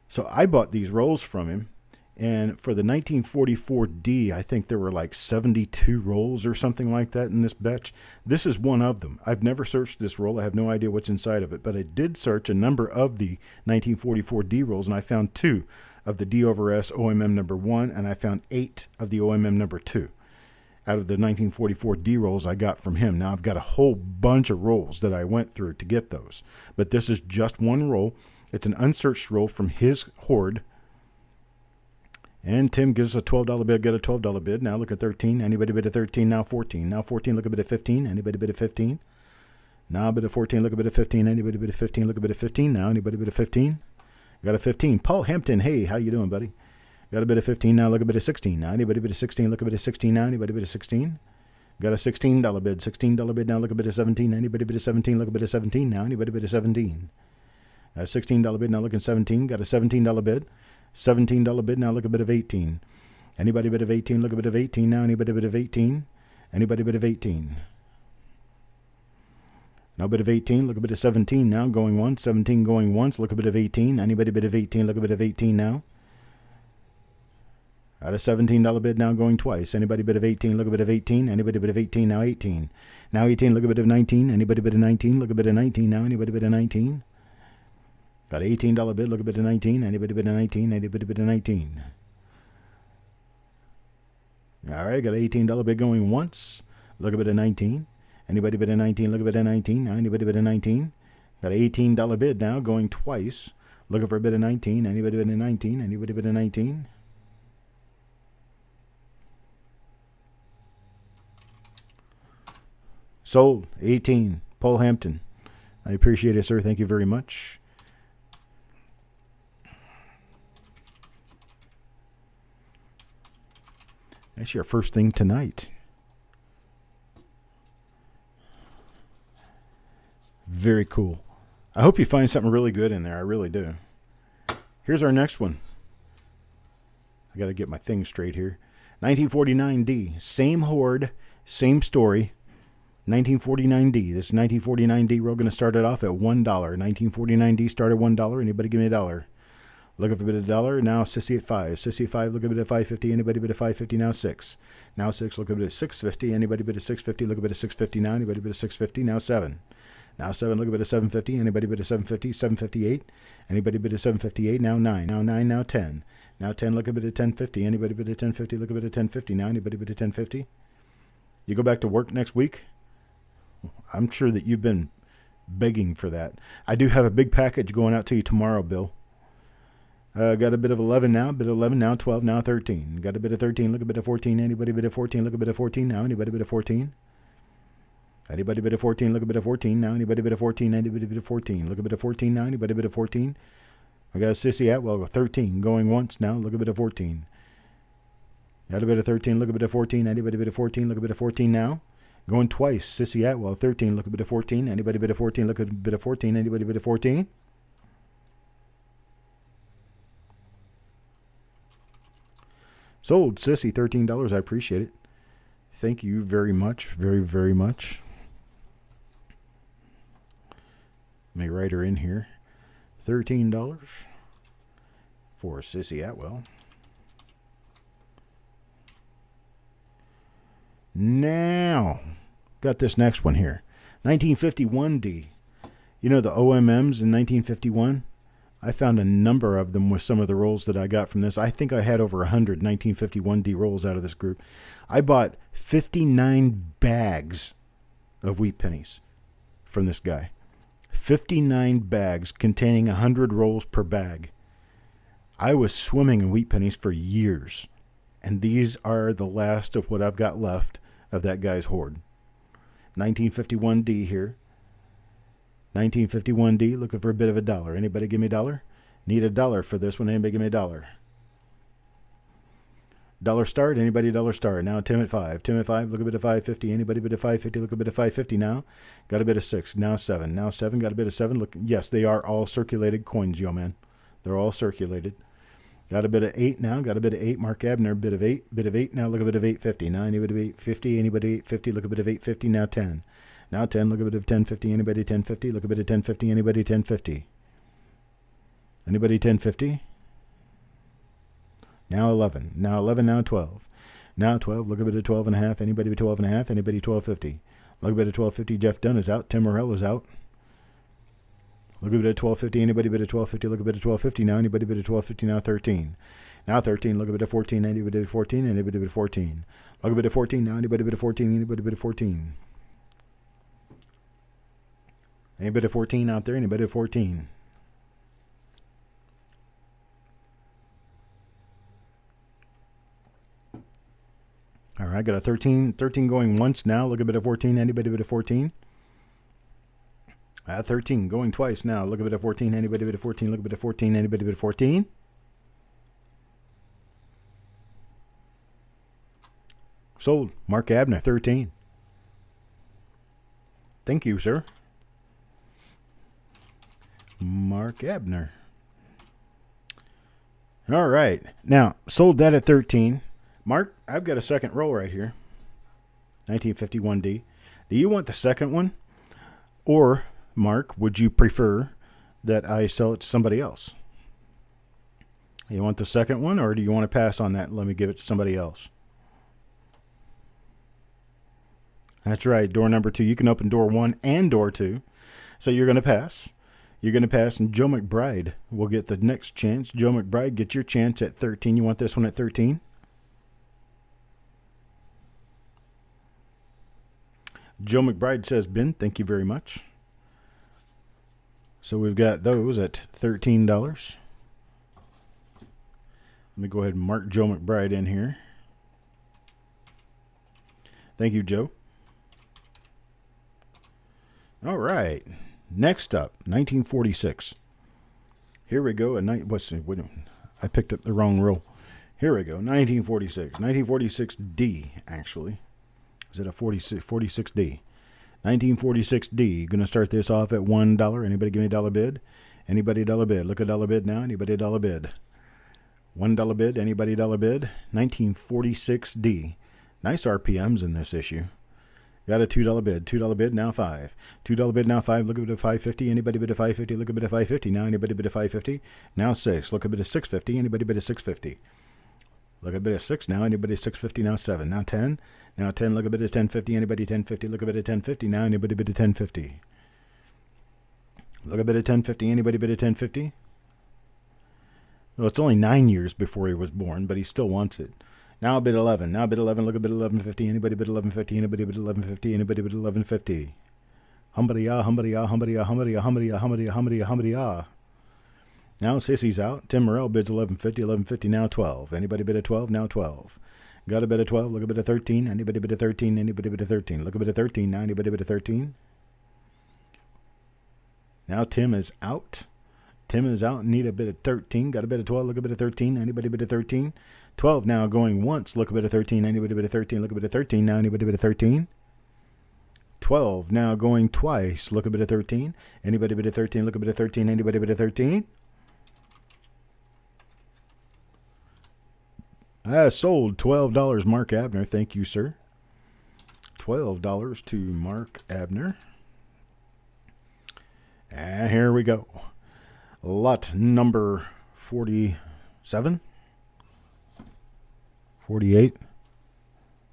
S1: So I bought these rolls from him, and for the 1944D, I think there were like 72 rolls or something like that in this batch. This is one of them. I've never searched this roll. I have no idea what's inside of it, but I did search a number of the 1944D rolls, and I found 2 of the D over S OMM number 1, and I found 8 of the OMM number 2. Out of the 1944 D rolls I got from him. Now I've got a whole bunch of rolls that I went through to get those. But this is just one roll. It's an unsearched roll from his hoard. And Tim gives us a $12 bid. Get a $12 bid. Now look at 13. Anybody bid at 13? Now 14. Now 14. Look a bit at 15. Anybody bid at 15? Now a bit of 14. Look a bit at 15. Anybody bid at 15? Look a bit at 15. Now anybody bid at 15? Got a 15. Paul Hampton. Hey, how you doing, buddy? Got a bit of 15 now, look a bit of 16 now. Anybody bit of 16, look a bit of 16 now. Anybody bit of 16? Got a $16 bid. $16 bid now, look a bit of 17. Anybody bit of 17, look a bit of 17 now. Anybody bit of 17? Got a $16 bid now, looking 17. Got a $17 bid. $17 bid now, look a bit of 18. Anybody bit of 18, look a bit of 18 now. Anybody bit of 18? Anybody bit of 18? Now a bit of 18, look a bit of 17 now, going once. 17 going once, look a bit of 18. Anybody bit of 18, look a bit of 18 now. Got a $17 bid now going twice. Anybody bid of 18, look a bit of 18. Anybody bid of 18, now 18. Now 18, look a bit of 19. Anybody bid of 19, look a bit of 19 now. Anybody bid of 19? Got an $18 bid, look a bit of 19. Anybody bid of 19? Anybody bid of 19? All right, got an $18 bid going once. Look a bit of 19. Anybody bid of 19, look a bit of 19. Now anybody bid of 19? Got an $18 bid now going twice. Looking for a bit of 19. Anybody bid of 19? Anybody bid of 19? Sold. 18. Paul Hampton. I appreciate it, sir. Thank you very much. That's your first thing tonight. Very cool. I hope you find something really good in there. I really do. Here's our next one. I got to get my thing straight here. 1949D. Same hoard, same story. 1949D. This 1949D, we're going to start it off at $1. 1949D start at $1. Anybody give me $1? Looking for a bid of $1. Now Sissy at 5. Sissy at 5. Look a bit at 550. Anybody bid at 550? Now 6. Now 6. Look a bit at 650. Anybody bid at 650? Look a bit at 650 now. Anybody bid at 650? Now 7. Now 7. Look a bit at 750. Anybody bid at 750? 758. Anybody bid at 758? Now 9. Now 9. Now 10. Now 10. Look a bit at 1050. Anybody bid at 1050? Look a bit at 1050 now. Anybody bid at 1050? You go back to work next week? I'm sure that you've been begging for that. I do have a big package going out to you tomorrow, Bill. Got a bit of 11 now, bit of 11 now, 12 now, 13. Got a bit of 13, look a bit of 14. Anybody bit of 14, look a bit of 14 now. Anybody bit of 14? Anybody bit of 14, look a bit of 14 now. Anybody bit of 14, anybody bit of 14. Look a bit of 14 now. Anybody bit of 14? I got a Sissy Atwell, 13, going once now. Look a bit of 14. Got a bit of 13, look a bit of 14. Anybody bit of 14, look a bit of 14 now. Going twice, Sissy Atwell, 13, look a bit of 14. Anybody bit of 14, look a bit of 14. Anybody bit of 14? Sold, Sissy, $13. I appreciate it. Thank you very much, very, very much. Let me write her in here. $13 for Sissy Atwell. Now, got this next one here. 1951D. You know the OMMs in 1951? I found a number of them with some of the rolls that I got from this. I think I had over 100 1951D rolls out of this group. I bought 59 bags of wheat pennies from this guy. 59 bags containing 100 rolls per bag. I was swimming in wheat pennies for years, and these are the last of what I've got left of that guy's hoard. 1951D here. 1951D, looking for a bit of $1. Anybody give me $1? Need $1 for this one. Anybody give me $1? Dollar start. Anybody dollar start? Now Tim at 5. Tim at 5. Look a bit of 550. Anybody bit of 550? Look a bit of 550 now. Got a bit of 6. Now 7. Now 7. Got a bit of 7. Look. Yes, they are all circulated coins, yo man. They're all circulated. Got a bit of 8 now. Got a bit of 8. Mark Abner. Bit of 8. Bit of 8. Now look a bit of 850. Now anybody bit of 850. Anybody 850? Look a bit of 850. Now 10. Now 10, look a bit of 1050. Anybody 1050? Look a bit of 1050. Anybody 1050? Anybody 1050? Now 11. Now 11. Now 12. Now 12. Look a bit of 12 and a half. Anybody 12 and a half? Anybody 1250? Look a bit of 1250. Jeff Dunn is out. Tim Morrell is out. Look a bit of 1250. Anybody bit of 1250? Look a bit of 1250 now. Anybody bit of 1250? Now 13. Now 13. Look a bit of 14. Anybody bit of 14? Anybody bit of 14? Look a bit of 14 now. Anybody bit of 14? Anybody bit of 14? Anybody 14 out there? Anybody 14? All right, got a 13 going once now. Look a bit of 14. Anybody bit of 14? 13 going twice now. Look a bit of 14. Anybody bit of 14? Look a bit of 14. Anybody bit of 14? Sold. Mark Abner, 13. Thank you, sir. Mark Abner. All right. Now, sold that at 13. Mark, I've got a second roll right here. 1951D. Do you want the second one? Or, Mark, would you prefer that I sell it to somebody else? You want the second one, or do you want to pass on that and let me give it to somebody else? That's right. Door number 2. You can open door 1 and door 2. So you're going to pass. You're going to pass, and Joe McBride will get the next chance. Joe McBride, get your chance at 13. You want this one at 13? Joe McBride says, Ben, thank you very much. So we've got those at $13. Let me go ahead and mark Joe McBride in here. Thank you, Joe. All right. Next up, 1946. Here we go. I picked up the wrong roll. Here we go. 1946. 1946D, actually. Is it a 46D? 1946D. Going to start this off at $1. Anybody give me a dollar bid? Anybody dollar bid? Look at dollar bid now. Anybody dollar bid? $1 bid. Anybody dollar bid? 1946D. Nice RPMs in this issue. Got a $2 bid. $2 bid, now 5. $2 bid, now 5. Look a bit of 550. Anybody bid a 550? Look a bit of 550. Now anybody bid a 550? Now 6. Look a bit of 650. Anybody bid a 650? Look a bit of 6 now. Anybody 650? Now 7. Now 10. Now 10. Look a bit of 1050. Anybody 1050? Look a bit of 1050. Now anybody bid a 1050? Look a bit of 1050. Anybody bid a 1050? Well, it's only 9 years before he was born, but he still wants it. Now bid 11. Now bid 11. Look a bit 1150. Anybody bid 1150? Anybody bid 1150? Anybody bid 1150? Humbity-ah, humbity-ah, humbity-ah, humbity-ah, humbity-ah, humbity-ah, humbity-ah, humbity-ah. Now Sissy's out. Tim Morrell bids 1150. 1150. Now 12. Anybody bid a 12? Now 12. Got a bid of 12. Look a bit of 13. Anybody bid a 13? Anybody bid a 13? Look a bit of 13. Now anybody bid a 13? Now Tim is out. Tim is out and need a bit of 13. Got a bit of 12. Look a bit of 13. Anybody bid a 13? 12 now going once. Look a bit of 13. Anybody bid a 13? Look a bit of 13. Now anybody bid a 13? 12 now going twice. Look a bit of 13. Anybody bid a 13? Look a bit of 13. Anybody bid a 13? Sold. $12. Mark Abner. Thank you, sir. $12 to Mark Abner. And here we go. Lot number 47. 48.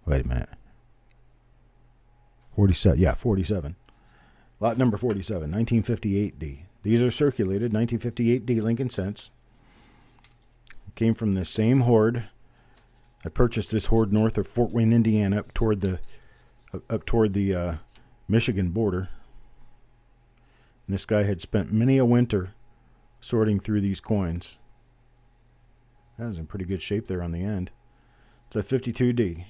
S1: Wait a minute. 47. Yeah, 47. Lot number 47, 1958D. These are circulated, 1958D Lincoln cents. Came from the same horde. I purchased this horde north of Fort Wayne, Indiana, up toward the Michigan border. And this guy had spent many a winter sorting through these coins. That was in pretty good shape there on the end. It's a 52D.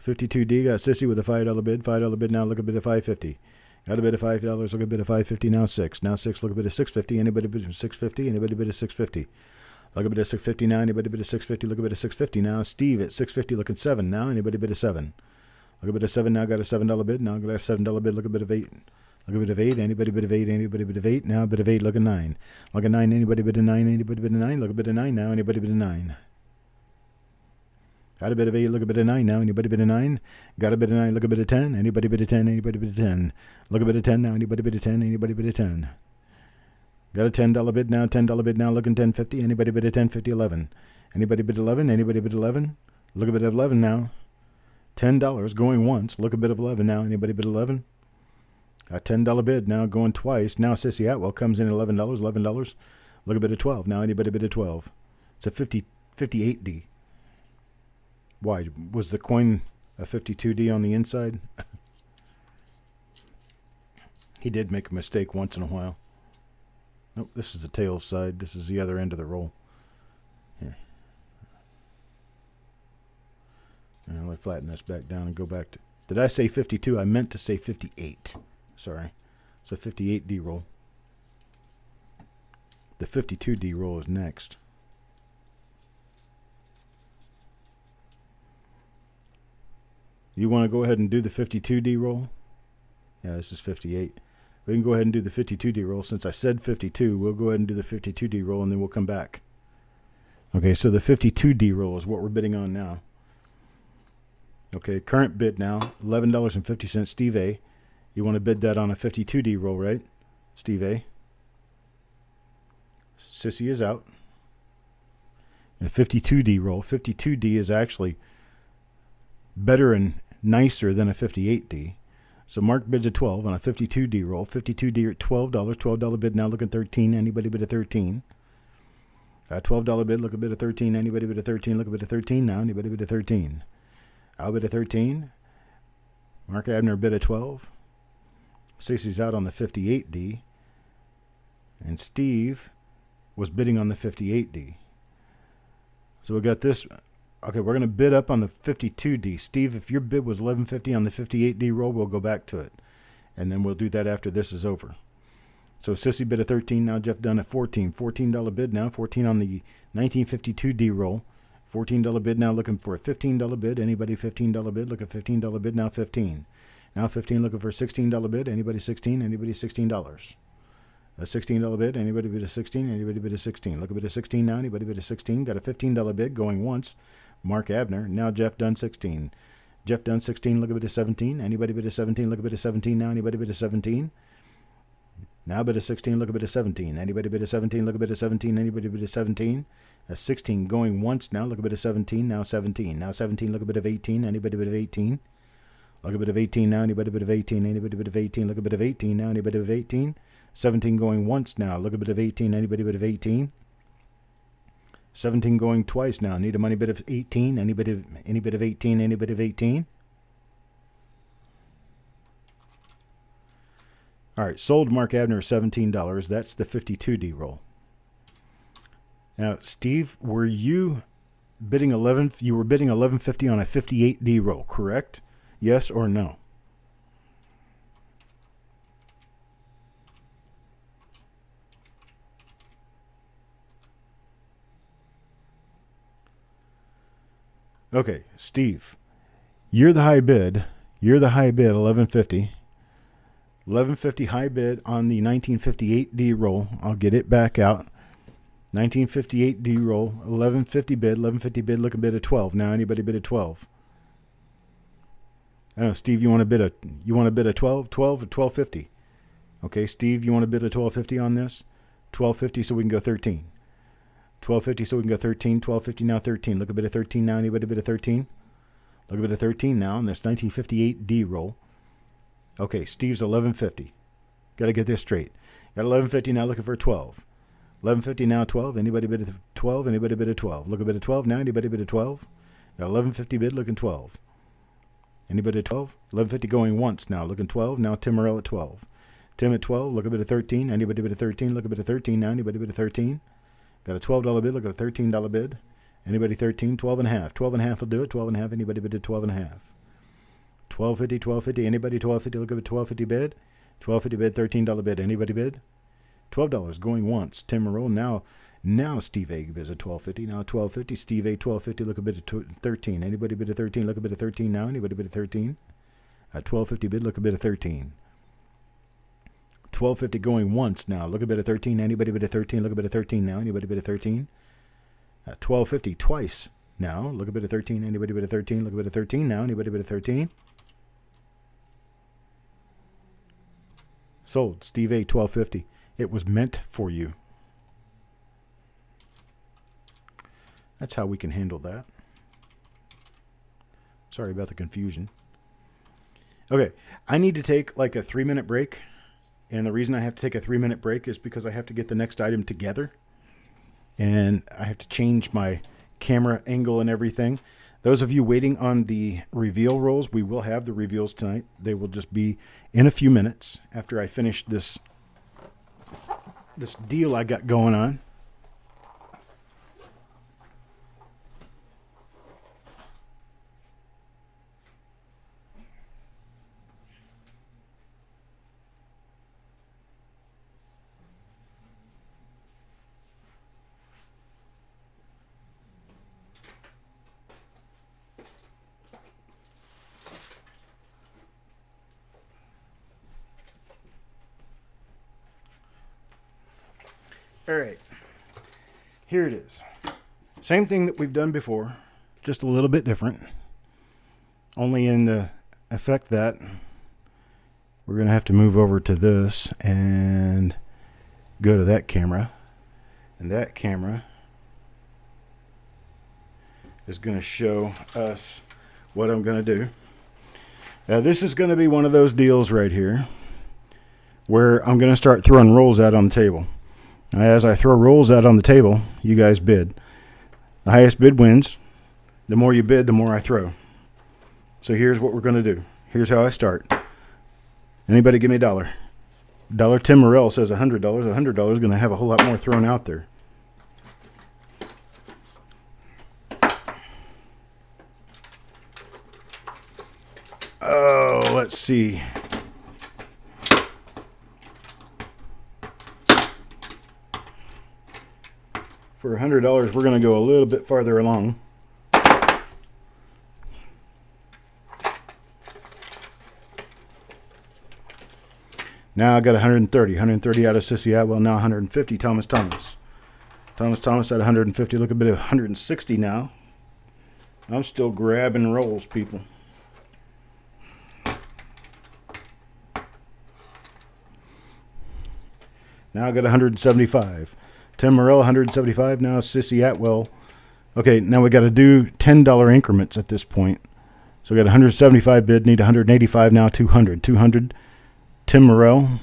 S1: 52D got Sissy with a $5 bid. $5 bid now. Look a bit of 550. Got a bid of $5. Look a bit of 550. Now 6. Now 6. Look a bit of 650. Anybody bid of 650? Anybody bid of 650? Look a bit of 650 now. Anybody bid of 650? Look a bit of 650 now. Steve at 650 looking 7 now. Anybody bid of 7? Look a bit of 7 now. Got a $7 bid. Now got a $7 bid. Look a bit of 8. Look a bit of 8. Anybody bid of 8? Anybody bid of 8? Now a bit of 8. Look at 9. Look at 9. Anybody bid of 9? Anybody bid of 9? Look a bit of 9 now. Anybody bid of 9? Got a bit of 8. Look a bit of 9 now. Anybody bid of 9? Got a bit of 9. Look a bit of 10. Anybody bid of 10? Anybody bid of 10? Look a bit of 10 now. Anybody bid of 10? Anybody bid of 10? Got a $10 bid now. $10 bid now. Looking 1050. Anybody bid of 1050? 11. Anybody bid 11? Anybody bid 11? Look a bit of 11 now. $10 going once. Look a bit of 11 now. Anybody bid 11? A $10 bid now going twice. Now Sissy Atwell comes in at $11. $11. Look a bit of 12. Now anybody bid of 12? It's a 58D. Why? Was the coin a 52D on the inside? He did make a mistake once in a while. Nope, this is the tail side. This is the other end of the roll. Here. Now let me flatten this back down and go back to... Did I say 52? I meant to say 58. Sorry. It's a 58D roll. The 52D roll is next. You want to go ahead and do the 52D roll? Yeah, this is 58. We can go ahead and do the 52D roll. Since I said 52, we'll go ahead and do the 52D roll, and then we'll come back. Okay, so the 52D roll is what we're bidding on now. Okay, current bid now, $11.50. Steve A. You want to bid that on a 52D roll, right? Steve A. Sissy is out. And a 52D roll. 52D is actually better and nicer than a 58D. So Mark bids a 12 on a 52D roll. 52D at $12. $12 bid now. Look at 13. Anybody bid a 13? $12 bid. Look a bit of 13. Anybody bid a 13? Look a bit of 13 now. Anybody bid a 13? I'll bid a 13. Mark Abner bid a 12. Stacy's out on the 58D. And Steve was bidding on the 58D. So we got this. Okay, we're going to bid up on the 52D. Steve, if your bid was $11.50 on the 58D roll, we'll go back to it. And then we'll do that after this is over. So Sissy bid a 13. Now Jeff Dunn a 14. $14 bid now. 14 on the 1952D roll. $14 bid now, looking for a $15 bid. Anybody $15 bid? Look at $15 bid now. 15. Now 15 looking for a $16 bid. Anybody 16? Anybody $16? A $16 bid. Anybody bid a 16? Anybody bid a 16? Look a bit of 16 now. Anybody bid a 16? Got a $15 bid going once. Mark Abner. Now Jeff Dunn 16. Jeff Dunn 16, look a bit of 17. Anybody bid a 17, look a bit of 17 now. Anybody bid a 17? Now bid a 16, look a bit of 17. Anybody bid a 17, look a bit of 17. Anybody bid a 17? A 16 going once now, look a bit of 17. Now 17. Now 17, look a bit of 18. Anybody bid of 18? Look a bit of 18 now. Anybody bid of 18? Anybody bid of 18? Look a bit of 18 now. Anybody bid of 18? 17 going once now. Look a bit of 18. Anybody bid of 18? 17 going twice now. Need a money bid of 18. Any bid of 18? Any bid of 18? All right, sold Mark Abner $17. That's the 52D roll. Now, Steve, were you bidding 11? You were bidding 1150 on a 58D roll, correct? Yes or no? Okay, Steve, you're the high bid. You're the high bid, 1150. 1150 high bid on the 1958D roll. I'll get it back out. 1958D roll, 1150 bid, 1150 bid, look a bid of 12. Now anybody bid a 12? I don't know, Steve, you want to bid a 12, 12 or 1250? Okay, Steve, you want to bid a 1250 on this? 1250 so we can go 13. 1250 so we can go 13. 1250 now 13. Look a bit of 13 now. Anybody bid a 13? Look a bit of 13 now on this 1958D roll. Okay, Steve's 1150. Got to get this straight. Got 1150 now looking for 12. 1150 now 12. Anybody bid a 12? Anybody bid a 12? Look a bit of 12 now. Anybody bid a 12? Got 1150 bid looking 12. Anybody at 12? 1150 going once now looking 12. Now Tim Morrell at 12. Tim at 12. Look a bit of 13. Anybody bid a 13? Look a bit of 13 now. Anybody bid a 13? Got a $12 bid. Look at a $13 bid. Anybody 13? 12 and a half. 12 and a half will do it. 12 and a half. Anybody bid a 12 and a half? 1250, 1250. Anybody 1250? Look at a 1250 bid. 1250 bid. $13 bid. Anybody bid? $12 going once. Tim Morrell. Now Steve A bids a 1250. Now 1250. Steve A 1250. Look a bit of 13. Anybody bid a 13? Look a bit of 13 now. Anybody bid a 13? 1250 bid. Look a bit of 13. 1250 going once now. Look a bit of 13. Anybody bid a 13? Look a bit of 13 now. Anybody bid a 13? 1250 twice now. Look a bit of 13. Anybody bid a 13? Look a bit of 13 now. Anybody bid a 13? Sold. Steve A 1250. It was meant for you. That's how we can handle that. Sorry about the confusion. Okay, I need to take like a 3-minute break. And the reason I have to take a 3-minute break is because I have to get the next item together. And I have to change my camera angle and everything. Those of you waiting on the reveal rolls, we will have the reveals tonight. They will just be in a few minutes after I finish this deal I got going on. All right, here it is. Same thing that we've done before, just a little bit different. Only in the effect that we're going to have to move over to this and go to that camera. And that camera is going to show us what I'm going to do. Now, this is going to be one of those deals right here where I'm going to start throwing rolls out on the table. As I throw rolls out on the table, you guys bid. The highest bid wins. The more you bid, the more I throw. So here's what we're going to do. Here's how I start. Anybody give me $1? Tim Morrell says $100. $100 is going to have a whole lot more thrown out there. Oh, let's see. For $100, we're going to go a little bit farther along. Now I got 130. 130 out of Sissy Atwell. Now 150. Thomas. Thomas at 150. Look a bit of 160 now. I'm still grabbing rolls, people. Now I got 175. Tim Morrell, 175. Now Sissy Atwell. Okay, now we got to do $10 increments at this point. So we got 175 bid, need 185 now, 200. 200. Tim Morrell.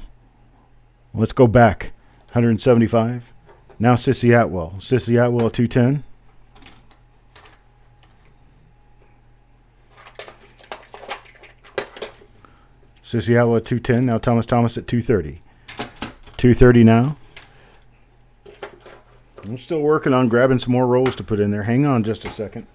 S1: Let's go back. 175. Now Sissy Atwell. Sissy Atwell, 210. Sissy Atwell at 210. Now Thomas at 230. 230 now. I'm still working on grabbing some more rolls to put in there. Hang on just a second.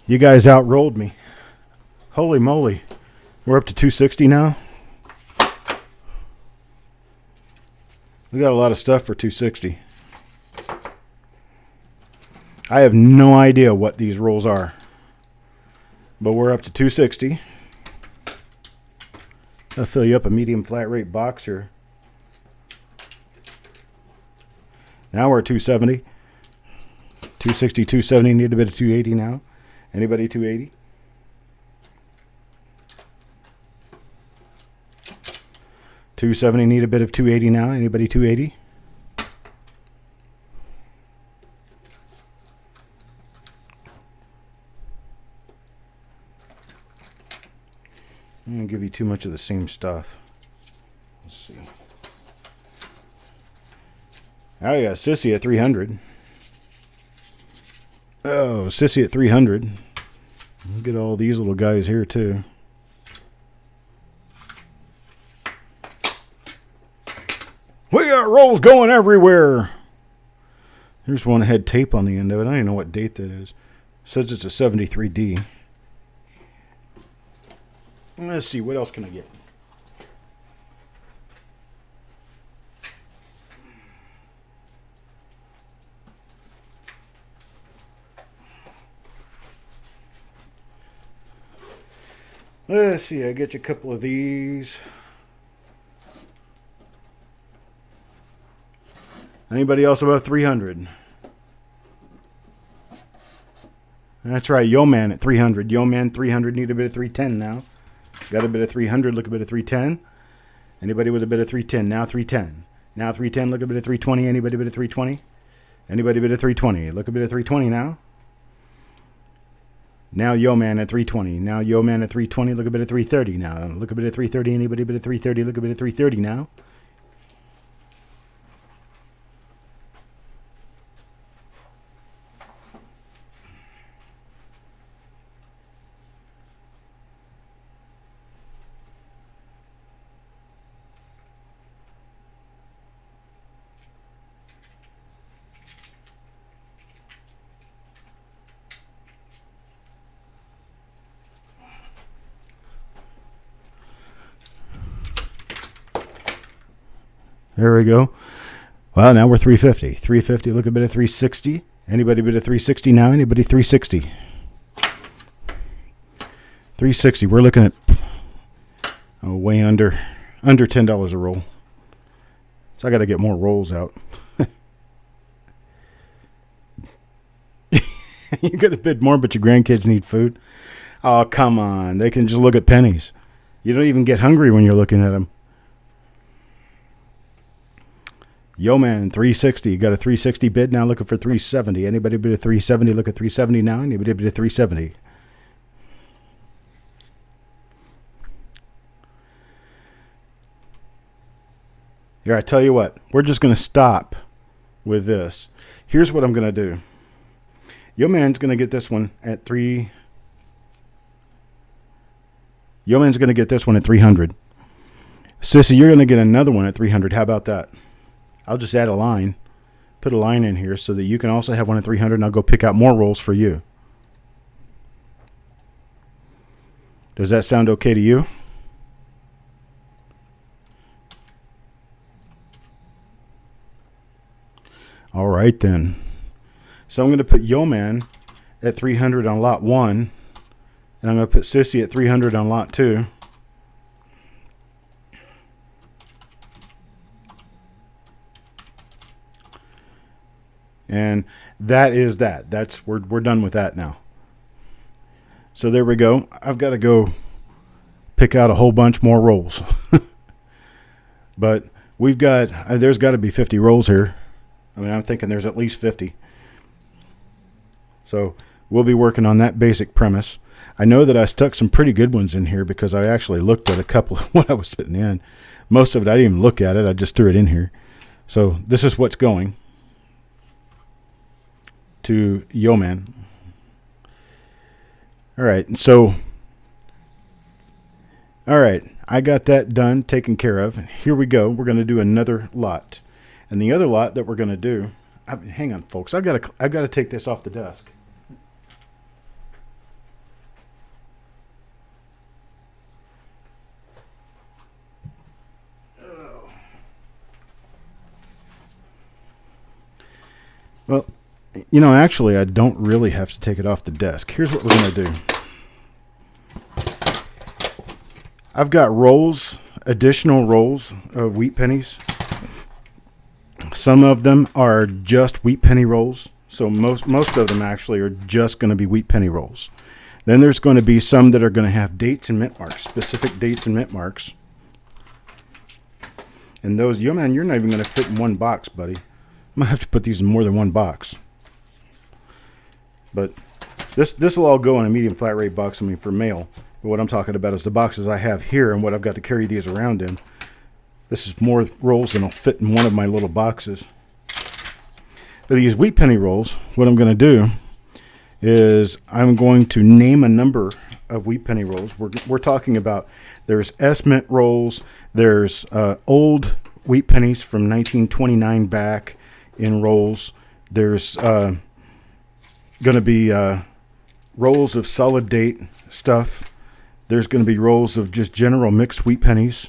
S1: You guys outrolled me. Holy moly. We're up to 260 now. We got a lot of stuff for 260. I have no idea what these rolls are. But we're up to 260. I'll fill you up a medium flat rate box here. Now we're at 270. 260, 270. Need a bit of 280 now. Anybody 280? $270, need a bit of 280 now. Anybody 280? I'm going to give you too much of the same stuff. Let's see. Oh, yeah, Sissy at 300. Oh, Sissy at 300. Look at all these little guys here, too. We got rolls going everywhere. Here's one that had tape on the end of it. I don't even know what date that is. It says it's a 73D. Let's see, what else can I get? Let's see, I get you a couple of these. Anybody else above 300? That's right, Yo Man at 300. Yo Man 300, need a bit of 310 now. Got a bit of 300, look a bit of 310. Anybody with a bit of 310? Now 310. Now 310, look a bit of 320. Anybody a bit of 320? Anybody a bit of 320? Look a bit of 320 now. Now Yo Man at 320. Now Yo Man at 320, look a bit of 330 now. Look a bit of 330. Anybody a bit of 330? Look a bit of 330 now. There we go. Well, now we're 350. 350, look a bit of 360. Anybody a bit of 360 now? Anybody 360? 360. We're looking at way under $10 a roll. So I got to get more rolls out. You got to bid more, but your grandkids need food. Oh, come on. They can just look at pennies. You don't even get hungry when you're looking at them. Yo Man, 360. You got a 360 bid now, looking for 370. Anybody bid a 370? Look at 370 now. Anybody bid a 370? Here, I tell you what. We're just going to stop with this. Here's what I'm going to do. Yo Man's going to get this one at 3. Yo Man's going to get this one at 300. Sissy, you're going to get another one at 300. How about that? I'll just add a line. Put a line in here so that you can also have one at 300, and I'll go pick out more rolls for you. Does that sound okay to you? All right, then. So I'm going to put Yo Man at 300 on lot 1, and I'm going to put Sissy at 300 on lot 2. And that is that. We're done with that now. So there we go. I've got to go pick out a whole bunch more rolls. But there's got to be 50 rolls here. I mean, I'm thinking there's at least 50. So we'll be working on that basic premise. I know that I stuck some pretty good ones in here because I actually looked at a couple of what I was putting in. Most of it, I didn't even look at it. I just threw it in here. So this is what's going to Yeoman. All right. I got that done, taken care of. Here we go. We're going to do another lot. And the other lot that we're going to do, hang on, folks. I've got to take this off the desk. Well, actually, I don't really have to take it off the desk. Here's what we're going to do. I've got additional rolls of wheat pennies. Some of them are just wheat penny rolls. So most of them actually are just going to be wheat penny rolls. Then there's going to be some that are going to have dates and mint marks, specific dates and mint marks. And those, you're not even going to fit in one box, buddy. I'm going to have to put these in more than one box. But this will all go in a medium flat rate box, for mail. But what I'm talking about is the boxes I have here and what I've got to carry these around in. This is more rolls than will fit in one of my little boxes. For these wheat penny rolls, what I'm going to do is I'm going to name a number of wheat penny rolls. We're talking about, there's S-mint rolls, there's old wheat pennies from 1929 back in rolls. There's going to be rolls of solid date stuff. There's going to be rolls of just general mixed wheat pennies.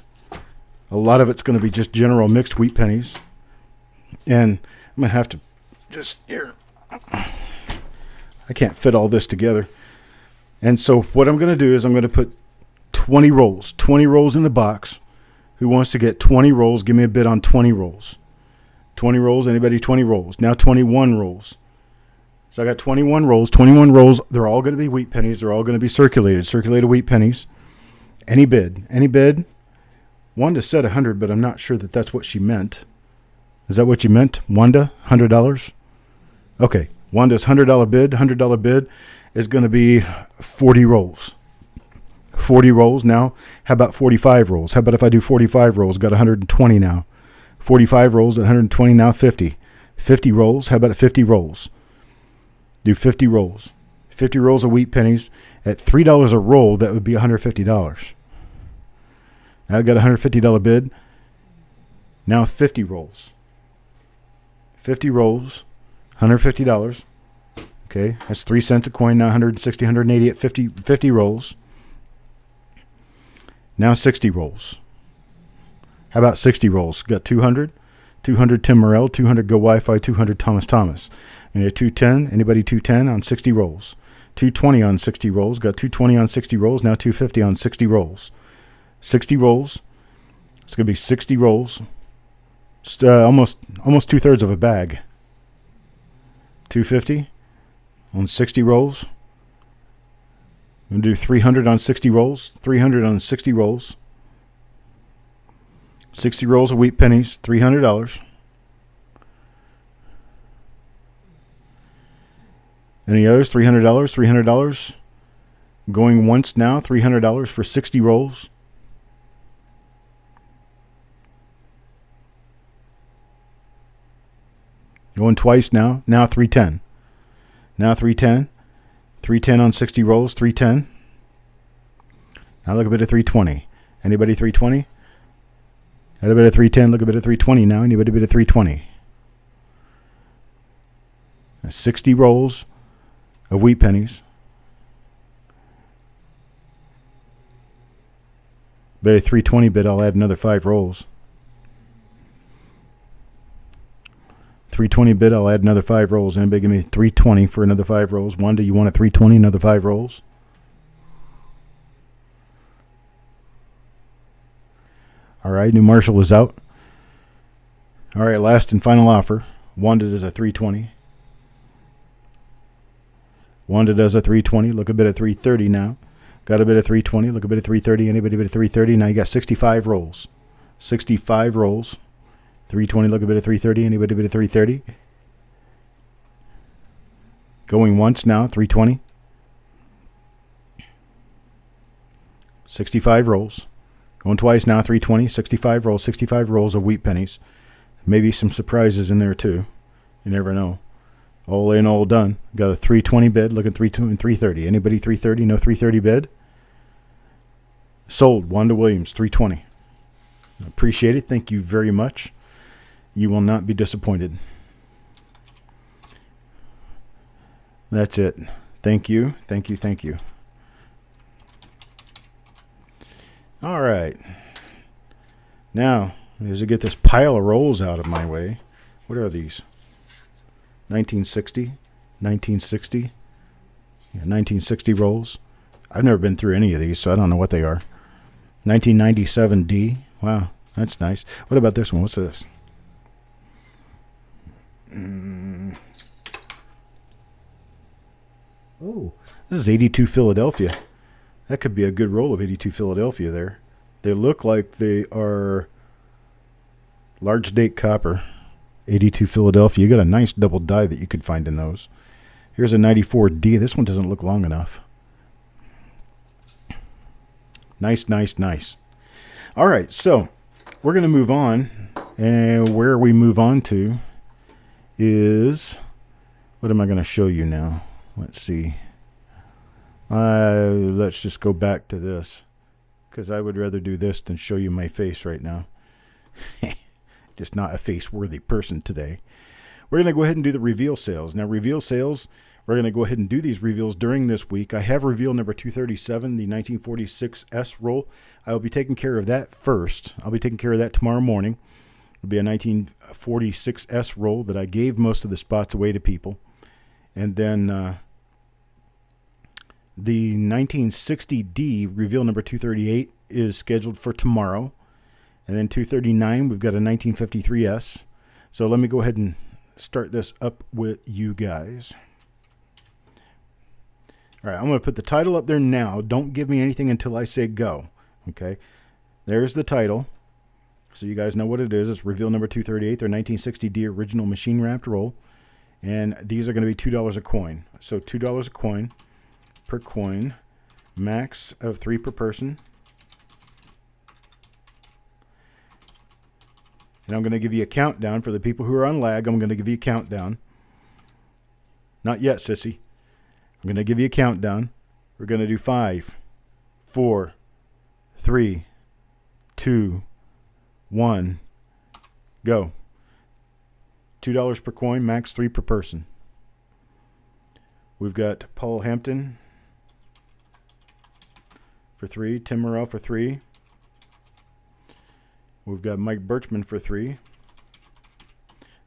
S1: A lot of it's going to be just general mixed wheat pennies. And I'm going to have to just here. I can't fit all this together. And so what I'm going to do is I'm going to put 20 rolls in the box. Who wants to get 20 rolls? Give me a bid on 20 rolls. 20 rolls, anybody 20 rolls. Now 21 rolls. So I got 21 rolls. 21 rolls, they're all going to be wheat pennies. They're all going to be circulated wheat pennies. Any bid. Wanda said 100, but I'm not sure that that's what she meant. Is that what you meant, Wanda? $100? Okay, Wanda's $100 bid is going to be 40 rolls. 40 rolls now. How about 45 rolls? How about if I do 45 rolls? Got 120 now. 45 rolls at 120 now, 50. 50 rolls. How about 50 rolls? Do 50 rolls. 50 rolls of wheat pennies at $3 a roll. That would be $150. Now I got a $150 bid. Now 50 rolls. 50 rolls, $150. Okay, that's 3 cents a coin. Now 160, 180 at 50 rolls. Now 60 rolls. How about 60 rolls? Got 200. 200 Tim Morrell, 200 Go Wi-Fi, 200 Thomas. And a 210. Anybody 210 on 60 rolls? 220 on 60 rolls. Got 220 on 60 rolls. Now 250 on 60 rolls. 60 rolls. It's going to be 60 rolls. Just, almost 2/3 of a bag. 250 on 60 rolls. I'm going to do 300 on 60 rolls. 300 on 60 rolls. 60 rolls of wheat pennies, $300. Any others? $300, $300. Going once now, $300 for 60 rolls. Going twice now. Now 310. Now 310. 310 on 60 rolls, 310. Now look a bit of 320. Anybody 320? Had a bit of 310, look a bit of 320 now. Anybody a bit of 320? 60 rolls of wheat pennies. Bit of 320 bid, I'll add another 5 rolls. 320 bid, I'll add another 5 rolls. Anybody give me 320 for another 5 rolls? Wanda, you want a 320, another 5 rolls? All right, new Marshall is out. All right, last and final offer. Wanda is a 320. Wanda does a 320. Look a bit at 330 now. Got a bit of 320. Look a bit at 330. Anybody bit at 330? Now you got 65 rolls. 65 rolls. 320. Look a bit at 330. Anybody bit at 330? Going once now. 320. 65 rolls. Going twice now. 320. 65 rolls. 65 rolls of wheat pennies. Maybe some surprises in there too. You never know. All in, all done. Got a 320 bid. Look at 320 and 330. Anybody 330? No 330 bid? Sold. Wanda Williams, 320. Appreciate it. Thank you very much. You will not be disappointed. That's it. Thank you. Thank you. Thank you. All right. Now, as I get this pile of rolls out of my way, what are these? 1960, 1960, yeah, 1960 rolls. I've never been through any of these, so I don't know what they are. 1997D. Wow, that's nice. What about this one? What's this? Oh, this is 82 Philadelphia. That could be a good roll of 82 Philadelphia there. They look like they are large date copper. 82 Philadelphia. You got a nice double die that you could find in those. Here's a 94D. This one doesn't look long enough. Nice, nice, nice. All right, so we're going to move on. And where we move on to is, what am I going to show you now? Let's see. Let's just go back to this, because I would rather do this than show you my face right now. Just not a face-worthy person today. We're going to go ahead and do the reveal sales. Now, reveal sales, we're going to go ahead and do these reveals during this week. I have reveal number 237, the 1946S roll. I will be taking care of that first. I'll be taking care of that tomorrow morning. It'll be a 1946S roll that I gave most of the spots away to people. And then the 1960D reveal number 238 is scheduled for tomorrow. And then 239, we've got a 1953S. So let me go ahead and start this up with you guys. All right, I'm going to put the title up there now. Don't give me anything until I say go. Okay, there's the title. So you guys know what it is. It's reveal number 238, their 1960D original machine wrapped roll. And these are going to be $2 a coin. So $2 a coin per coin, max of 3 per person. And I'm going to give you a countdown for the people who are on lag. I'm going to give you a countdown. Not yet, sissy. I'm going to give you a countdown. We're going to do 5, 4, 3, 2, 1, go. $2 per coin, max 3 per person. We've got Paul Hampton for 3, Tim Morrell for 3. We've got Mike Birchman for 3. We've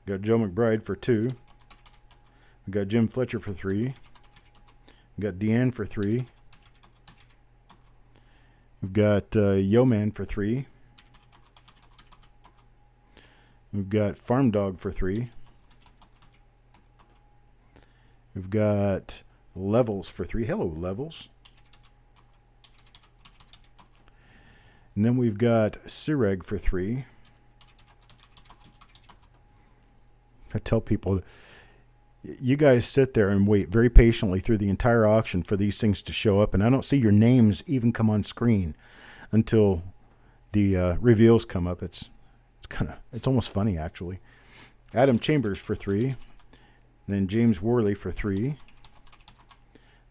S1: got Joe McBride for 2. We've got Jim Fletcher for 3. We've got Deanne for 3. We've got Yeoman for 3. We've got Farm Dog for 3. We've got Levels for 3. Hello, Levels. And then we've got Sireg for 3. I tell people, you guys sit there and wait very patiently through the entire auction for these things to show up, and I don't see your names even come on screen until the reveals come up. It's almost funny, actually. Adam Chambers for 3. Then James Worley for 3.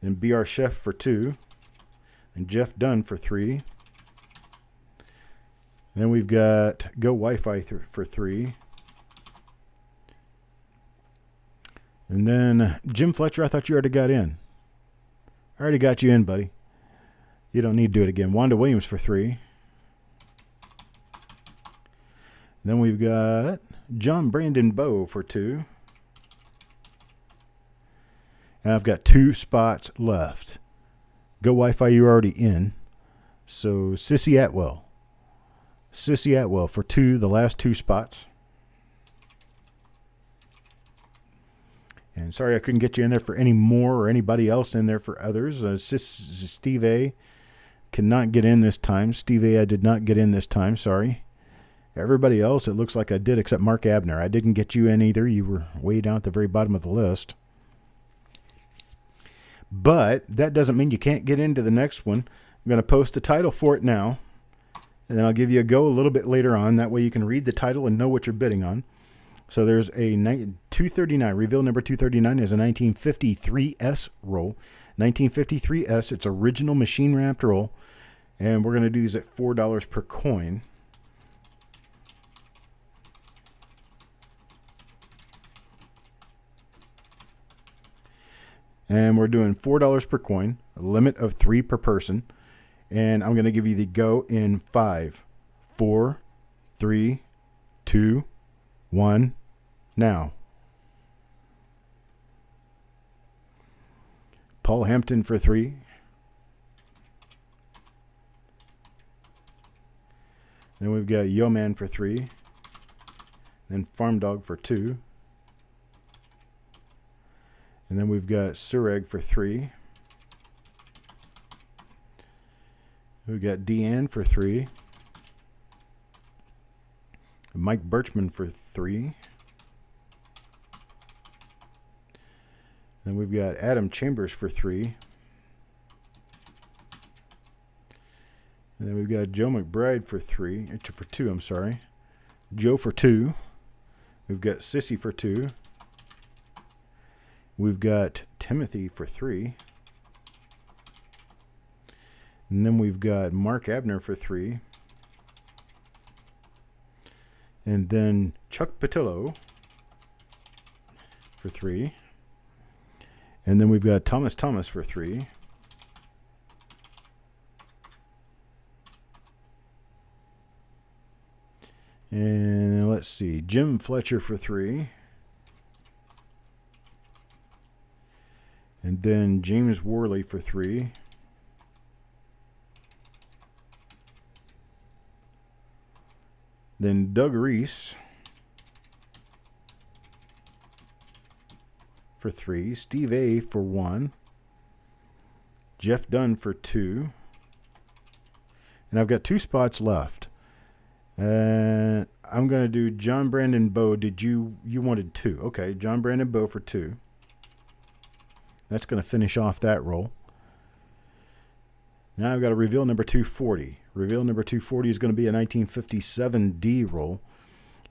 S1: Then B.R. Chef for 2. And Jeff Dunn for 3. Then we've got Go Wi-Fi for 3. And then Jim Fletcher, I thought you already got in. I already got you in, buddy. You don't need to do it again. Wanda Williams for 3. Then we've got John Brandon Bowe for 2. And I've got 2 spots left. Go Wi-Fi, you're already in. So Sissy Atwell. Sissy Atwell for 2, the last 2 spots. And sorry I couldn't get you in there for any more or anybody else in there for others. Steve A cannot get in this time. Steve A, I did not get in this time. Sorry. Everybody else, it looks like I did, except Mark Abner. I didn't get you in either. You were way down at the very bottom of the list. But that doesn't mean you can't get into the next one. I'm going to post a title for it now, and then I'll give you a go a little bit later on. That way you can read the title and know what you're bidding on. So there's a 239. Reveal number 239 is a 1953S roll. 1953S, it's original machine wrapped roll. And we're going to do these at $4 per coin. And we're doing $4 per coin, a limit of 3 per person. And I'm going to give you the go in 5, 4, 3, 2, 1, now. Paul Hampton for 3. Then we've got Yo Man for 3. Then Farm Dog for 2. And then we've got Sureg for 3. We've got Deanne for 3. Mike Birchman for 3. Then we've got Adam Chambers for 3. And then we've got Joe McBride for 2, I'm sorry. Joe for 2. We've got Sissy for 2. We've got Timothy for 3. And then we've got Mark Abner for 3. And then Chuck Patillo for 3. And then we've got Thomas for 3. And let's see, Jim Fletcher for 3. And then James Worley for 3. Then Doug Reese for 3. Steve A for 1. Jeff Dunn for 2. And I've got 2 spots left. I'm going to do John Brandon Bowe. You wanted 2. Okay, John Brandon Bowe for 2. That's going to finish off that roll. Now I've got to reveal number 240. Reveal number 240 is going to be a 1957D roll.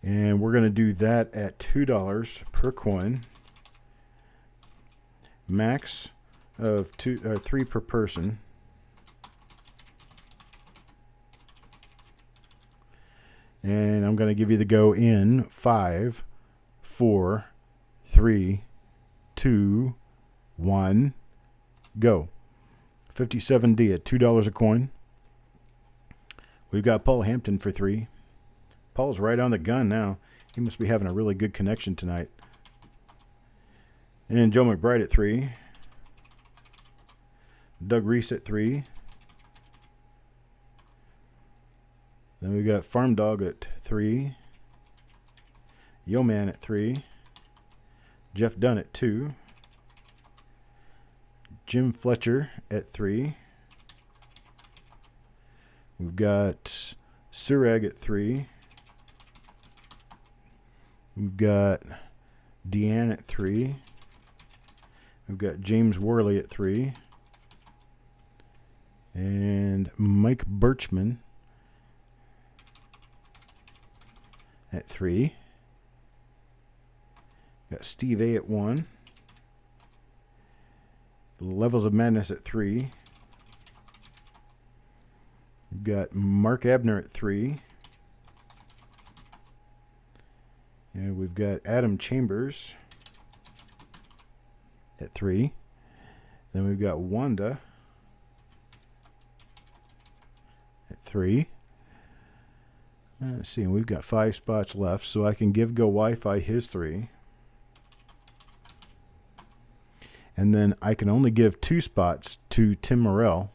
S1: And we're going to do that at $2 per coin. Max of 3 per person. And I'm going to give you the go in 5, 4, 3, 2, 1, go. 57D at $2 a coin. We've got Paul Hampton for 3. Paul's right on the gun now. He must be having a really good connection tonight. And Joe McBride at 3. Doug Reese at 3. Then we've got Farm Dog at 3. Yo Man at 3. Jeff Dunn at 2. Jim Fletcher at 3. We've got Sureg at 3. We've got Deanne at 3. We've got James Worley at 3. And Mike Birchman at 3. Got Steve A at 1. Levels of Madness at 3. We've got Mark Abner at 3. And we've got Adam Chambers at 3. Then we've got Wanda at 3. Let's see, and we've got 5 spots left, so I can give Go Wi-Fi his 3. And then I can only give 2 spots to Tim Morrell.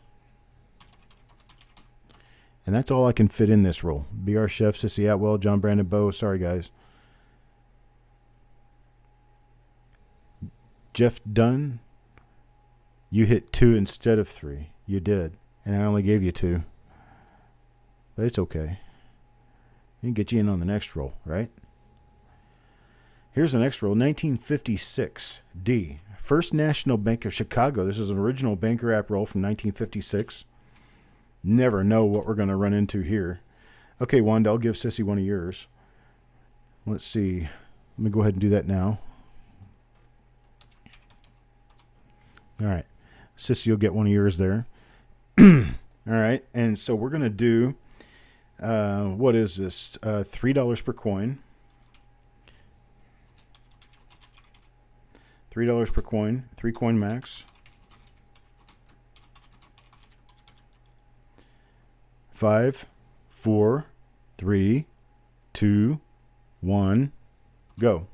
S1: And that's all I can fit in this roll. BR Chef, Sissy Atwell, John Brandon Bowe. Sorry, guys. Jeff Dunn, you hit 2 instead of 3. You did. And I only gave you 2. But it's okay. We can get you in on the next roll, right? Here's the next roll. 1956. D. First National Bank of Chicago. This is an original Banker app roll from 1956. Never know what we're going to run into here. Okay, Wanda, I'll give Sissy one of yours. Let's see. Let me go ahead and do that now. All right. Sissy, you'll get one of yours there. All right. And so we're going to do, what is this? $3 per coin. $3 per coin. 3 coin max. 5, 4, 3, 2, 1, go.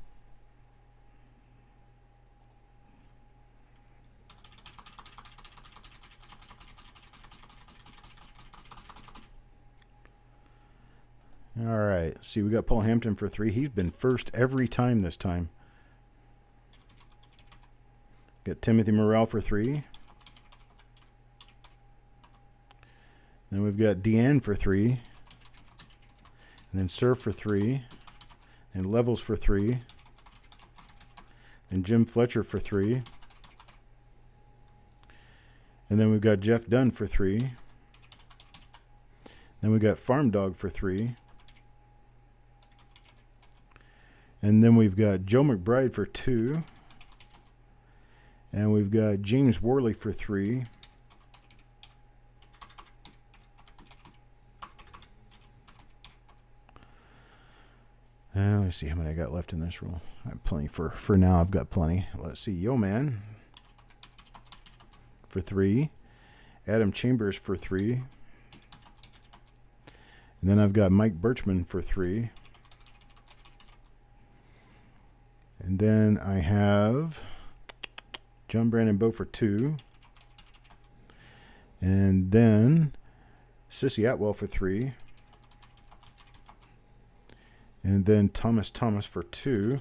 S1: All right. See, we got Paul Hampton for 3. He's been first every time this time. Got Timothy Morrell for 3. Then we've got Deanne for 3. And then Surf for 3. And Levels for 3. And Jim Fletcher for 3. And then we've got Jeff Dunn for 3. Then we've got Farm Dog for 3. And then we've got Joe McBride for 2. And we've got James Worley for 3. Let me see how many I got left in this roll. I have plenty for now. I've got plenty. Let's see. Yo Man for 3. Adam Chambers for 3. And then I've got Mike Birchman for 3. And then I have John Brandon Bowe for 2. And then Sissy Atwell for 3. And then Thomas for 2.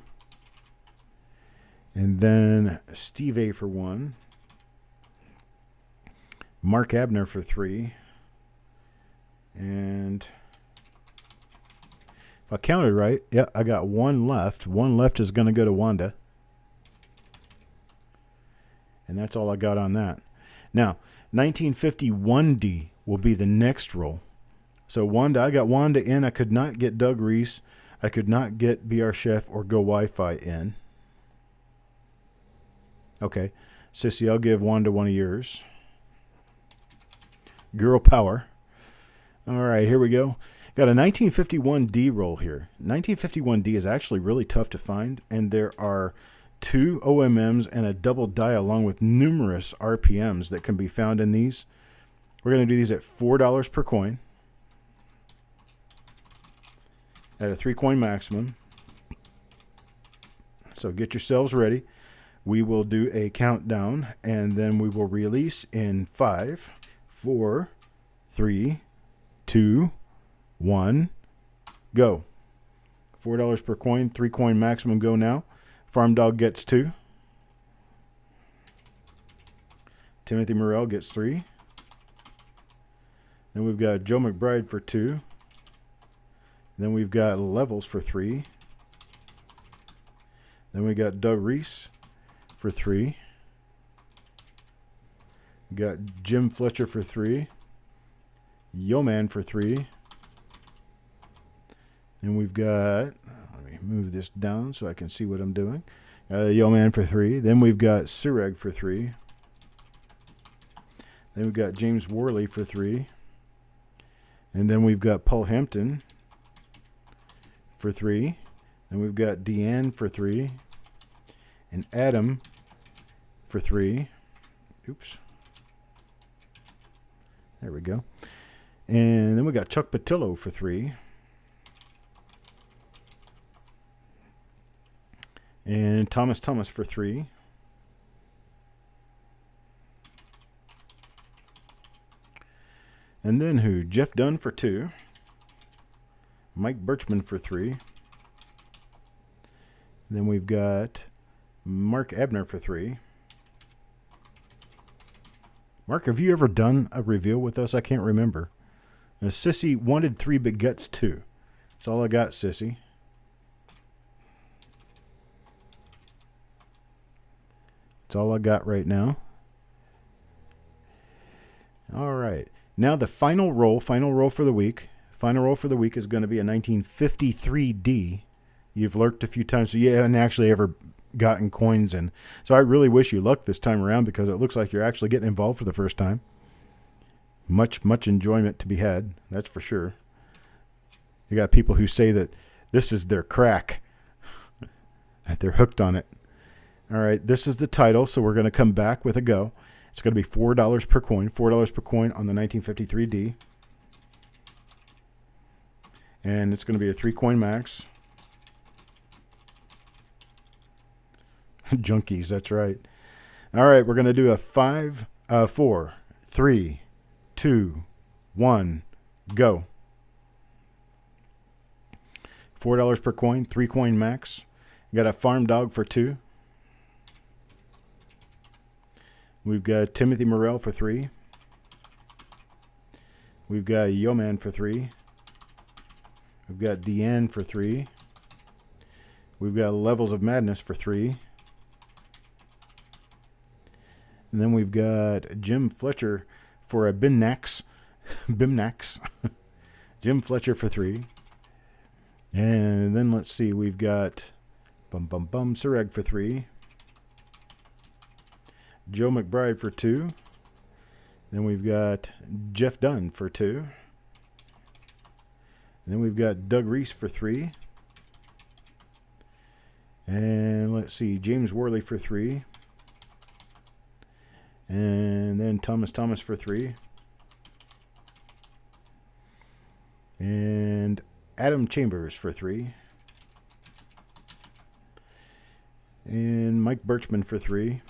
S1: And then Steve A for 1. Mark Abner for 3. And if I counted right, yeah, I got 1 left. 1 left is going to go to Wanda. And that's all I got on that. Now, 1951D will be the next roll. So Wanda, I got Wanda in. I could not get Doug Reese. I could not get BR Chef or Go Wi-Fi in. Okay. Sissy, I'll give Wanda one of yours. Girl Power. All right, here we go. Got a 1951D roll here. 1951D is actually really tough to find, and there are 2 OMMs and a double die along with numerous RPMs that can be found in these. We're going to do these at $4 per coin at a 3 coin maximum. So get yourselves ready. We will do a countdown, and then we will release in 5, 4, 3, 2, 1, go. $4 per coin, 3 coin maximum, go now. Farm Dog gets 2. Timothy Morrell gets 3. Then we've got Joe McBride for 2. Then we've got Levels for 3. Then we got Doug Reese for 3. We got Jim Fletcher for 3. Yo Man for 3. And we've got, let me move this down so I can see what I'm doing. Yo Man for 3. Then we've got Sureg for 3. Then we've got James Worley for 3. And then we've got Paul Hampton for 3. And we've got Deanne for 3. And Adam for 3. Oops. There we go. And then we got Chuck Patillo for 3. And Thomas for 3. And then who? Jeff Dunn for 2. Mike Birchman for 3. Then we've got Mark Ebner for 3. Mark, have you ever done a reveal with us? I can't remember. Sissy wanted 3 but gets 2. That's all I got, Sissy. That's all I got right now. All right. Now the final roll for the week. Final roll for the week is going to be a 1953D. You've lurked a few times, so you haven't actually ever gotten coins in. So I really wish you luck this time around because it looks like you're actually getting involved for the first time. Much enjoyment to be had, that's for sure. You got people who say that this is their crack, that they're hooked on it. All right, this is the title, so we're going to come back with a go. It's going to be $4 per coin, $4 per coin on the 1953D. And it's going to be a 3-coin max. Junkies, that's right. All right, we're going to do a 5, 4, 3, 2, 1, go. $4 per coin, 3-coin max. You got a farm dog for 2. We've got Timothy Morrell for 3. We've got Yeoman for 3. We've got Deanne for 3. We've got Levels of Madness for 3. And then we've got Jim Fletcher for a Bimnax. Jim Fletcher for 3. And then let's see, we've got Sureg for 3. Joe McBride for 2. Then we've got Jeff Dunn for 2. And then we've got Doug Reese for 3. And let's see, James Worley for 3. And then Thomas for 3. And Adam Chambers for 3. And Mike Birchman for 3.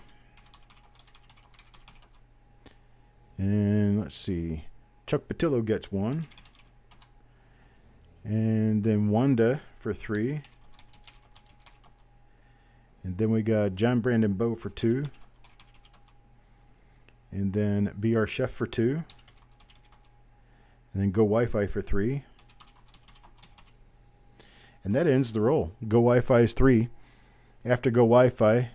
S1: And let's see, Chuck Patillo gets 1. And then Wanda for 3. And then we got John Brandon Bowe for 2. And then BR Chef for 2. And then Go Wi-Fi for 3. And that ends the roll. Go Wi-Fi is 3. After Go Wi-Fi,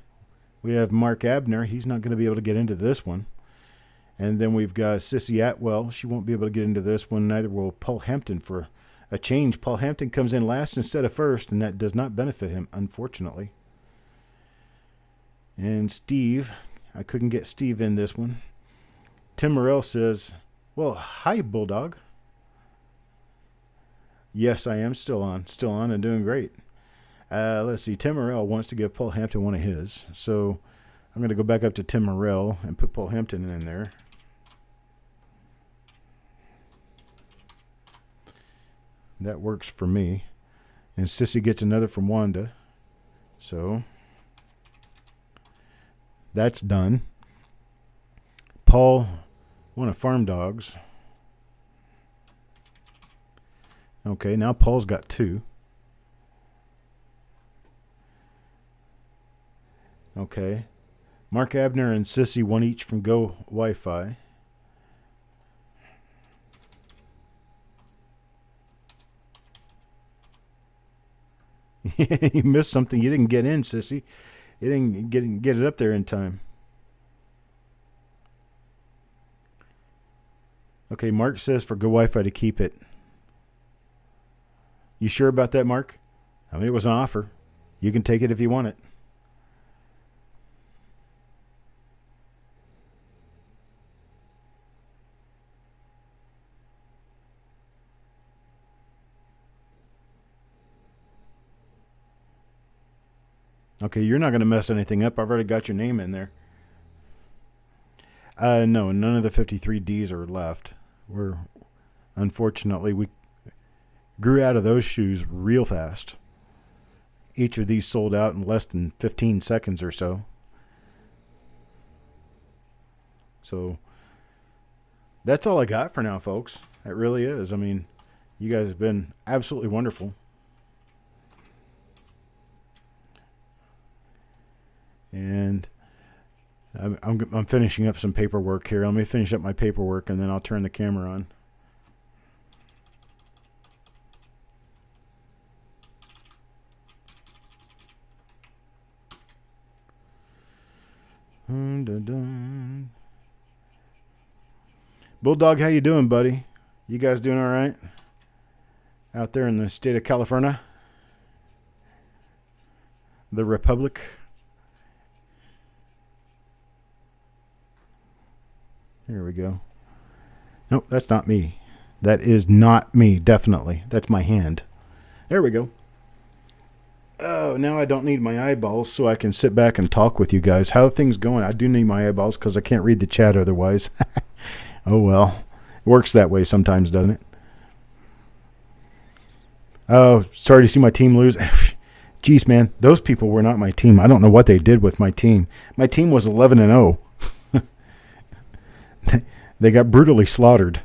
S1: we have Mark Abner. He's not going to be able to get into this one. And then we've got Sissy Atwell. She won't be able to get into this one. Neither will Paul Hampton for a change. Paul Hampton comes in last instead of first, and that does not benefit him, unfortunately. And Steve, I couldn't get Steve in this one. Tim Morrell says, well, hi, Bulldog. Yes, I am still on and doing great. Let's see, Tim Morrell wants to give Paul Hampton one of his. So I'm going to go back up to Tim Morrell and put Paul Hampton in there. That works for me. And Sissy gets another from Wanda. So that's done. Paul, one of Farm Dogs. Okay, now Paul's got 2. Okay. Mark Abner and Sissy, 1 each from Go Wi-Fi. You missed something. You didn't get in, Sissy. You didn't get it up there in time. Okay, Mark says for Go Wi-Fi to keep it. You sure about that, Mark? I mean, it was an offer. You can take it if you want it. Okay, you're not going to mess anything up. I've already got your name in there. No, none of the 53Ds are left. Unfortunately, we grew out of those shoes real fast. Each of these sold out in less than 15 seconds or so. So that's all I got for now, folks. It really is. I mean, you guys have been absolutely wonderful. I'm finishing up some paperwork here. Let me finish up my paperwork, and then I'll turn the camera on. Dun, dun, dun. Bulldog, how you doing, buddy? You guys doing all right? Out there in the state of California? The Republic? Here we go. Nope, that's not me. That is not me, definitely. That's my hand. There we go. Oh, now I don't need my eyeballs, so I can sit back and talk with you guys. How are things going? I do need my eyeballs because I can't read the chat otherwise. Oh, well. It works that way sometimes, doesn't it? Oh, sorry to see my team lose. Jeez, man, those people were not my team. I don't know what they did with my team. My team was 11-0. They got brutally slaughtered.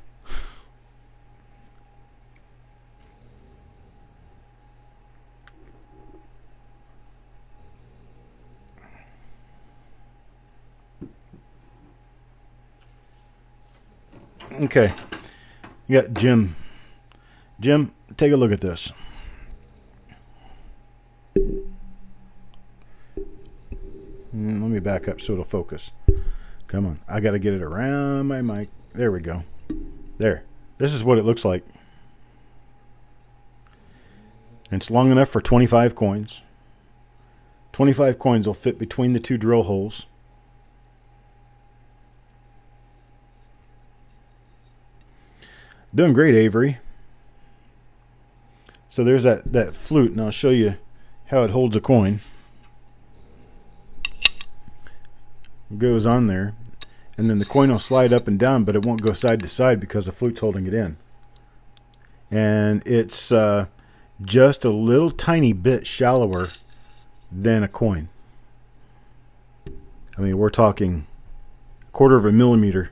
S1: Okay. You got Jim. Jim, take a look at this. Let me back up so it'll focus. Come on. I got to get it around my mic. There we go. There. This is what it looks like. And it's long enough for 25 coins. 25 coins will fit between the two drill holes. Doing great, Avery. So there's that flute, and I'll show you how it holds a coin. It goes on there, and then the coin will slide up and down, but it won't go side to side because the flute's holding it in. And it's just a little tiny bit shallower than a coin. I mean, we're talking 1/4 of a millimeter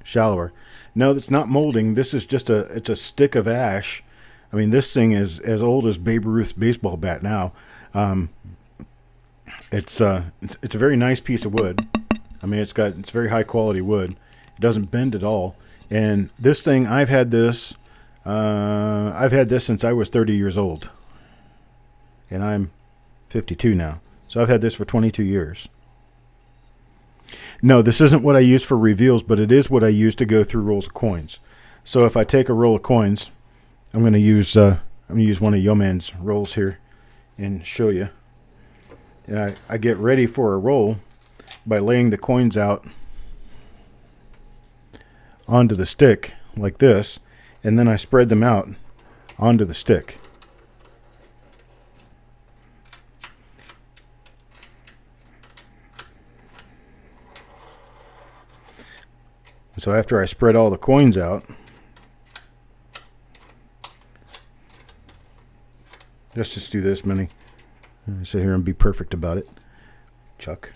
S1: shallower. No, it's not molding. This is just it's a stick of ash. I mean, this thing is as old as Babe Ruth's baseball bat now. It's a very nice piece of wood. I mean, it's very high quality wood. It doesn't bend at all. And this thing, I've had this since I was 30 years old. And I'm 52 now. So I've had this for 22 years. No, this isn't what I use for reveals, but it is what I use to go through rolls of coins. So if I take a roll of coins, I'm going to use one of Yeoman's rolls here and show you. And I get ready for a roll by laying the coins out onto the stick like this, and then I spread them out onto the stick. So after I spread all the coins out, let's just do this many. Sit here and be perfect about it. Chuck.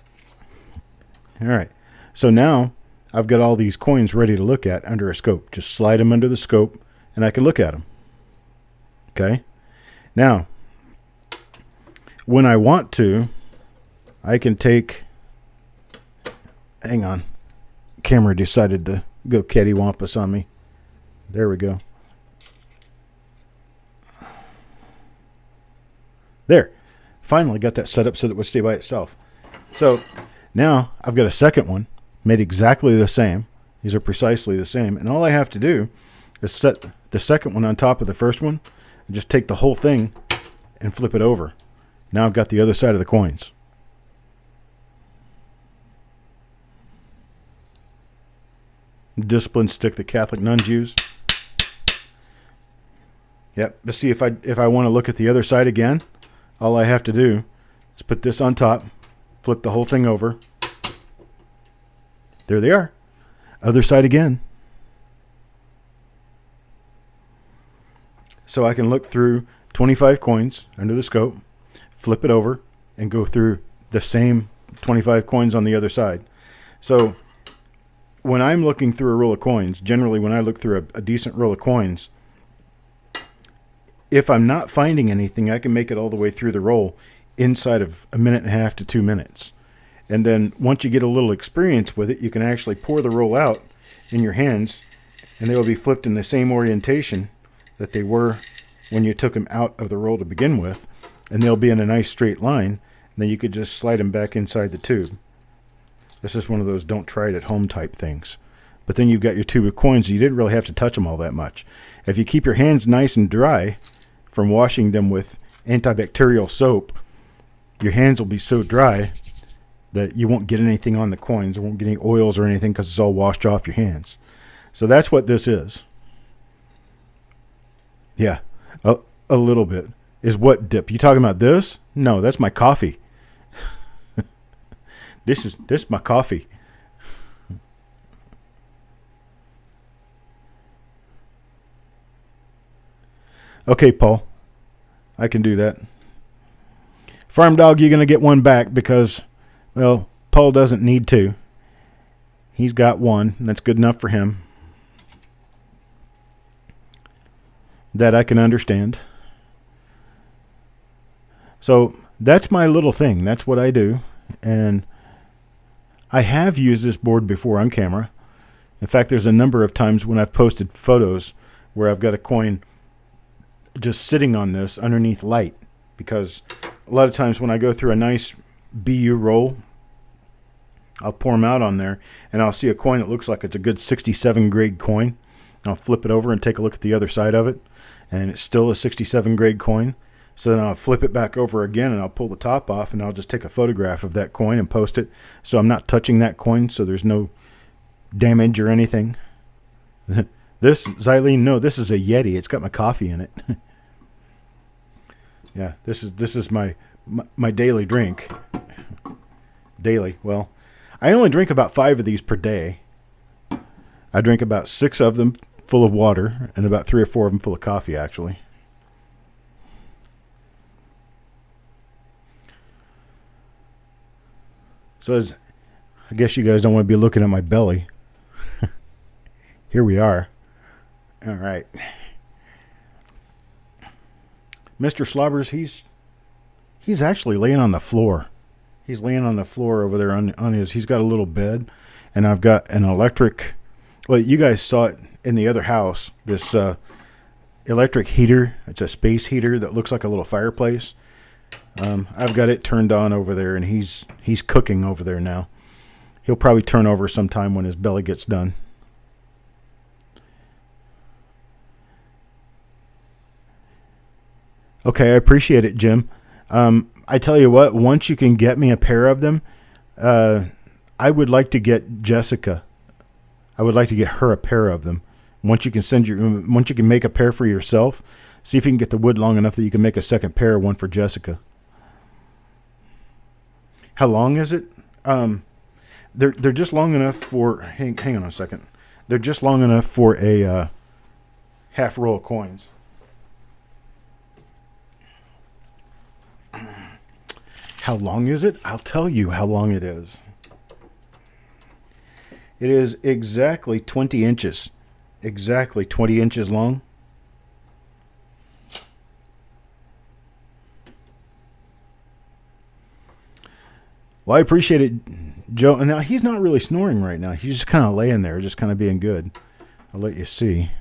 S1: All right. So now I've got all these coins ready to look at under a scope. Just slide them under the scope and I can look at them. Okay. Now, when I want to, I can take, hang on. Camera decided to go cattywampus on me. There we go. There. Finally got that set up so that it would stay by itself. So now I've got a second one made exactly the same. These are precisely the same. And all I have to do is set the second one on top of the first one and just take the whole thing and flip it over. Now I've got the other side of the coins. Disciplined stick the Catholic nuns use. Yep. Let's see if I want to look at the other side again. All I have to do is put this on top, flip the whole thing over. There they are. Other side again. So I can look through 25 coins under the scope, flip it over, and go through the same 25 coins on the other side. So when I'm looking through a roll of coins, generally when I look through a decent roll of coins, if I'm not finding anything, I can make it all the way through the roll inside of 1.5 to 2 minutes. And then once you get a little experience with it, you can actually pour the roll out in your hands, and they will be flipped in the same orientation that they were when you took them out of the roll to begin with, and they'll be in a nice straight line, and then you could just slide them back inside the tube. This is one of those don't try it at home type things. But then you've got your tube of coins, you didn't really have to touch them all that much. If you keep your hands nice and dry from washing them with antibacterial soap, your hands will be so dry that you won't get anything on the coins. There won't get any oils or anything because it's all washed off your hands. So that's what this is. Yeah, a little bit. Is what dip? You talking about this? No, that's my coffee. This is my coffee. Okay, Paul. I can do that. Farm Dog, you're going to get one back because, well, Paul doesn't need two. He's got one, and that's good enough for him. That I can understand. So that's my little thing. That's what I do. And I have used this board before on camera. In fact, there's a number of times when I've posted photos where I've got a coin just sitting on this underneath light, because a lot of times when I go through a nice BU roll, I'll pour them out on there and I'll see a coin that looks like it's a good 67 grade coin. I'll flip it over and take a look at the other side of it, and it's still a 67 grade coin. So then I'll flip it back over again and I'll pull the top off and I'll just take a photograph of that coin and post it, so I'm not touching that coin, so there's no damage or anything. This, Xylene, no, this is a Yeti. It's got my coffee in it. Yeah, this is my daily drink. Daily. Well, I only drink about 5 of these per day. I drink about 6 of them full of water and about 3 or 4 of them full of coffee, actually. So I guess you guys don't want to be looking at my belly. Here we are. All right. Mr. Slobbers, he's actually laying on the floor. He's laying on the floor over there on his. He's got a little bed, and I've got an electric. Well, you guys saw it in the other house. This electric heater. It's a space heater that looks like a little fireplace. I've got it turned on over there, and he's cooking over there now. He'll probably turn over sometime when his belly gets done. Okay, I appreciate it, Jim. I tell you what, once you can get me a pair of them, I would like to get Jessica. I would like to get her a pair of them. Once you can make a pair for yourself, see if you can get the wood long enough that you can make a second pair, one for Jessica. How long is it? They're just long enough for. Hang on a second. They're just long enough for a half roll of coins. How long is it? I'll tell you how long it is. It is exactly 20 inches. Exactly 20 inches long. Well, I appreciate it, Joe. Now, he's not really snoring right now. He's just kind of laying there, just kind of being good. I'll let you see.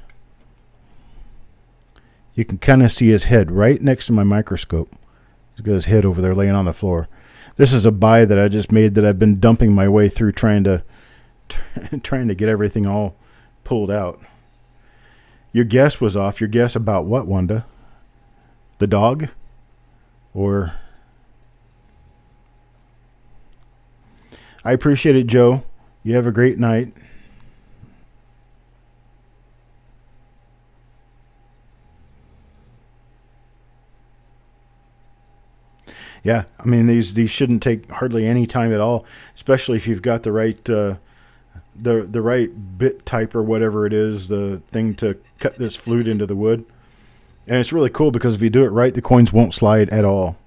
S1: You can kind of see his head right next to my microscope. He's got his head over there laying on the floor. This is a buy that I just made that I've been dumping my way through trying to get everything all pulled out. Your guess was off. Your guess about what, Wanda? The dog? Or... I appreciate it, Joe. You have a great night. Yeah, I mean these shouldn't take hardly any time at all, especially if you've got the right the right bit type or whatever it is, the thing to cut this flute into the wood. And it's really cool because if you do it right, the coins won't slide at all.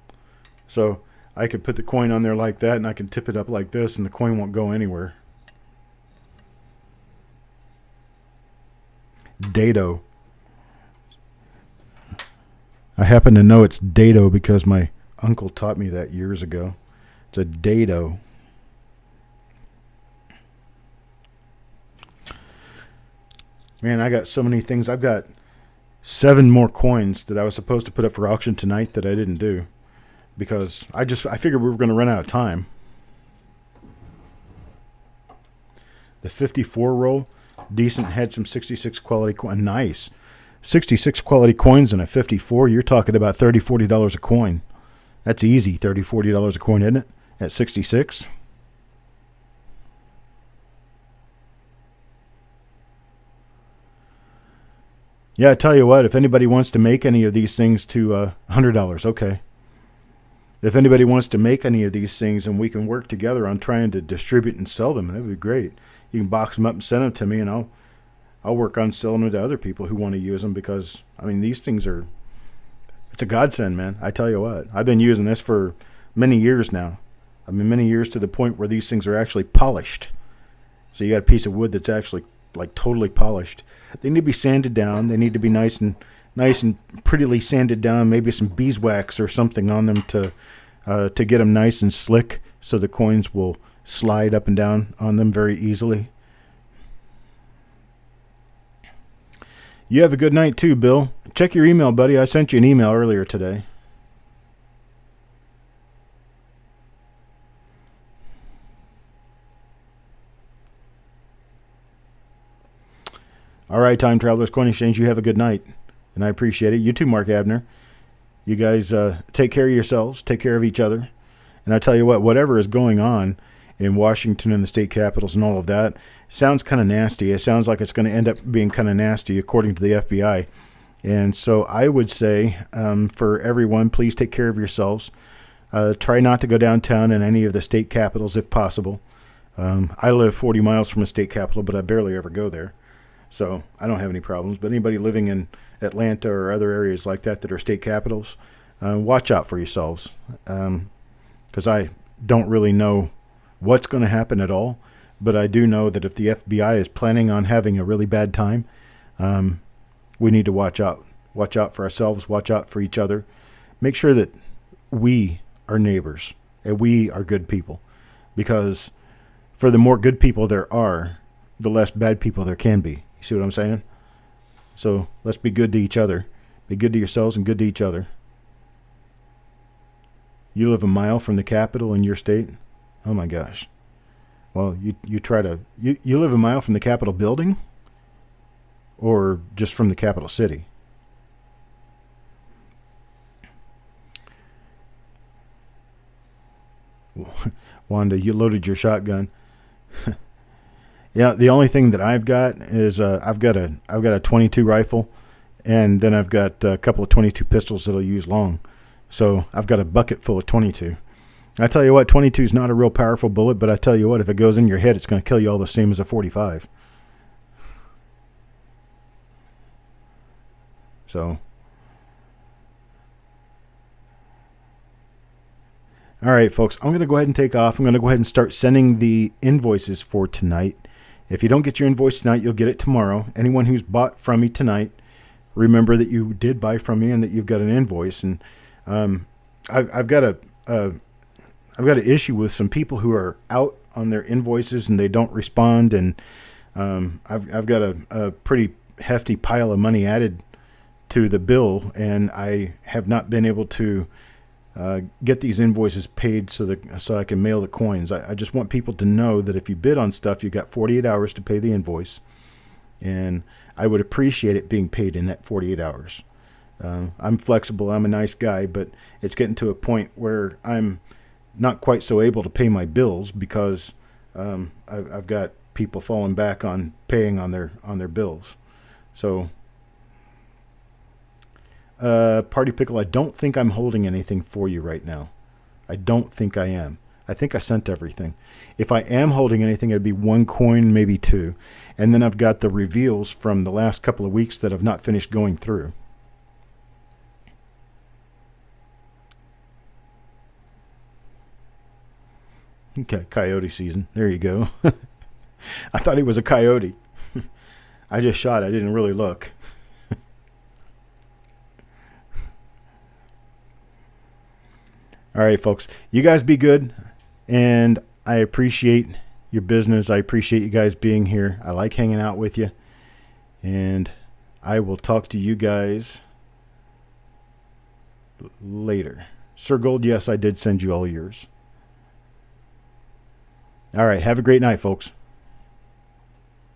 S1: So I could put the coin on there like that, and I can tip it up like this, and the coin won't go anywhere. Dado. I happen to know it's dado because my uncle taught me that years ago. It's a dado. Man, I got so many things. I've got 7 more coins that I was supposed to put up for auction tonight that I didn't do because I figured we were going to run out of time. The 54 roll, decent, had some 66 quality coin. Nice. 66 quality coins and a 54. You're talking about $30, $40 a coin. That's easy, $30, $40 a coin, isn't it? At 66. Yeah, I tell you what, if anybody wants to make any of these things to $100, okay. If anybody wants to make any of these things and we can work together on trying to distribute and sell them, that would be great. You can box them up and send them to me, and I'll work on selling them to other people who want to use them because, I mean, these things it's a godsend, man. I tell you what. I've been using this for many years now. I mean, many years to the point where these things are actually polished. So you got a piece of wood that's actually like totally polished. They need to be sanded down. They need to be nice and prettily sanded down. Maybe some beeswax or something on them to get them nice and slick, so the coins will slide up and down on them very easily. You have a good night too, Bill. Check your email, buddy. I sent you an email earlier today. All right, Time Travelers Coin Exchange, you have a good night, and I appreciate it. You too, Mark Abner. You guys take care of yourselves, take care of each other. And I tell you what, whatever is going on in Washington and the state capitals and all of that sounds kind of nasty. It sounds like it's going to end up being kind of nasty according to the FBI. And so I would say for everyone, please take care of yourselves. Try not to go downtown in any of the state capitals if possible. I live 40 miles from a state capital, but I barely ever go there. So I don't have any problems. But anybody living in Atlanta or other areas like that are state capitals, watch out for yourselves. Because I don't really know what's going to happen at all. But I do know that if the FBI is planning on having a really bad time, we need to watch out. Watch out for ourselves. Watch out for each other. Make sure that we are neighbors and we are good people. Because for the more good people there are, the less bad people there can be. You see what I'm saying? So let's be good to each other. Be good to yourselves and good to each other. You live a mile from the Capitol in your state? Oh my gosh. Well, you try to... You live a mile from the Capitol building? Or just from the capital city? Wanda, you loaded your shotgun. Yeah, the only thing that I've got is I've got a 22 rifle, and then I've got a couple of 22 pistols that'll use long. So I've got a bucket full of 22. I tell you what, 22 is not a real powerful bullet, but I tell you what, if it goes in your head, it's going to kill you all the same as a 45. So, all right, folks, I'm going to go ahead and take off. I'm going to go ahead and start sending the invoices for tonight. If you don't get your invoice tonight, you'll get it tomorrow. Anyone who's bought from me tonight, remember that you did buy from me and that you've got an invoice. And I've got an issue with some people who are out on their invoices and they don't respond. And I've got a pretty hefty pile of money added to the bill, and I have not been able to get these invoices paid so I can mail the coins. I just want people to know that if you bid on stuff, you got 48 hours to pay the invoice, and I would appreciate it being paid in that 48 hours. I'm flexible. I'm a nice guy, but it's getting to a point where I'm not quite so able to pay my bills because I've got people falling back on paying on their bills. So, Party Pickle, I don't think I'm holding anything for you right now. I don't think I am. I think I sent everything. If I am holding anything, it'd be 1 coin, maybe 2. And then I've got the reveals from the last couple of weeks that I've not finished going through. Okay, coyote season. There you go. I thought he was a coyote. I just shot. I didn't really look. All right, folks. You guys be good. And I appreciate your business. I appreciate you guys being here. I like hanging out with you. And I will talk to you guys later. Sir Gold, yes, I did send you all yours. All right, have a great night, folks.